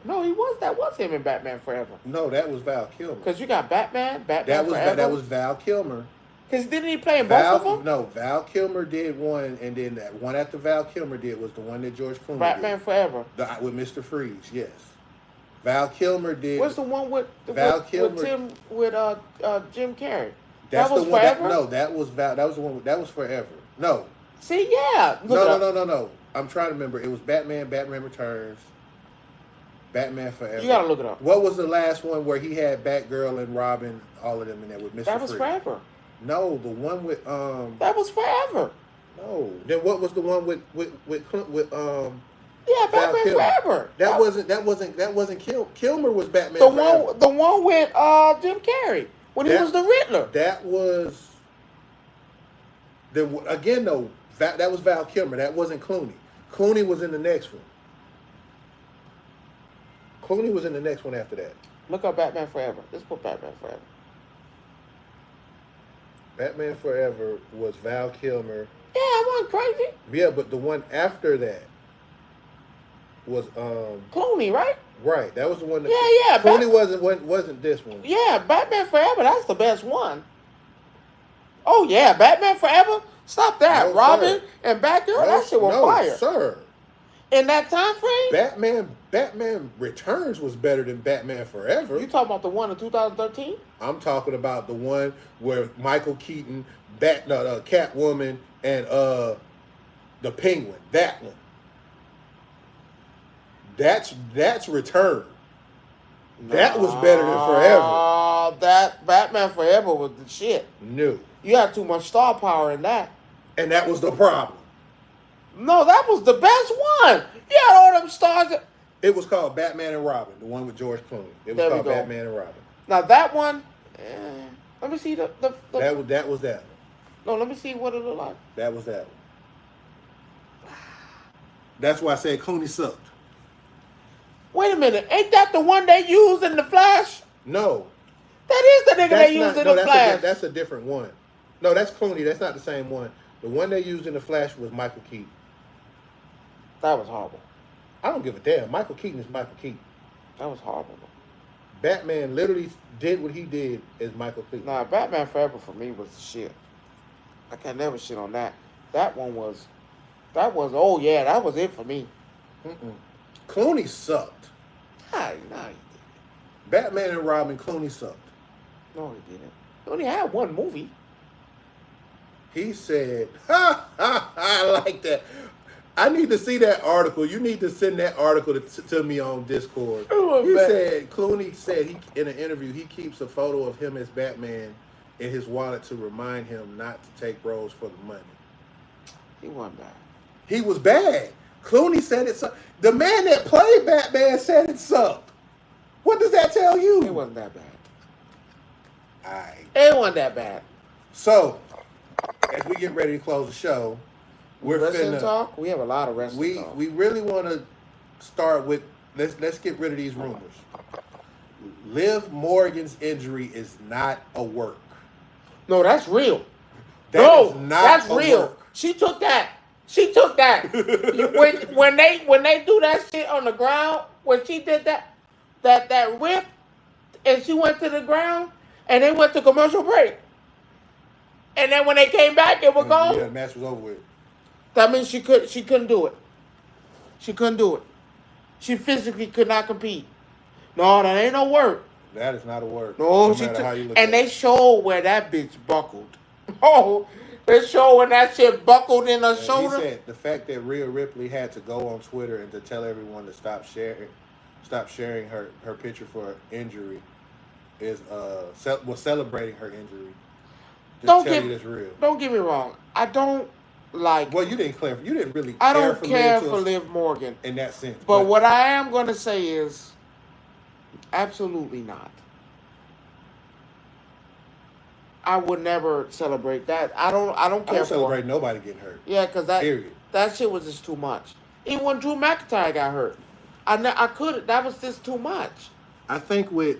No, he was. That was him in Batman Forever. No, that was Val Kilmer. Because you got Batman Forever. That was Val Kilmer. Because didn't he play in both of them? No, Val Kilmer did one, and then that one after Val Kilmer did was the one that George Clooney Batman did. Forever. With Mr. Freeze, yes. Val Kilmer did. What's the one with Jim Carrey? That was Forever. That was Forever. No. See, yeah. No. I'm trying to remember. It was Batman Returns. Batman Forever. You gotta look it up. What was the last one where he had Batgirl and Robin, all of them in there with Mr. That was Freeze? Forever. No, the one with That was Forever. No. Then what was the one with Yeah, Batman Forever. That wasn't Kilmer was Batman Forever. The one with Jim Carrey when he was the Riddler. That was again though. That was Val Kilmer. That wasn't Clooney. Clooney was in the next one. Clooney was in the next one after that. Look up Batman Forever. Let's put Batman Forever. Batman Forever was Val Kilmer. Yeah, I wasn't crazy. Yeah, but the one after that was Clooney, right? Right. That was the one that Yeah. Clooney wasn't this one. Yeah, Batman Forever, that's the best one. Oh yeah, Batman Forever? Stop that. No, Robin sir. and Batgirl, that shit was fire. Sir. In that time frame? Batman Returns was better than Batman Forever. You talking about the one in 2013? I'm talking about the one where Michael Keaton, Catwoman, and the Penguin. That one. That's Return. That was better than Forever. That Batman Forever was the shit. No. You had too much star power in that. And that was the problem. No, that was the best one. You had all them stars. It was called Batman and Robin, the one with George Clooney. It was called Batman and Robin. Now that one, let me see the That was that one. No, let me see what it looked like. That was that one. That's why I said Clooney sucked. Wait a minute, ain't that the one they used in the Flash? No. That is the nigga they used in the Flash. That's a different one. No, that's Clooney. That's not the same one. The one they used in the Flash was Michael Keaton. That was horrible. I don't give a damn. Michael Keaton is Michael Keaton. That was horrible. Batman literally did what he did as Michael Keaton. Nah, Batman Forever for me was the shit. I can never shit on that. That was it for me. Clooney sucked. Nah, he didn't. Batman and Robin, Clooney sucked. No, he didn't. He only had one movie. He said, I like that. I need to see that article. You need to send that article to me on Discord. Clooney said in an interview, he keeps a photo of him as Batman in his wallet to remind him not to take roles for the money. He wasn't bad. He was bad. Clooney said it sucked. The man that played Batman said it sucked. What does that tell you? It wasn't that bad. Alright. It wasn't that bad. So, as we get ready to close the show, we're wrestling talk. We have a lot of wrestling talk. We really want to start with let's get rid of these rumors. Liv Morgan's injury is not a work. No, that's real. That's real. Work. She took that. when they do that shit on the ground, when she did that whip, and she went to the ground, and they went to commercial break, and then when they came back, it was gone. Yeah, the match was over with. That means she couldn't do it. She couldn't do it. She physically could not compete. No, that ain't no work. That is not a work. No, they showed where that bitch buckled. Oh, they showed when that shit buckled in her shoulder. He said the fact that Rhea Ripley had to go on Twitter and to tell everyone to stop sharing her picture for her injury was celebrating her injury. Don't get me wrong. I don't like. Well, you didn't really. I don't care for Liv Morgan in that sense. But what I am going to say is, Absolutely not. I would never celebrate that. I don't I care don't for. celebrate nobody getting hurt. Yeah, because Period. that shit was just too much. Even when Drew McIntyre got hurt, I couldn't. That was just too much. I think with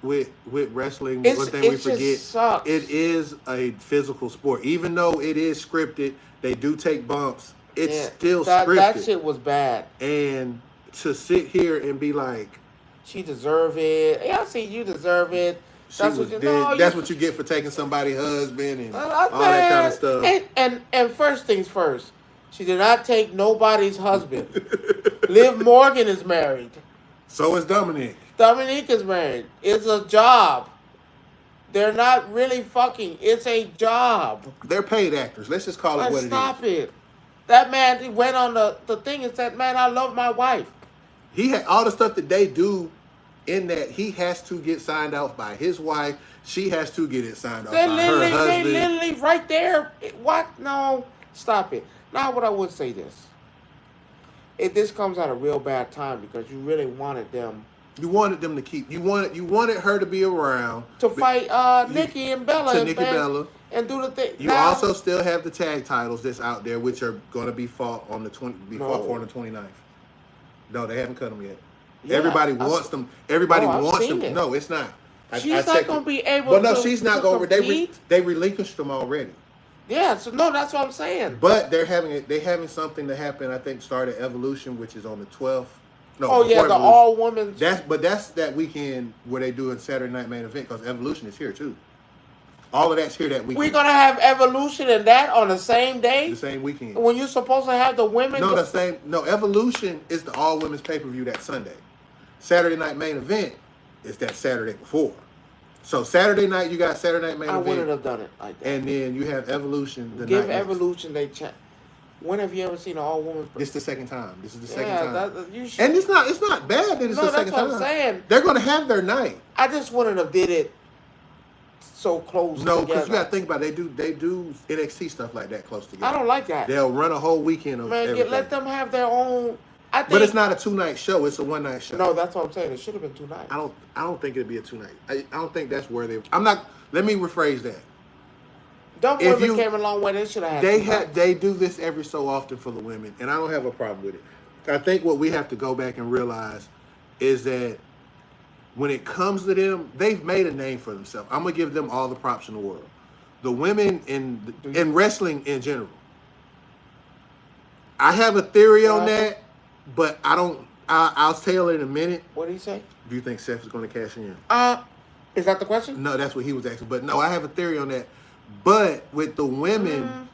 wrestling, It's, one thing it we forget, just sucks. it is a physical sport. Even though it is scripted, they do take bumps. It's still scripted. That shit was bad. And to sit here and be like, she deserve it. Yeah, I see you deserve it. That's what you get for taking somebody's husband and all that kind of stuff. And first things first, she did not take nobody's husband. Liv Morgan is married. So is Dominic. Dominique is married. It's a job. They're not really fucking. It's a job. They're paid actors. Let's just call it what it is. Stop it. That man, he went on the thing and said, man, I love my wife. He had all the stuff that they do in that he has to get signed off by his wife. She has to get it signed off by her husband. They literally right there. What? No. Stop it. Now what I would say this comes at a real bad time because you really wanted them. You wanted them to keep. You wanted her to be around to fight Nikki and Bella. And do the thing. You also still have the tag titles that's out there, which are going to be fought on the 29th. No, they haven't cut them yet. Yeah, everybody wants them. Everybody wants them. No, it's not. She's not going to be able. But no, she's not going to. They relinquished them already. Yeah, so no, that's what I'm saying. But they're having something to happen. I think start at Evolution, which is on the 12th. No, oh yeah, the all women's. That's that weekend where they do a Saturday Night Main Event because Evolution is here too. All of that's here that weekend. We're gonna have Evolution and that on the same day. The same weekend. When you're supposed to have the women. No, the same. No, Evolution is the all women's pay-per-view that Sunday. Saturday Night Main Event is that Saturday before. So Saturday night you got Saturday Night Main Event. I wouldn't have done it like that. And then you have Evolution. Give Evolution they check. When have you ever seen an all woman? This is the second time. This is the second time. And it's not bad that it's the second time. That's what I'm saying. They're gonna have their night. I just wouldn't have did it so close. No, because you gotta think about it. They do NXT stuff like that close together. I don't like that. They'll run a whole weekend of everything. Let them have their own. But it's not a 2-night show. It's a 1-night show. No, that's what I'm saying. It should have been 2 nights. I don't think it'd be a 2-night. I don't think that's where they. I'm not. Let me rephrase that. Dumb women came a long way. They should have had. They do this every so often for the women, and I don't have a problem with it. I think what we have to go back and realize is that when it comes to them, they've made a name for themselves. I'm gonna give them all the props in the world. The women in wrestling in general. I have a theory on that, but I don't. I'll tell it in a minute. What did he say? Do you think Seth is going to cash in? Is that the question? No, that's what he was asking. But no, I have a theory on that. But with the women,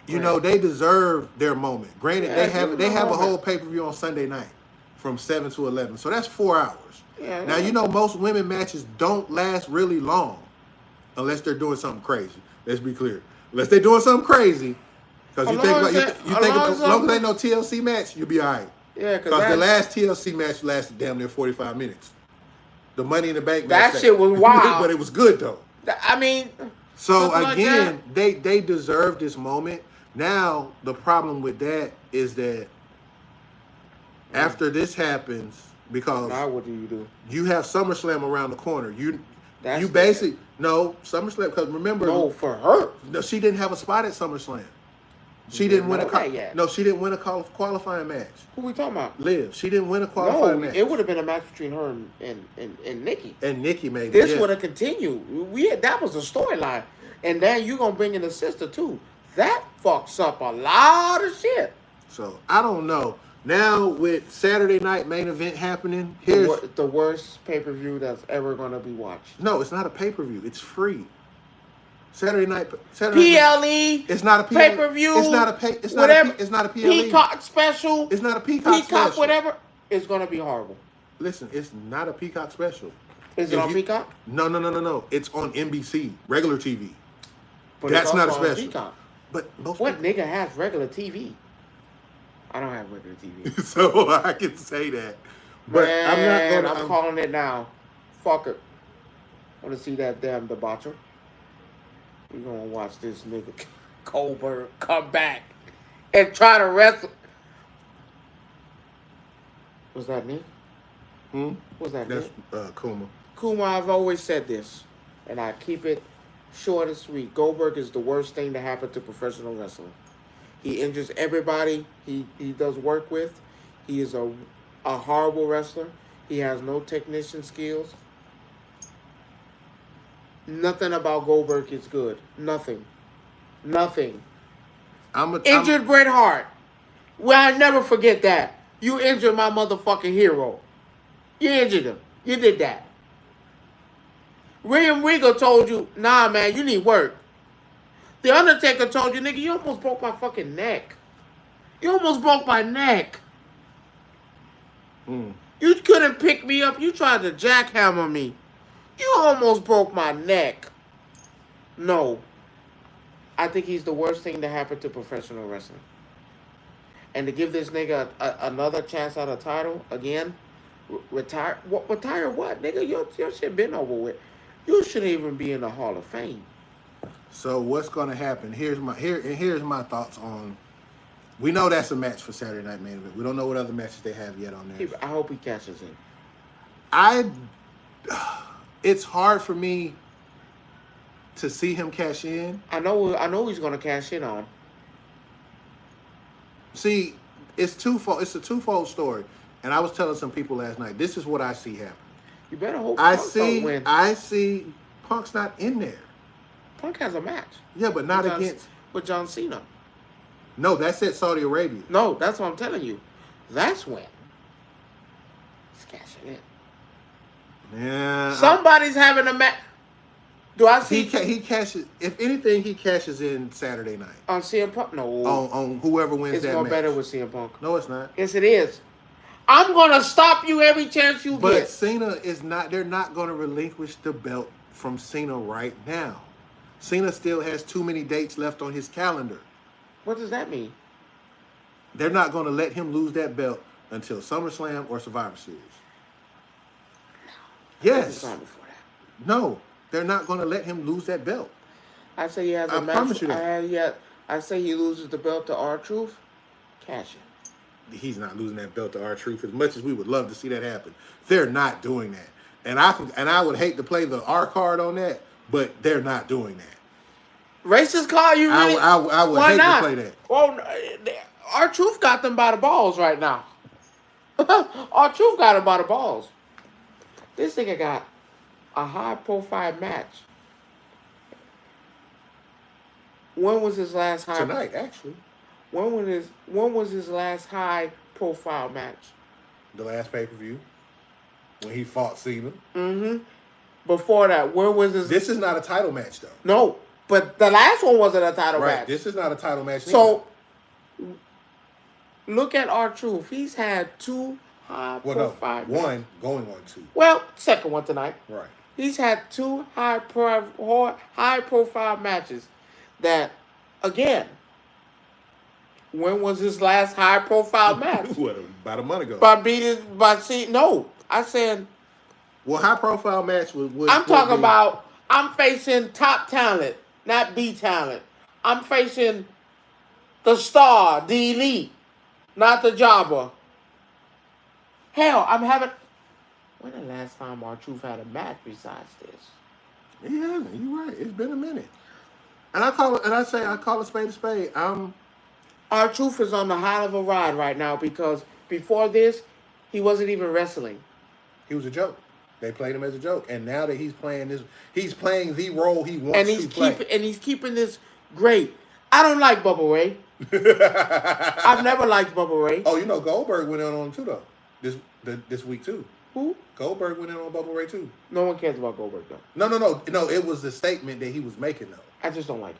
you know, they deserve their moment. Granted, they have a whole pay-per-view on Sunday night from 7 to 11. So that's 4 hours. Yeah, now, you know, most women matches don't last really long unless they're doing something crazy. Let's be clear. Unless they're doing something crazy. Because you think as long as they no TLC match, you'll be all right. Yeah, because the last TLC match lasted damn near 45 minutes. The Money in the Bank match. That shit was wild. But it was good, though. I mean... So, again, they deserve this moment. Now, the problem with that is that after this happens, because... Now what do you do? You have SummerSlam around the corner. SummerSlam, because remember... No, for her. No, she didn't have a spot at SummerSlam. She didn't win she didn't win a qualifying match. Who we talking about? Liv. She didn't win a qualifying match. It would have been a match between her and Nikki. And Nikki maybe. This would have continued. That was a storyline. And then you're going to bring in the sister too. That fucks up a lot of shit. So, I don't know. Now, with Saturday Night Main Event happening, here's... The worst pay-per-view that's ever going to be watched. No, it's not a pay-per-view. It's free. Saturday night. PLE. It's not a pay-per-view. It's not a It's not a PLE. Peacock special. It's not a Peacock special. Whatever. It's gonna be horrible. Listen, it's not a Peacock special. Is it on Peacock? No. It's on NBC, regular TV. But that's not a special. Peacock. But what nigga has regular TV? I don't have regular TV. So I can say that. But man, I'm calling it now. Fuck it. I want to see that damn debaucher. We're going to watch this nigga Goldberg come back and try to wrestle. Was that me? What's that? That's Kuma. Kuma, I've always said this, and I keep it short and sweet. Goldberg is the worst thing to happen to professional wrestling. He injures everybody he does work with. He is a horrible wrestler. He has no technician skills. Nothing about Goldberg is good. Nothing. Injured Bret Hart. Well, I never forget that. You injured my motherfucking hero. You injured him. You did that. William Regal told you, nah, man, you need work. The Undertaker told you, nigga, you almost broke my fucking neck. You almost broke my neck. You couldn't pick me up. You tried to jackhammer me. You almost broke my neck. No. I think he's the worst thing to happen to professional wrestling. And to give this nigga another chance at a title again, retire what, nigga? Your shit been over with. You shouldn't even be in the Hall of Fame. So what's gonna happen? Here's my thoughts on. We know that's a match for Saturday Night Main Event. We don't know what other matches they have yet on there. I hope he cashes in. It's hard for me to see him cash in. I know he's gonna cash in on. See, it's twofold. It's a twofold story. And I was telling some people last night, this is what I see happen. You better hope Punk don't win. I see Punk's not in there. Punk has a match. Yeah, but not with John Cena. No, that's at Saudi Arabia. No, that's what I'm telling you. That's when he's cashing in. Yeah. Somebody's having a match. Do I see? He cashes. If anything, he cashes in Saturday night on CM Punk. No, on whoever wins that match. It's better with CM Punk. No, it's not. Yes, it is. I'm gonna stop you every chance you get. But Cena is not. They're not gonna relinquish the belt from Cena right now. Cena still has too many dates left on his calendar. What does that mean? They're not gonna let him lose that belt until SummerSlam or Survivor Series. Yes. No. They're not going to let him lose that belt. I say he has a match. I promise you that. I say he loses the belt to R-Truth. Cash it. He's not losing that belt to R-Truth as much as we would love to see that happen. They're not doing that. And I would hate to play the R card on that, but they're not doing that. Racist card? You really? I would hate to play that. Well, R-Truth got them by the balls right now. R-Truth got him by the balls. This nigga got a high-profile match. When was his last high? Tonight, actually. When was his last high-profile match? The last pay-per-view. When he fought Cena. Mm-hmm. Before that, where was his? This is not a title match, though. No, but the last one wasn't a title match. This is not a title match. So, look at R-Truth. He's had two high-profile matches. One going on two. Well, second one tonight. Right. He's had two high-profile matches that, again, when was his last high-profile match? What, about a month ago? No, I said... Well, high-profile match was... I'm talking about, I'm facing top talent, not B talent. I'm facing the star, the elite, not the jobber. Hell, I'm having... When the last time R-Truth had a match besides this? Yeah, you're right. It's been a minute. And I call a spade a spade. R-Truth is on the high of a ride right now because before this, he wasn't even wrestling. He was a joke. They played him as a joke. And now that he's playing the role he wants to play. And he's keeping this great. I don't like Bubba Ray. I've never liked Bubba Ray. Oh, you know Goldberg went in on him too, though. This week too. Who? Goldberg went in on Bubba Ray too. No one cares about Goldberg though. No. It was the statement that he was making though. I just don't like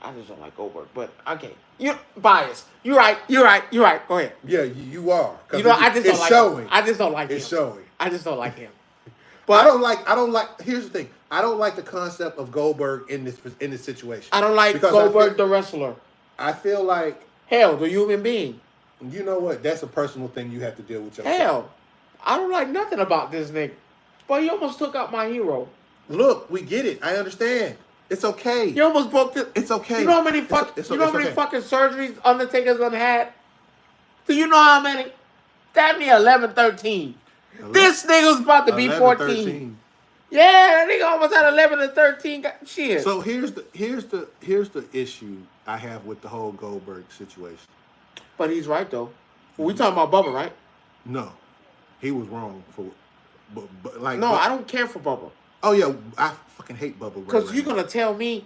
Goldberg. But okay, you're biased. You're right. Go ahead. Yeah, you are. You know, I just don't like showing. him. I just don't like him. It's showing. I just don't like him. But I don't like. Here's the thing. I don't like the concept of Goldberg in this situation. I don't like Goldberg the wrestler. I feel like the human being. You know what? That's a personal thing you have to deal with yourself. Hell, I don't like nothing about this nigga. But he almost took out my hero. Look, we get it. I understand. It's okay. He almost broke this. It's okay. You know how many fucking surgeries Undertaker's done had? Do you know how many? Damn near 11, 13. This nigga's about to be 14. 13. Yeah, that nigga almost had 11 and 13. Shit. So here's the issue I have with the whole Goldberg situation. But he's right though. We talking about Bubba, right? No, he was wrong for. But like no, I don't care for Bubba. Oh yeah, I fucking hate Bubba. Because you're gonna tell me,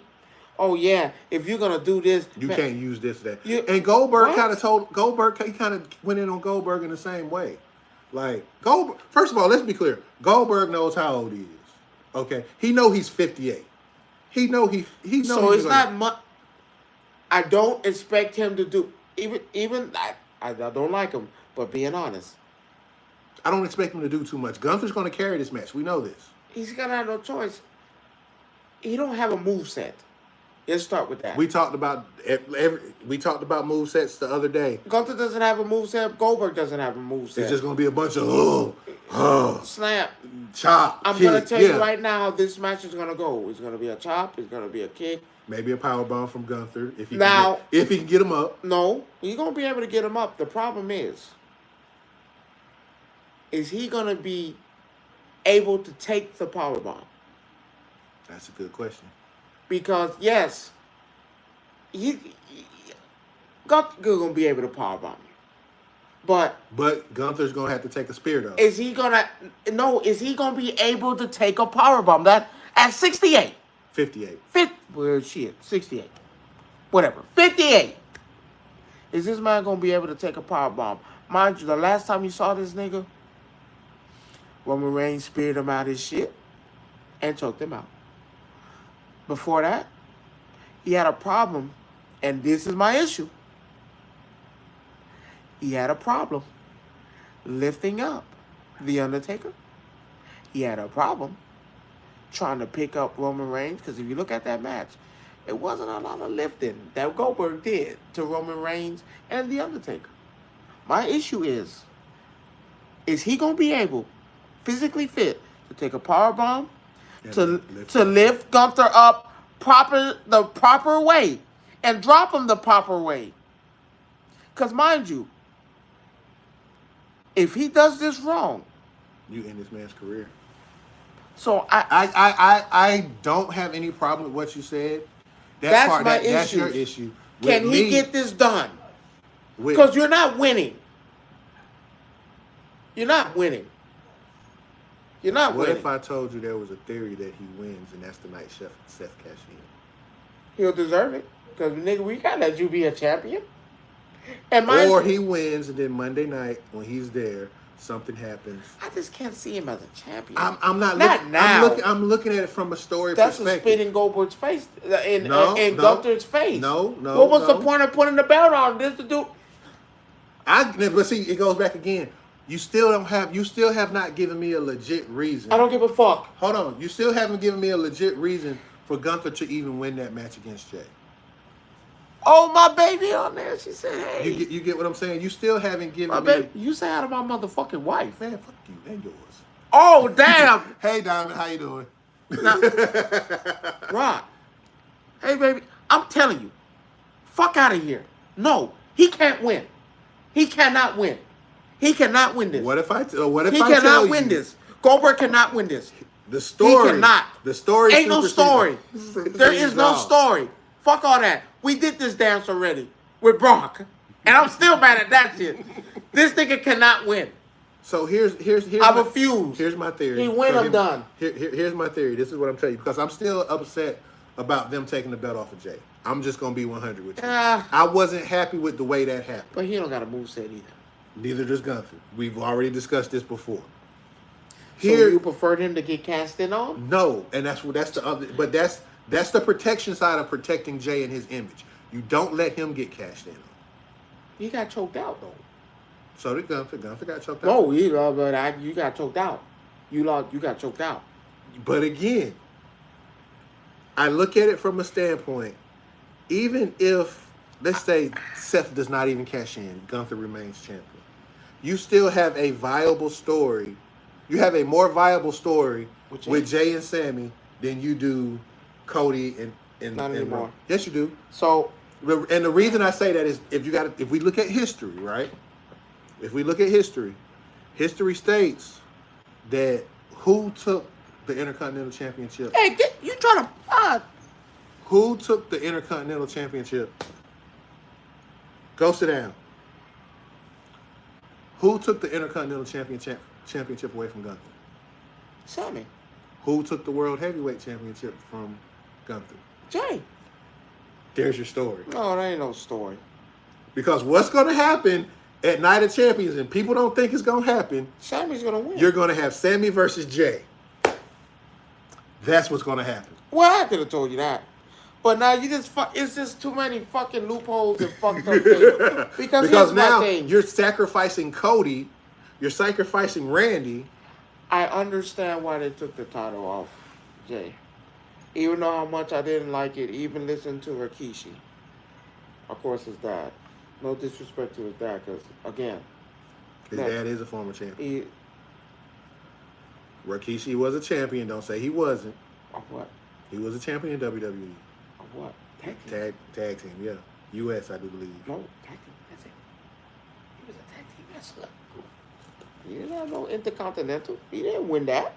oh yeah, if you're gonna do this, you can't use this that. And Goldberg kind of he kind of went in on Goldberg in the same way. Like Goldberg. First of all, let's be clear. Goldberg knows how old he is. Okay, he know he's 58. He know. So it's not much. I don't expect him to do even. I don't like him, but being honest, I don't expect him to do too much. Gunther's going to carry this match. We know this. He's gonna have no choice. He don't have a moveset. Let's start with that. We talked about movesets the other day. Gunther doesn't have a moveset. Goldberg doesn't have a moveset. It's just gonna be a bunch of snap, chop. I'm gonna tell you right now how this match is gonna go. It's gonna be a chop. It's gonna be a kick. Maybe a powerbomb from Gunther if he can get him up. No, he's gonna be able to get him up. The problem is he gonna be able to take the powerbomb? That's a good question. Because yes, Gunther's gonna be able to powerbomb you, but Gunther's gonna have to take a spear though. Is he gonna be able to take a powerbomb that at 68? 58. Well, shit, 68. Whatever. 58. Is this man gonna be able to take a powerbomb? Mind you, the last time you saw this nigga, Roman Reigns speared him out his shit and choked him out. Before that, he had a problem, and this is my issue. He had a problem lifting up The Undertaker. He had a problem trying to pick up Roman Reigns, because if you look at that match, it wasn't a lot of lifting that Goldberg did to Roman Reigns and The Undertaker. My issue is he going to be able, physically fit, to take a powerbomb, to lift Gunther up the proper way and drop him the proper way? Because mind you, if he does this wrong, you end this man's career. So I don't have any problem with what you said. That's your issue. Can he get this done? Because you're not winning. You're not winning. You're not winning. What if I told you there was a theory that he wins and that's the night Seth cash in? He'll deserve it. Because, nigga, we can't let you be a champion. Or he wins and then Monday night when he's there, something happens. I just can't see him as a champion. I'm not now. I'm looking at it from a story perspective. That's a spit in Goldberg's face. In Gunther's face. No. What was the point of putting the belt on? This to do? But see, it goes back again. You still have not given me a legit reason. I don't give a fuck. Hold on. You still haven't given me a legit reason for Gunther to even win that match against Jay. Oh, my baby on there. She said, hey. You get what I'm saying? You still haven't given my me... baby, you say out of my motherfucking wife. Man, fuck you and yours. Oh, damn. Hey, Diamond, how you doing? Now, Rod. Hey, baby, I'm telling you. Fuck out of here. No, he can't win. He cannot win. He cannot win this. What if I tell you? He cannot win this. Goldberg cannot win this. The story. He cannot. The story. Ain't no story. There is no story. Fuck all that. We did this dance already with Brock, and I'm still mad at that shit. This nigga cannot win. So here's I refuse. Here's my theory. He win, I'm done. Here's my theory. This is what I'm telling you because I'm still upset about them taking the belt off of Jay. I'm just gonna be 100 with you. I wasn't happy with the way that happened. But he don't got a moveset either. Neither does Gunther. We've already discussed this before. So you preferred him to get cast in on? No, and that's the other. But that's the protection side of protecting Jay and his image. You don't let him get cashed in on. He got choked out though. So did Gunther. Gunther got choked out. No, you got choked out. You got choked out. But again, I look at it from a standpoint. Even if, let's say, Seth does not even cash in, Gunther remains champion. You still have a viable story. You have a more viable story with Jay and Sammy than you do Cody and not anymore. Yes, you do. So, and the reason I say that is if we look at history, right? If we look at history states that who took the Intercontinental Championship? Hey, you trying to... Who took the Intercontinental Championship? Go sit down. Who took the Intercontinental Championship away from Gunther? Sammy. Who took the World Heavyweight Championship from Gunther? Jay. There's your story. No, that ain't no story. Because what's going to happen at Night of Champions, and people don't think it's going to happen, Sammy's going to win. you're going to have Sammy versus Jay. That's what's going to happen. Well, I could have told you that. But now it's just too many fucking loopholes and fucked up things. Because now you're sacrificing Cody, you're sacrificing Randy. I understand why they took the title off Jay. Even though how much I didn't like it, even listen to Rikishi. Of course, his dad. No disrespect to his dad, because, again... His dad is a former champion. Rikishi was a champion. Don't say he wasn't. Of what? He was a champion in WWE. Of what? Tag team, yeah. U.S., I do believe. No, tag team, that's it. He was a tag team wrestler. He didn't have no Intercontinental. He didn't win that.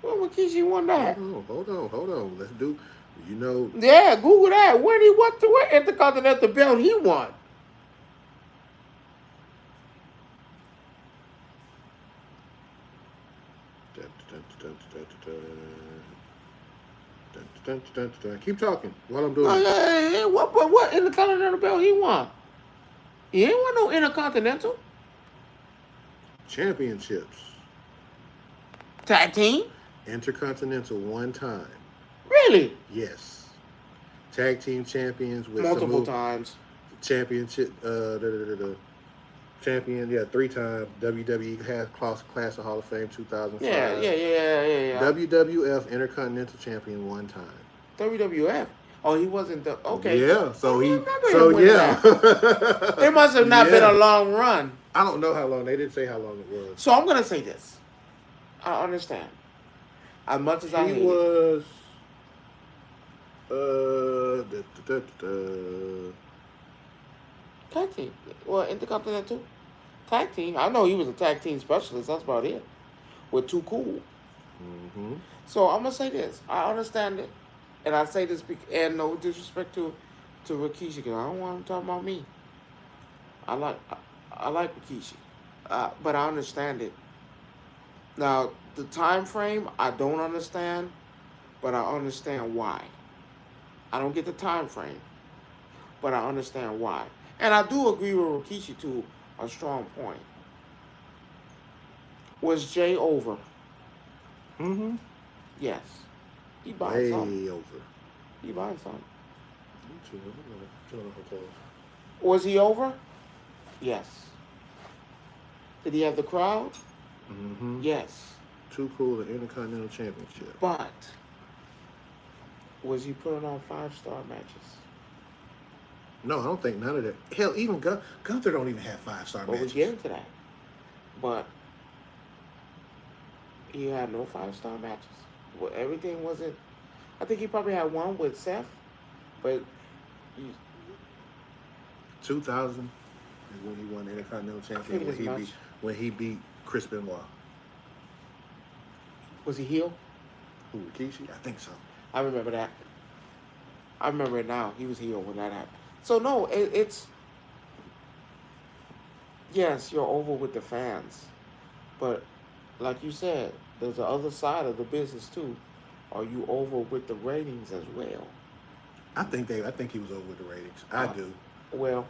Well, Rikishi won that. Hold on. Let's do, you know. Yeah, Google that. What Intercontinental belt he won? Keep talking while I'm doing it. What Intercontinental belt he won? He ain't won no Intercontinental. Championships. Tag team? Intercontinental one time. Really? Yes. Tag team champions with multiple times. Championship. Champion, 3 times. WWE has Class of Hall of Fame 2005. Yeah. WWF Intercontinental Champion 1 time. WWF. Oh, he wasn't the okay. Yeah, so yeah. That. It must have not been a long run. I don't know how long. They didn't say how long it was. So I'm gonna say this. I understand. As much as I hate was. Tag team. Well, Intercontinental tag team. I know he was a tag team specialist. That's about it. With Too Cool. Mm-hmm. So I'm gonna say this. I understand it, and I say this, and no disrespect to Rikishi, because I don't want him talking about me. I like Rikishi, but I understand it. Now the time frame I don't understand, but I understand why. I don't get the time frame, but I understand why. And I do agree with Rikishi to a strong point. Was Jay over? Mm-hmm. Yes. He buying something. Way over. He buying something. Was he over? Yes. Did he have the crowd? Mm-hmm. Yes. Too Cool, the Intercontinental Championship. But was he putting on 5-star matches? No, I don't think none of that. Hell, even Gunther don't even have 5-star matches. Well, we get into that. But he had no 5-star matches. Well, everything wasn't... I think he probably had one with Seth, but... 2000 is when he won the Intercontinental Championship, when he beat Chris Benoit. Was he heel? Who, Rikishi? I think so. I remember that. I remember it now. He was heel when that happened. So, no, it's... Yes, you're over with the fans. But, like you said, there's the other side of the business, too. Are you over with the ratings as well? I think he was over with the ratings. I do. Well,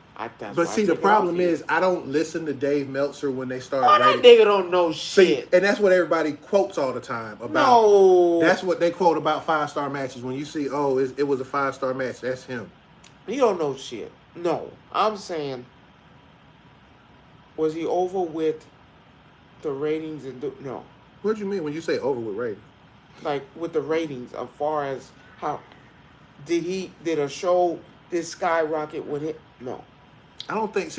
but see, the problem is I don't listen to Dave Meltzer when they start rating. That nigga don't know shit. See, and that's what everybody quotes all the time about. No. That's what they quote about 5-star matches. When you see, it was a 5-star match, that's him. He don't know shit. No. I'm saying, was he over with the ratings? No. What do you mean when you say over with ratings? Like, with the ratings, as far as how... Did a show this skyrocket with it? No. I think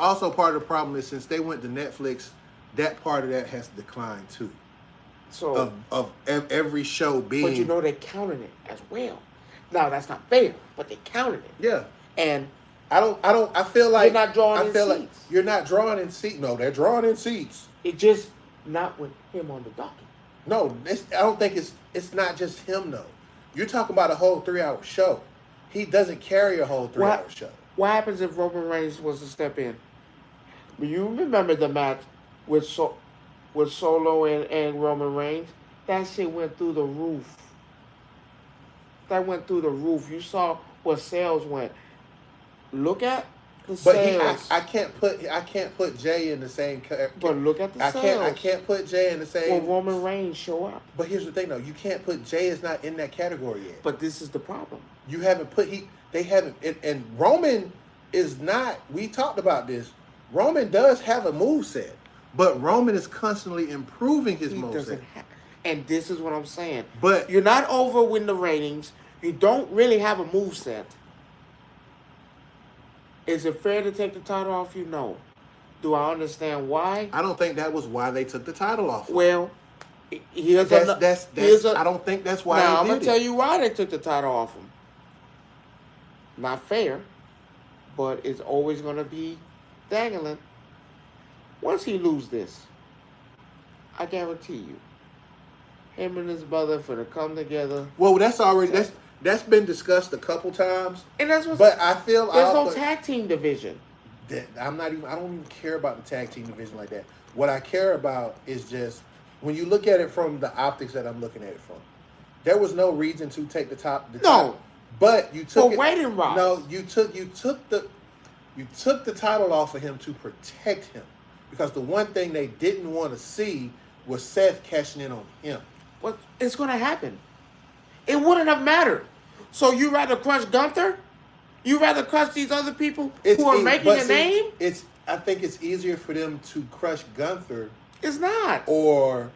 also part of the problem is since they went to Netflix, that part of that has declined too. So of every show being. But they counted it as well. Now that's not fair, but they counted it. Yeah. And I feel like you're not drawing in feel like seats. you're not drawing in seats. No, they're drawing in seats. It just not with him on the docket. No, I don't think it's not just him though. You're talking about a whole 3-hour show. He doesn't carry a whole 3-hour show. What happens if Roman Reigns was to step in? You remember the match with Solo and Roman Reigns? That shit went through the roof. That went through the roof. You saw what sales went. Look at the sales. I can't put Jay in the same. But look at the sales. I can't put Jay in the same. When Roman Reigns show up. But here's the thing, though. You can't put Jay is not in that category yet. But this is the problem. You haven't put They haven't. And Roman is not. We talked about this. Roman does have a moveset, but Roman is constantly improving his moveset. And this is what I'm saying. But you're not over with the ratings. You don't really have a moveset. Is it fair to take the title off you? No. Do I understand why? I don't think that was why they took the title off. Well, I don't think that's why. Now I'm gonna tell you why they took the title off him. Not fair, but it's always gonna be dangling. Once he lose this, I guarantee you, him and his brother for to come together. Well, that's been discussed a couple times, and that's what. But I feel there's no tag team division. I don't even care about the tag team division like that. What I care about is just when you look at it from the optics that I'm looking at it from. There was no reason to take the top. But you took it. Waiting rise. No, you took the title off of him to protect him because the one thing they didn't want to see was Seth cashing in on him. What it's going to happen? It wouldn't have mattered. So you rather crush Gunther? You rather crush these other people who are making a name? I think it's easier for them to crush Gunther. It's not. Or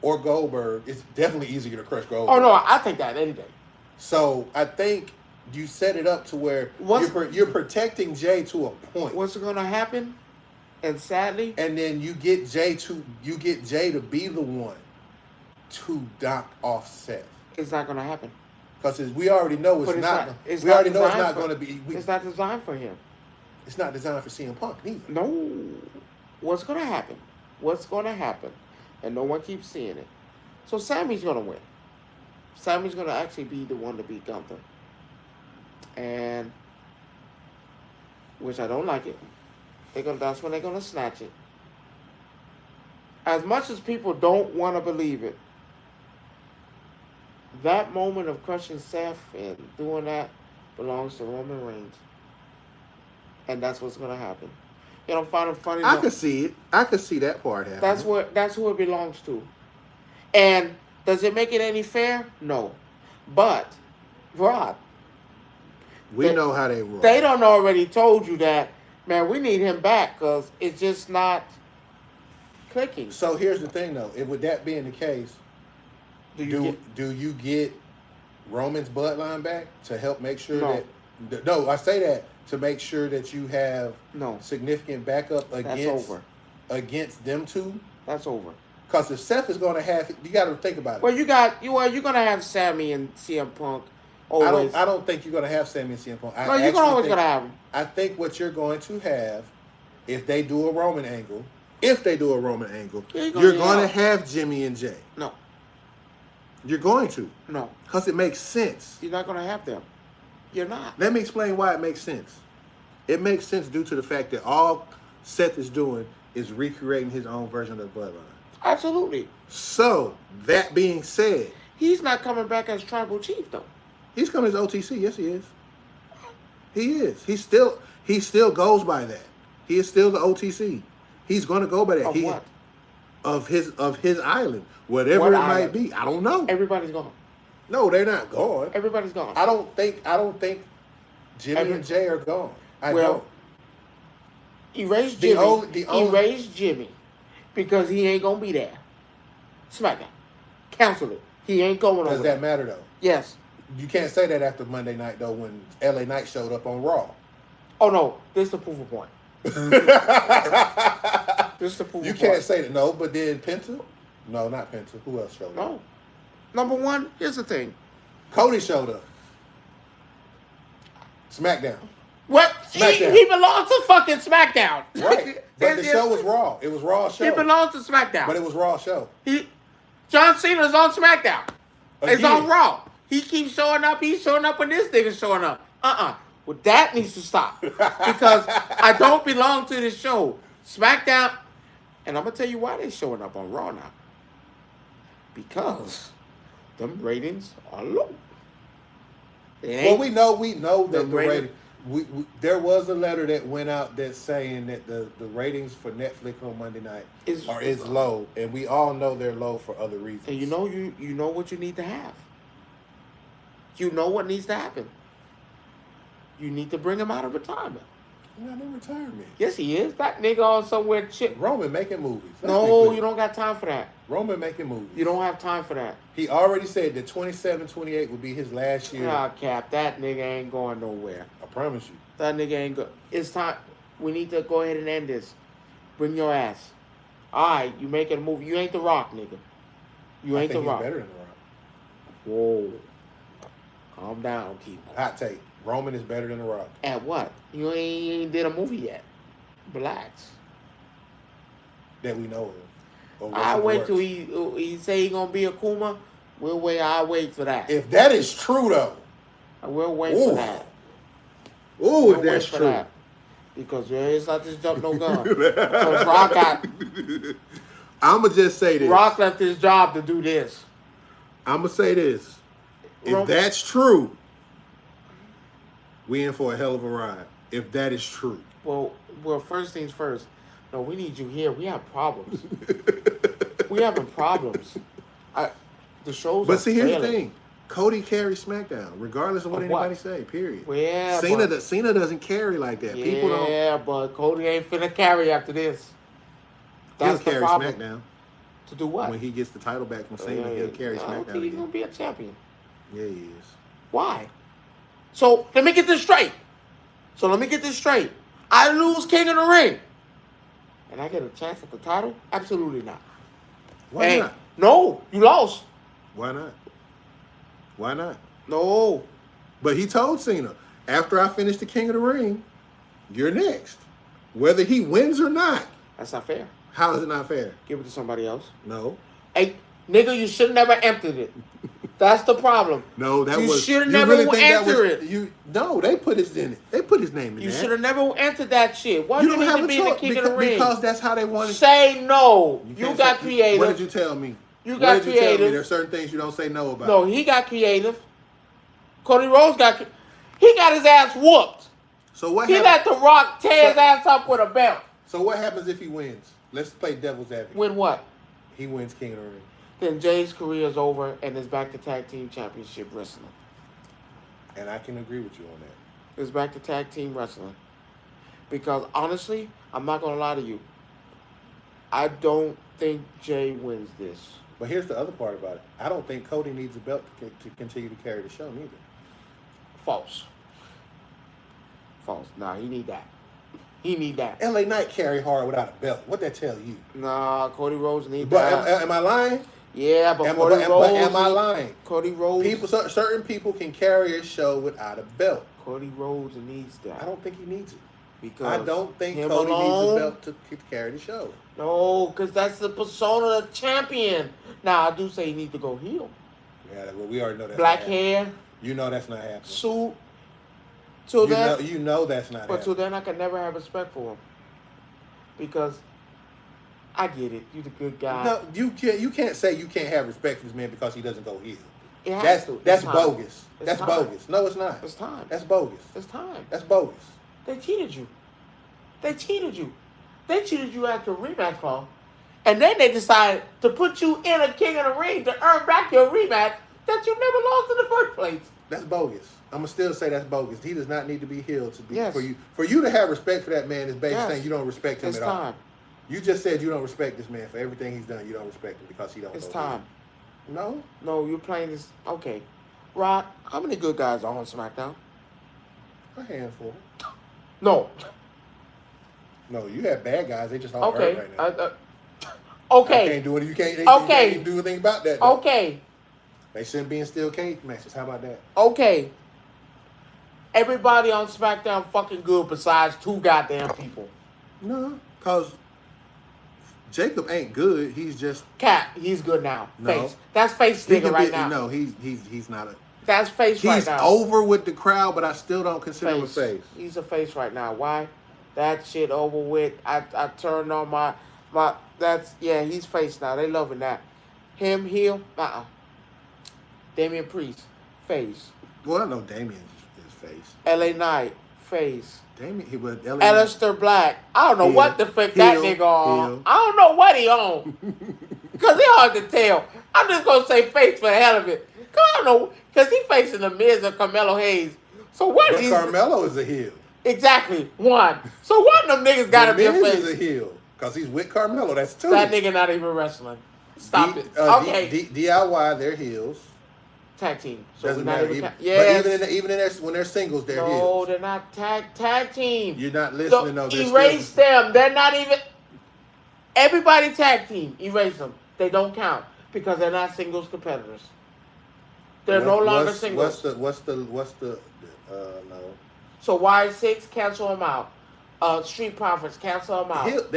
Goldberg. It's definitely easier to crush Goldberg. Oh no, I think that any day. So I think you set it up to where you're protecting Jay to a point. What's going to happen? And sadly, and then you get Jay to be the one to knock off Seth. It's not going to happen. Because we already know it's not. It's not going to be. It's not designed for him. It's not designed for CM Punk neither. No. What's going to happen? What's going to happen? And no one keeps seeing it. So Sammy's going to win. Sammy's going to actually be the one to beat Gunther. And, which I don't like it. That's when they're going to snatch it. As much as people don't want to believe it, that moment of crushing Seth and doing that belongs to Roman Reigns. And that's what's going to happen. You don't find it funny? I could see it. I could see that part happening. That's who it belongs to. And does it make it any fair? No. But, Rod. We know how they roll. They done already told you that, man, we need him back because it's just not clicking. So here's the thing, though. With that being the case, do you get Roman's bloodline back to help make sure that... No, I say that to make sure that you have significant backup against them two. That's over. Because if Seth is going to have... You got to think about it. Well, you're going to have Sammy and CM Punk always. I don't think you're going to have Sammy and CM Punk. You're always going to have them. I think what you're going to have, if they do a Roman angle, you're going to have Jimmy and Jay. No. You're going to. No. Because it makes sense. You're not going to have them. You're not. Let me explain why it makes sense. It makes sense due to the fact that all Seth is doing is recreating his own version of the bloodline. Absolutely. So, that being said... He's not coming back as tribal chief, though. He's coming as OTC. Yes, he is. He is. He still goes by that. He is still the OTC. He's going to go by that. What? Of his island. Whatever it might be. I don't know. Everybody's gone. No, they're not gone. Everybody's gone. I don't think Jimmy and Jay are gone. I don't. Erase Jimmy. Erase Jimmy. Because he ain't going to be there. SmackDown. Cancel it. He ain't going over. Does that matter, though? Yes. You can't say that after Monday night, though, when LA Knight showed up on Raw. Oh, no. This is the proof of point. This is the proof of point. You can't say that. No, but then Penta? No, not Penta. Who else showed up? No. Number one, here's the thing. Cody showed up. SmackDown. What? He belongs to fucking SmackDown. Right. But the show was Raw. It was Raw show. He belongs to SmackDown. But it was Raw show. John Cena's on SmackDown. Again. It's on Raw. He keeps showing up. He's showing up when this nigga's showing up. Well, that needs to stop. Because I don't belong to this show. SmackDown. And I'm going to tell you why they're showing up on Raw now. Because them ratings are low. Well, we know that the rating. There was a letter that went out that's saying that the ratings for Netflix on Monday night is low, and we all know they're low for other reasons. And you know what you need to have. You know what needs to happen. You need to bring him out of retirement. He's not in retirement. Yes, he is. That nigga on somewhere chip. Roman making movies. No, you don't got time for that. Roman making movies. You don't have time for that. He already said that 27, 28 would be his last year. Nah, Cap, that nigga ain't going nowhere. I promise you. That nigga ain't go. It's time. We need to go ahead and end this. Bring your ass. All right, you making a movie. You ain't The Rock, nigga. You ain't The Rock. He's better than The Rock. Whoa. Calm down, people. Hot take. Roman is better than The Rock. At what? You ain't did a movie yet. Relax. That we know of. I wait till he say he gonna be a Kuma. We'll wait. I'll wait for that. If that is true, though. I will wait for that. Ooh, if that's true. That. Because it's not just jump no gun. Because Rock got... I'ma just say this. Rock left his job to do this. I'ma say this. If that's true, we in for a hell of a ride. If that is true. Well, first things first. No, we need you here. We have problems. We having problems. The show's But see, here's the thing. Cody carries SmackDown, regardless of what anybody say. Period. Well, yeah, Cena doesn't carry like that. People don't. Yeah, but Cody ain't finna carry after this. He'll carry SmackDown. To do what? When he gets the title back from Cena, he'll carry SmackDown. I don't think he's gonna be a champion. Yeah, he is. Why? So let me get this straight. I lose King of the Ring, and I get a chance at the title? Absolutely not. Why not? No, you lost. Why not? Why not? No. But he told Cena, after I finish the King of the Ring, you're next. Whether he wins or not. That's not fair. How is it not fair? Give it to somebody else. No. Hey, nigga, you should never entered it. That's the problem. No, you should have never entered it. No, they put his in it. They put his name in You that. should have never entered that shit. Why you don't have to be in the King of the Ring? Because that's how they wanted. Say no. You got creative. What did you tell me? You got creative. Tell me? There's certain things you don't say no about. No, he got creative. Cody Rhodes got his ass whooped. So what? He let The Rock tear his ass up with a belt. So what happens if he wins? Let's play devil's advocate. Win what? He wins King of the Ring. Then Jay's career is over and is back to tag team championship wrestling. And I can agree with you on that. It's back to tag team wrestling. Because honestly, I'm not gonna lie to you. I don't think Jay wins this. But here's the other part about it. I don't think Cody needs a belt to continue to carry the show neither. False. Nah, he need that. LA Knight carry hard without a belt. What that tell you? Nah, Cody Rhodes need that. But am I lying? Yeah, but Cody Rhodes. Am I lying? Cody Rhodes. Certain people can carry a show without a belt. Cody Rhodes needs that. I don't think he needs it. Because I don't think Cody needs a belt to carry the show. No, because that's the persona of the champion. Now, I do say he needs to go heel. Yeah, well, we already know that. Black hair. You know that's not happening. Suit. You know that's not happening. But till then, I can never have respect for him. Because I get it. You're the good guy. No, you can't say you can't have respect for this man because he doesn't go heel. That's bogus. That's time. Bogus. No, it's not. It's time. That's bogus. It's time. That's bogus. They cheated you. They cheated you after a rematch clause. And then they decided to put you in a King of the Ring to earn back your rematch that you never lost in the first place. That's bogus. I'm gonna still say that's bogus. He does not need to be healed to be for you to have respect for that man is basically saying you don't respect him at all. You just said you don't respect this man for everything he's done. You don't respect him because he don't. It's time. No, you're playing this. Okay, Rod, how many good guys are on SmackDown? A handful. No, you have bad guys. They just all hurt right now. Okay. You can't do it. You can't do anything about that. Though. Okay. They shouldn't be in steel cage matches. How about that? Okay. everybody on SmackDown fucking good besides 2 goddamn people. No, because Jacob ain't good. He's just Cat, he's good now. No. Face. That's face nigga right now. No, he's not a. That's face right now. He's over with the crowd, but I still don't consider him a face. He's a face right now. Why? That shit over with. I turned on my he's face now. They loving that. Him heel. Damian Priest, face. Well, I know Damian is face. LA Knight, face. Damian, he was LA. Alistair Black. I don't know what the fuck that nigga on. Heel. I don't know what he on. Because it's hard to tell. I'm just going to say face for the hell of it. Cause I don't know. Because he facing the Miz or Carmelo Hayes. So what But Carmelo is a heel. Exactly. One. So one of them niggas got to be a face. Miz is a heel. Because he's with Carmelo. That's 2. That nigga not even wrestling. Stop it. Okay. DIY, they're heels. Tag team. So Doesn't we're not matter. even Yes. But even in when they're singles, they're heels. No, they're not tag team. You're not listening. No, erase them. They're not even. Everybody tag team. Erase them. They don't count because they're not singles competitors. They're no longer singles. What's the no. So why 6? Cancel them out. Street Profits, cancel them out.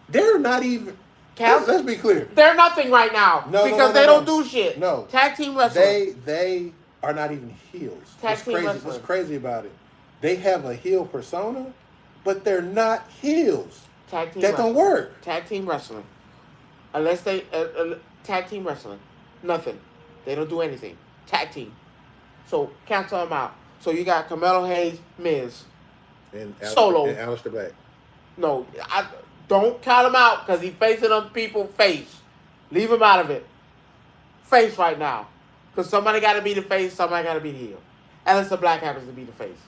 They're not even. Let's be clear. They're nothing right now because they don't do shit. No. Tag team wrestling. They are not even heels. Tag team wrestling. What's crazy about it? They have a heel persona, but they're not heels. Tag team that wrestling. don't work. Tag team wrestling. Unless they tag team wrestling. Nothing. They don't do anything. Tag team. So cancel them out. So you got Carmelo Hayes, Miz. And Solo. And Alistair Black. No, I don't count him out because he's facing them people face. Leave him out of it. Face right now. Because somebody got to be the face, somebody got to be the heel. Alistair Black happens to be the face.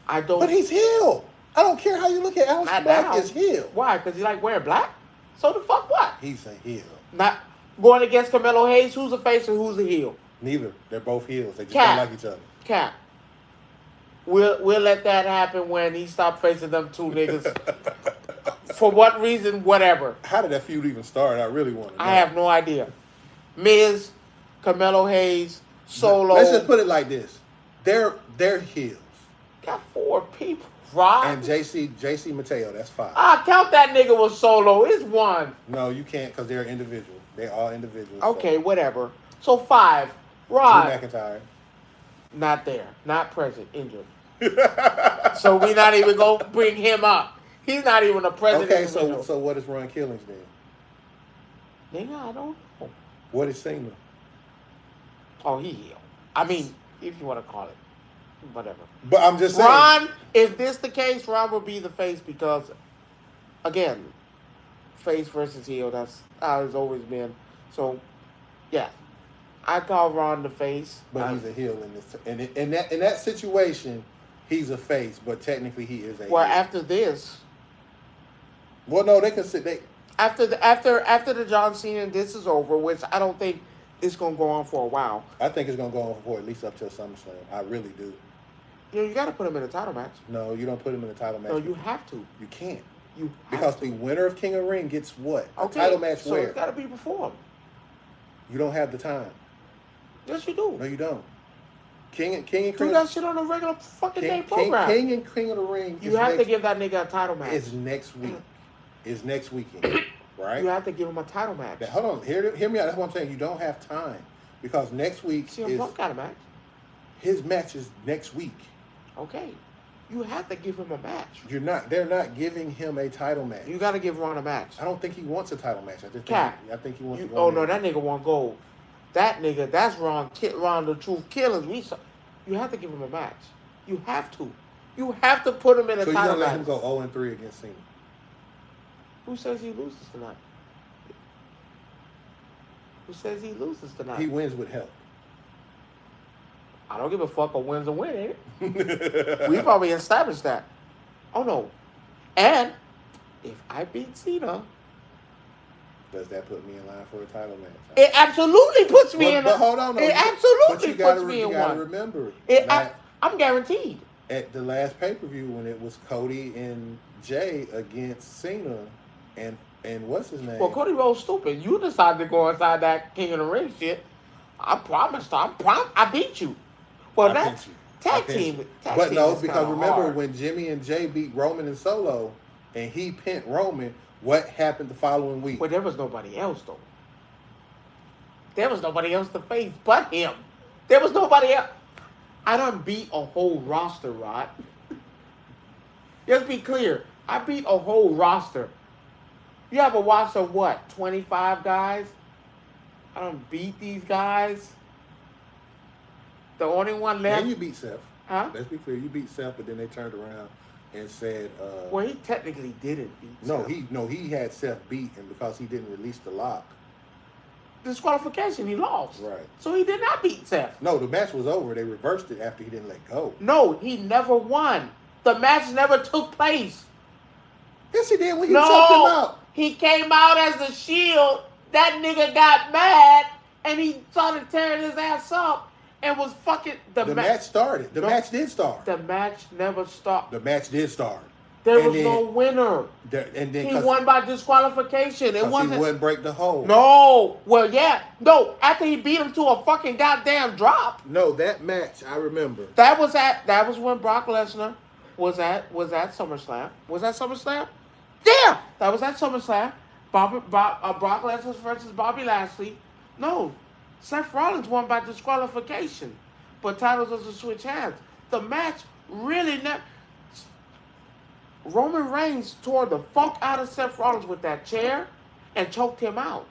I don't. But he's heel. I don't care how you look at Alistair Black now. is heel. Why? Because he like wearing black? So the fuck what? He's a heel. Not going against Carmelo Hayes, who's a face and who's a heel? Neither. They're both heels. They just don't like each other. Cap. We'll let that happen when he stopped facing them 2 niggas. For what reason, whatever. How did that feud even start? I really want to know. I have no idea. Miz, Carmelo Hayes, Solo. Let's just put it like this. They're heels. Got 4 people. Right? And JC Mateo, that's 5. I count that nigga with Solo. It's 1. No, you can't because they're individual. They're all individuals. Okay, so. Whatever. So 5. Rod. Drew McIntyre. Not there. Not present. Injured. So we not even going to bring him up. He's not even a president. Okay, so what is Ron Killings then? Nigga, I don't know. What is Cena? Oh, he heel. I mean, if you want to call it. Whatever. But I'm just saying. Ron, if this the case, Ron will be the face because, again, face versus heel, that's how it's always been. So, yeah. I call Ron the face. But he's a heel in this. And in that situation, he's a face, but technically he is a heel. After this. Well, no, they can sit. After the John Cena and this is over, which I don't think it's gonna go on for a while. I think it's gonna go on for at least up till SummerSlam. I really do. You got to put him in a title match. No, you don't put him in a title match. No, you have to. You can't. Because the winner of King of Ring gets what? A title match so where? It's got to be before him. You don't have the time. Yes, you do. No, you don't. King and Queen. Do that shit on a regular fucking day program. King and King of the Ring. You have to give that nigga a title match. It's next week. It's next weekend, right? You have to give him a title match. Now, hold on. Hear me out. That's what I'm saying. You don't have time because next week CM Punk got a match. His match is next week. Okay. You have to give him a match. You're not. They're not giving him a title match. You got to give Ron a match. I don't think he wants a title match. I think he wants. Oh no, that nigga want gold. That nigga, that's Ron the Truth Killers. You have to give him a match. You have to. You have to put him in a title match. So you let him go 0-3 against Cena? Who says he loses tonight? Who says he loses tonight? He wins with help. I don't give a fuck. A win's a win, ain't it? We've already established that. Oh, no. And if I beat Cena... Does that put me in line for a title match? It absolutely puts me in. But hold on. It absolutely puts me in one. You got to remember. I'm guaranteed. At the last pay-per-view when it was Cody and Jay against Cena and what's his name? Well, Cody Rhodes stupid. You decided to go inside that King of the Ring shit. I promised. I beat you. Well, Tag team. But no, is because remember hard. when Jimmy and Jay beat Roman in solo, and he pinned Roman, what happened the following week? Well, there was nobody else though. There was nobody else to face but him. There was nobody else. I done beat a whole roster, Rod. Let's be clear. I beat a whole roster. You have a roster of what? 25 guys? I done beat these guys. The only one left. And you beat Seth. Huh? Let's be clear. You beat Seth, but then they turned around and said, well, he technically didn't beat Seth. He had Seth beat, and because he didn't release the lock. Disqualification, he lost. Right. So he did not beat Seth. No, the match was over. They reversed it after he didn't let go. No, he never won. The match never took place. Yes, he did when he choked him out. He came out as a Shield. That nigga got mad, and he started tearing his ass up, and was fucking... The match started. The match did start. The match never started. The match did start. There was no winner. And then he won by disqualification. It wasn't. He wouldn't break the hold. No. Well, yeah. No. After he beat him to a fucking goddamn drop. No, that match I remember. That was when Brock Lesnar was at SummerSlam. Was that SummerSlam? Yeah. That was at SummerSlam. Brock Lesnar versus Bobby Lashley. No. Seth Rollins won by disqualification, but titles was to switch hands. The match really never. Roman Reigns tore the fuck out of Seth Rollins with that chair and choked him out.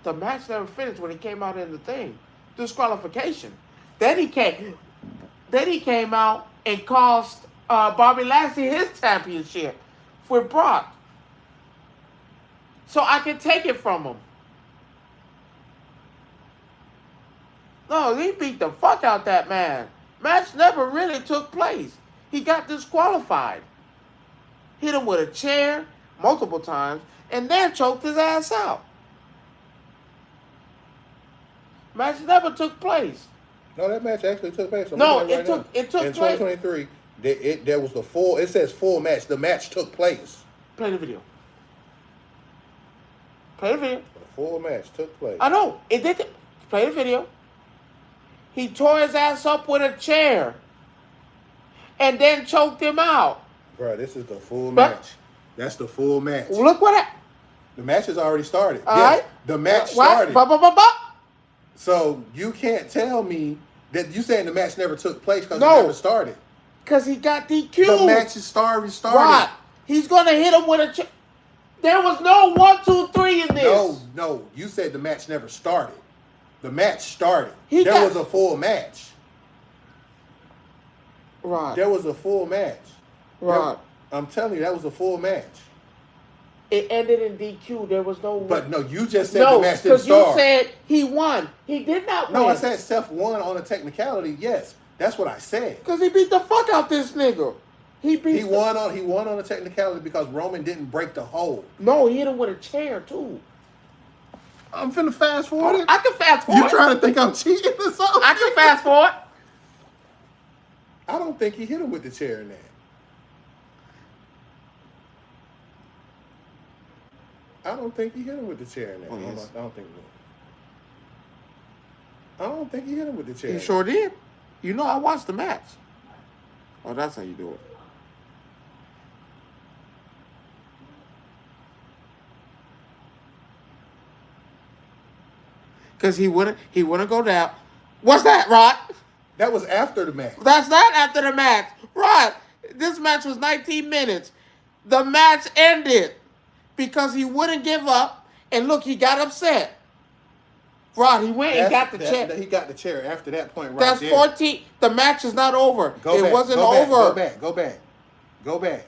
The match never finished when he came out in the thing. Disqualification. Then he came out and cost Bobby Lashley his championship with Brock. So I can take it from him. No, he beat the fuck out that man. Match never really took place. He got disqualified. Hit him with a chair multiple times, and then choked his ass out. Match never took place. No, that match actually took place. No, it took in place. 2023, there was the full. It says full match. The match took place. Play the video. Play the video. The full match took place. I know. It did. Play the video. He tore his ass up with a chair, and then choked him out. Bro, this is the full match. That's the full match. Look what happened. The match has already started. All yes, right. The match started. What? So you can't tell me that you saying the match never took place because it never started. Because he got DQ'd. The match is started. Right. He's going to hit him with a... There was no 1, 2, 3 in this. No. You said the match never started. The match started. There was a full match. Right. There was a full match. Right. I'm telling you, that was a full match. It ended in DQ. There was no... But no, you just said the match didn't start. No, because you said he won. He did not win. No, I said Seth won on a technicality. Yes, that's what I said. Because he beat the fuck out this nigga. He won on a technicality because Roman didn't break the hold. No, he hit him with a chair too. I'm finna fast forward it. I can fast forward. You trying to think I'm cheating or something? I can fast forward. I don't think he hit him with the chair in that. I don't think he hit him with the chair in that. Yes. I don't think he hit him with the chair. He sure did. You know I watched the match. Oh, that's how you do it. Because he wouldn't go down. What's that, Rod? That was after the match. That's not after the match. Rod, this match was 19 minutes. The match ended because he wouldn't give up. And look, he got upset. Rod, he went and got the chair. He got the chair after that point right That's there. 14. The match is not over. It wasn't over. Go back.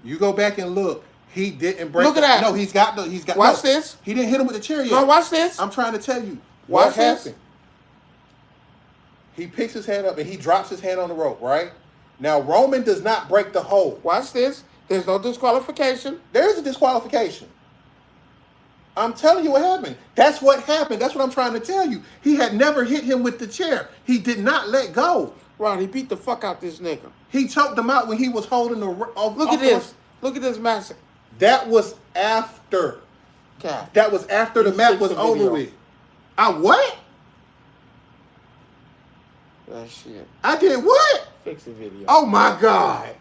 You go back and look. He didn't break. Look at that. No, he's got. Watch this. He didn't hit him with the chair yet. No, watch this. I'm trying to tell you what happened. He picks his hand up and he drops his hand on the rope, right? Now, Roman does not break the hold. Watch this. There's no disqualification. There is a disqualification. I'm telling you what happened. That's what happened. That's what I'm trying to tell you. He had never hit him with the chair. He did not let go. Ron, he beat the fuck out this nigga. He choked him out when he was holding the... Look at this. Look at this match. That was after. Okay. That was after the match was over with. What? That shit. I did what? Fix the video. Oh my God.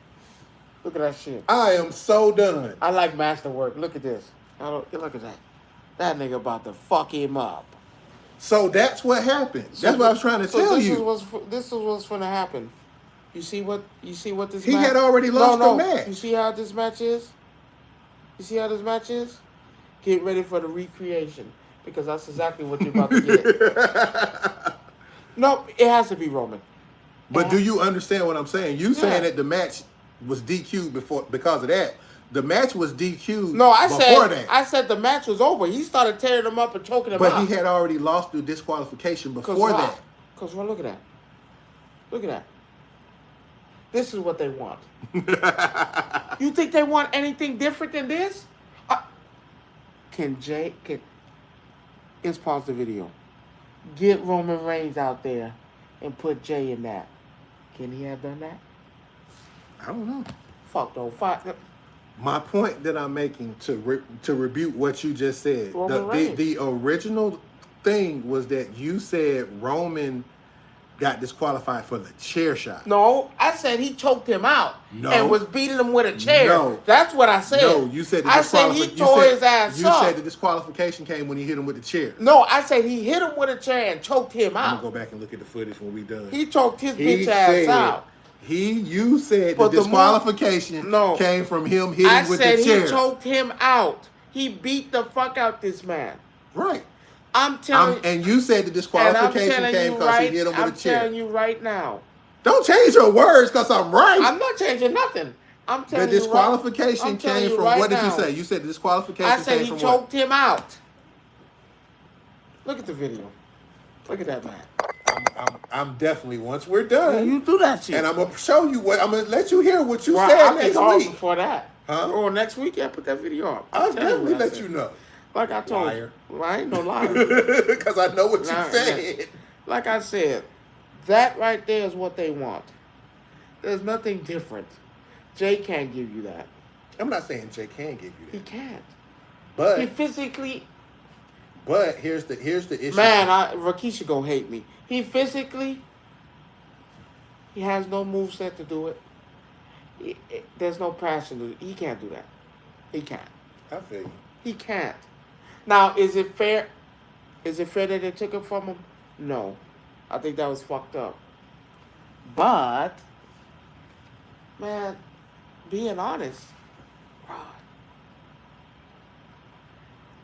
Look at that shit. I am so done. I like masterwork. Look at this. Look at that. That nigga about to fuck him up. So that's what happened. That's what I was trying to tell you. This is what's going to happen. You see what this He match? had already lost the match. You see how this match is? You see how this match is? Get ready for the recreation because that's exactly what you're about to get. No, it has to be Roman. But do you understand what I'm saying? You saying that the match was DQ'd because of that. The match was DQ'd before that. I said the match was over. He started tearing him up and choking him out. But he had already lost through disqualification before that. Because look at that. Look at that. This is what they want. You think they want anything different than this? Let's pause the video. Get Roman Reigns out there and put Jay in that. Can he have done that? I don't know. Fuck no. Fuck. My point that I'm making to rebuke what you just said, the original thing was that you said Roman got disqualified for the chair shot. No, I said he choked him out and was beating him with a chair. No. That's what I said. No, you said I said he tore his ass up. You said the disqualification came when he hit him with the chair. No, I said he hit him with a chair and choked him out. I'm going to go back and look at the footage when we done. He choked his bitch ass out. You said the disqualification came from him hitting with the chair. I said he choked him out. He beat the fuck out this man. Right. And you said the disqualification came because he hit him with a chair. I'm telling you right now. Don't change your words because I'm right. I'm not changing nothing. I'm telling you. The disqualification came from what did you say? You said the disqualification came from what? I said he choked him out. Look at the video. Look at that man. I'm definitely, once we're done. You do that shit. And I'm going to show you I'm going to let you hear what you said next week. Before that. Huh? Or next week, put that video up. I'll definitely let you know. Like I told you. Well, I ain't no liar. Because I know what you said. Like I said, that right there is what they want. There's nothing different. Jay can't give you that. I'm not saying Jay can give you that. He can't. But he physically. But here's the issue. Man, Rakisha gonna hate me. He physically. He has no moveset to do it. There's no passion. He can't do that. He can't. I feel you. He can't. Now, is it fair? Is it fair that they took it from him? No. I think that was fucked up. But, man, being honest,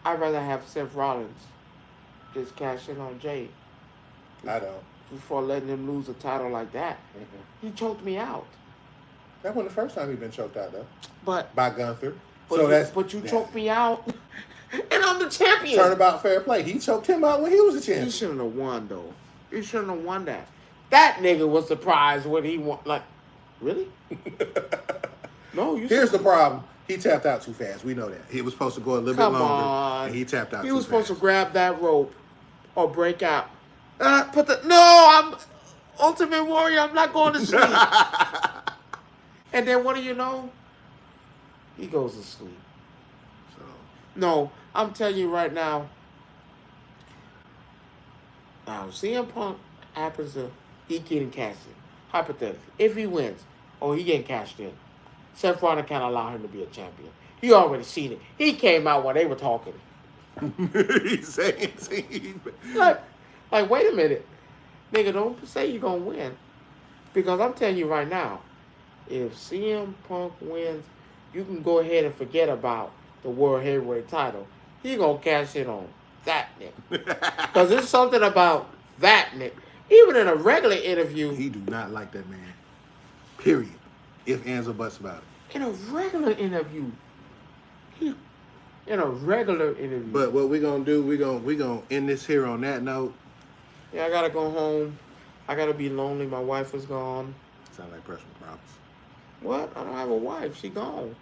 I'd rather have Seth Rollins just cash in on Jay. I don't. Before letting him lose a title like that. Mm-hmm. He choked me out. That wasn't the first time he'd been choked out, though. But by Gunther. But you choked me out. And I'm the champion. Turnabout fair play. He choked him out when he was a champion. He shouldn't have won, though. He shouldn't have won that. That nigga was surprised when he won. Like, really? No, you. Here's the problem. He tapped out too fast. We know that. He was supposed to go a little bit longer. And he tapped out too fast. He was supposed to grab that rope or break out. I'm Ultimate Warrior. I'm not going to sleep. And then what do you know? He goes to sleep. So no, I'm telling you right now. Now, CM Punk happens to he getting cashed in. Hypothetically, if he wins or he getting cashed in, Seth Rollins can't allow him to be a champion. He already seen it. He came out while they were talking. He's saying, like, wait a minute, nigga, don't say you're gonna win, because I'm telling you right now, if CM Punk wins, you can go ahead and forget about the World Heavyweight title. He gonna cash in on that nigga. Because there's something about that nigga. Even in a regular interview. He do not like that man. Period. If ands or buts about it. In a regular interview. But what we gonna do, we gonna end this here on that note. Yeah, I gotta go home. I gotta be lonely. My wife is gone. Sound like personal problems. What? I don't have a wife. She gone.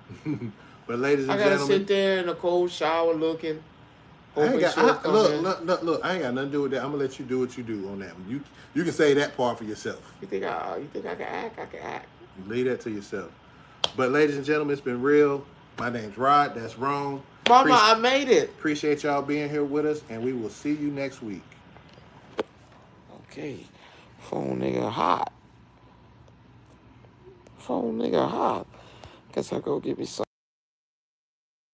But ladies and gentlemen, I gotta sit there in a cold shower looking. Look, I ain't got nothing to do with that. I'm gonna let you do what you do on that one. You can say that part for yourself. You think I can act? I can act. Leave that to yourself. But ladies and gentlemen, it's been real. My name's Rod. That's wrong. Mama, I made it. Appreciate y'all being here with us, and we will see you next week. Okay. Phone nigga hot. Phone nigga hot. Guess I go get me some.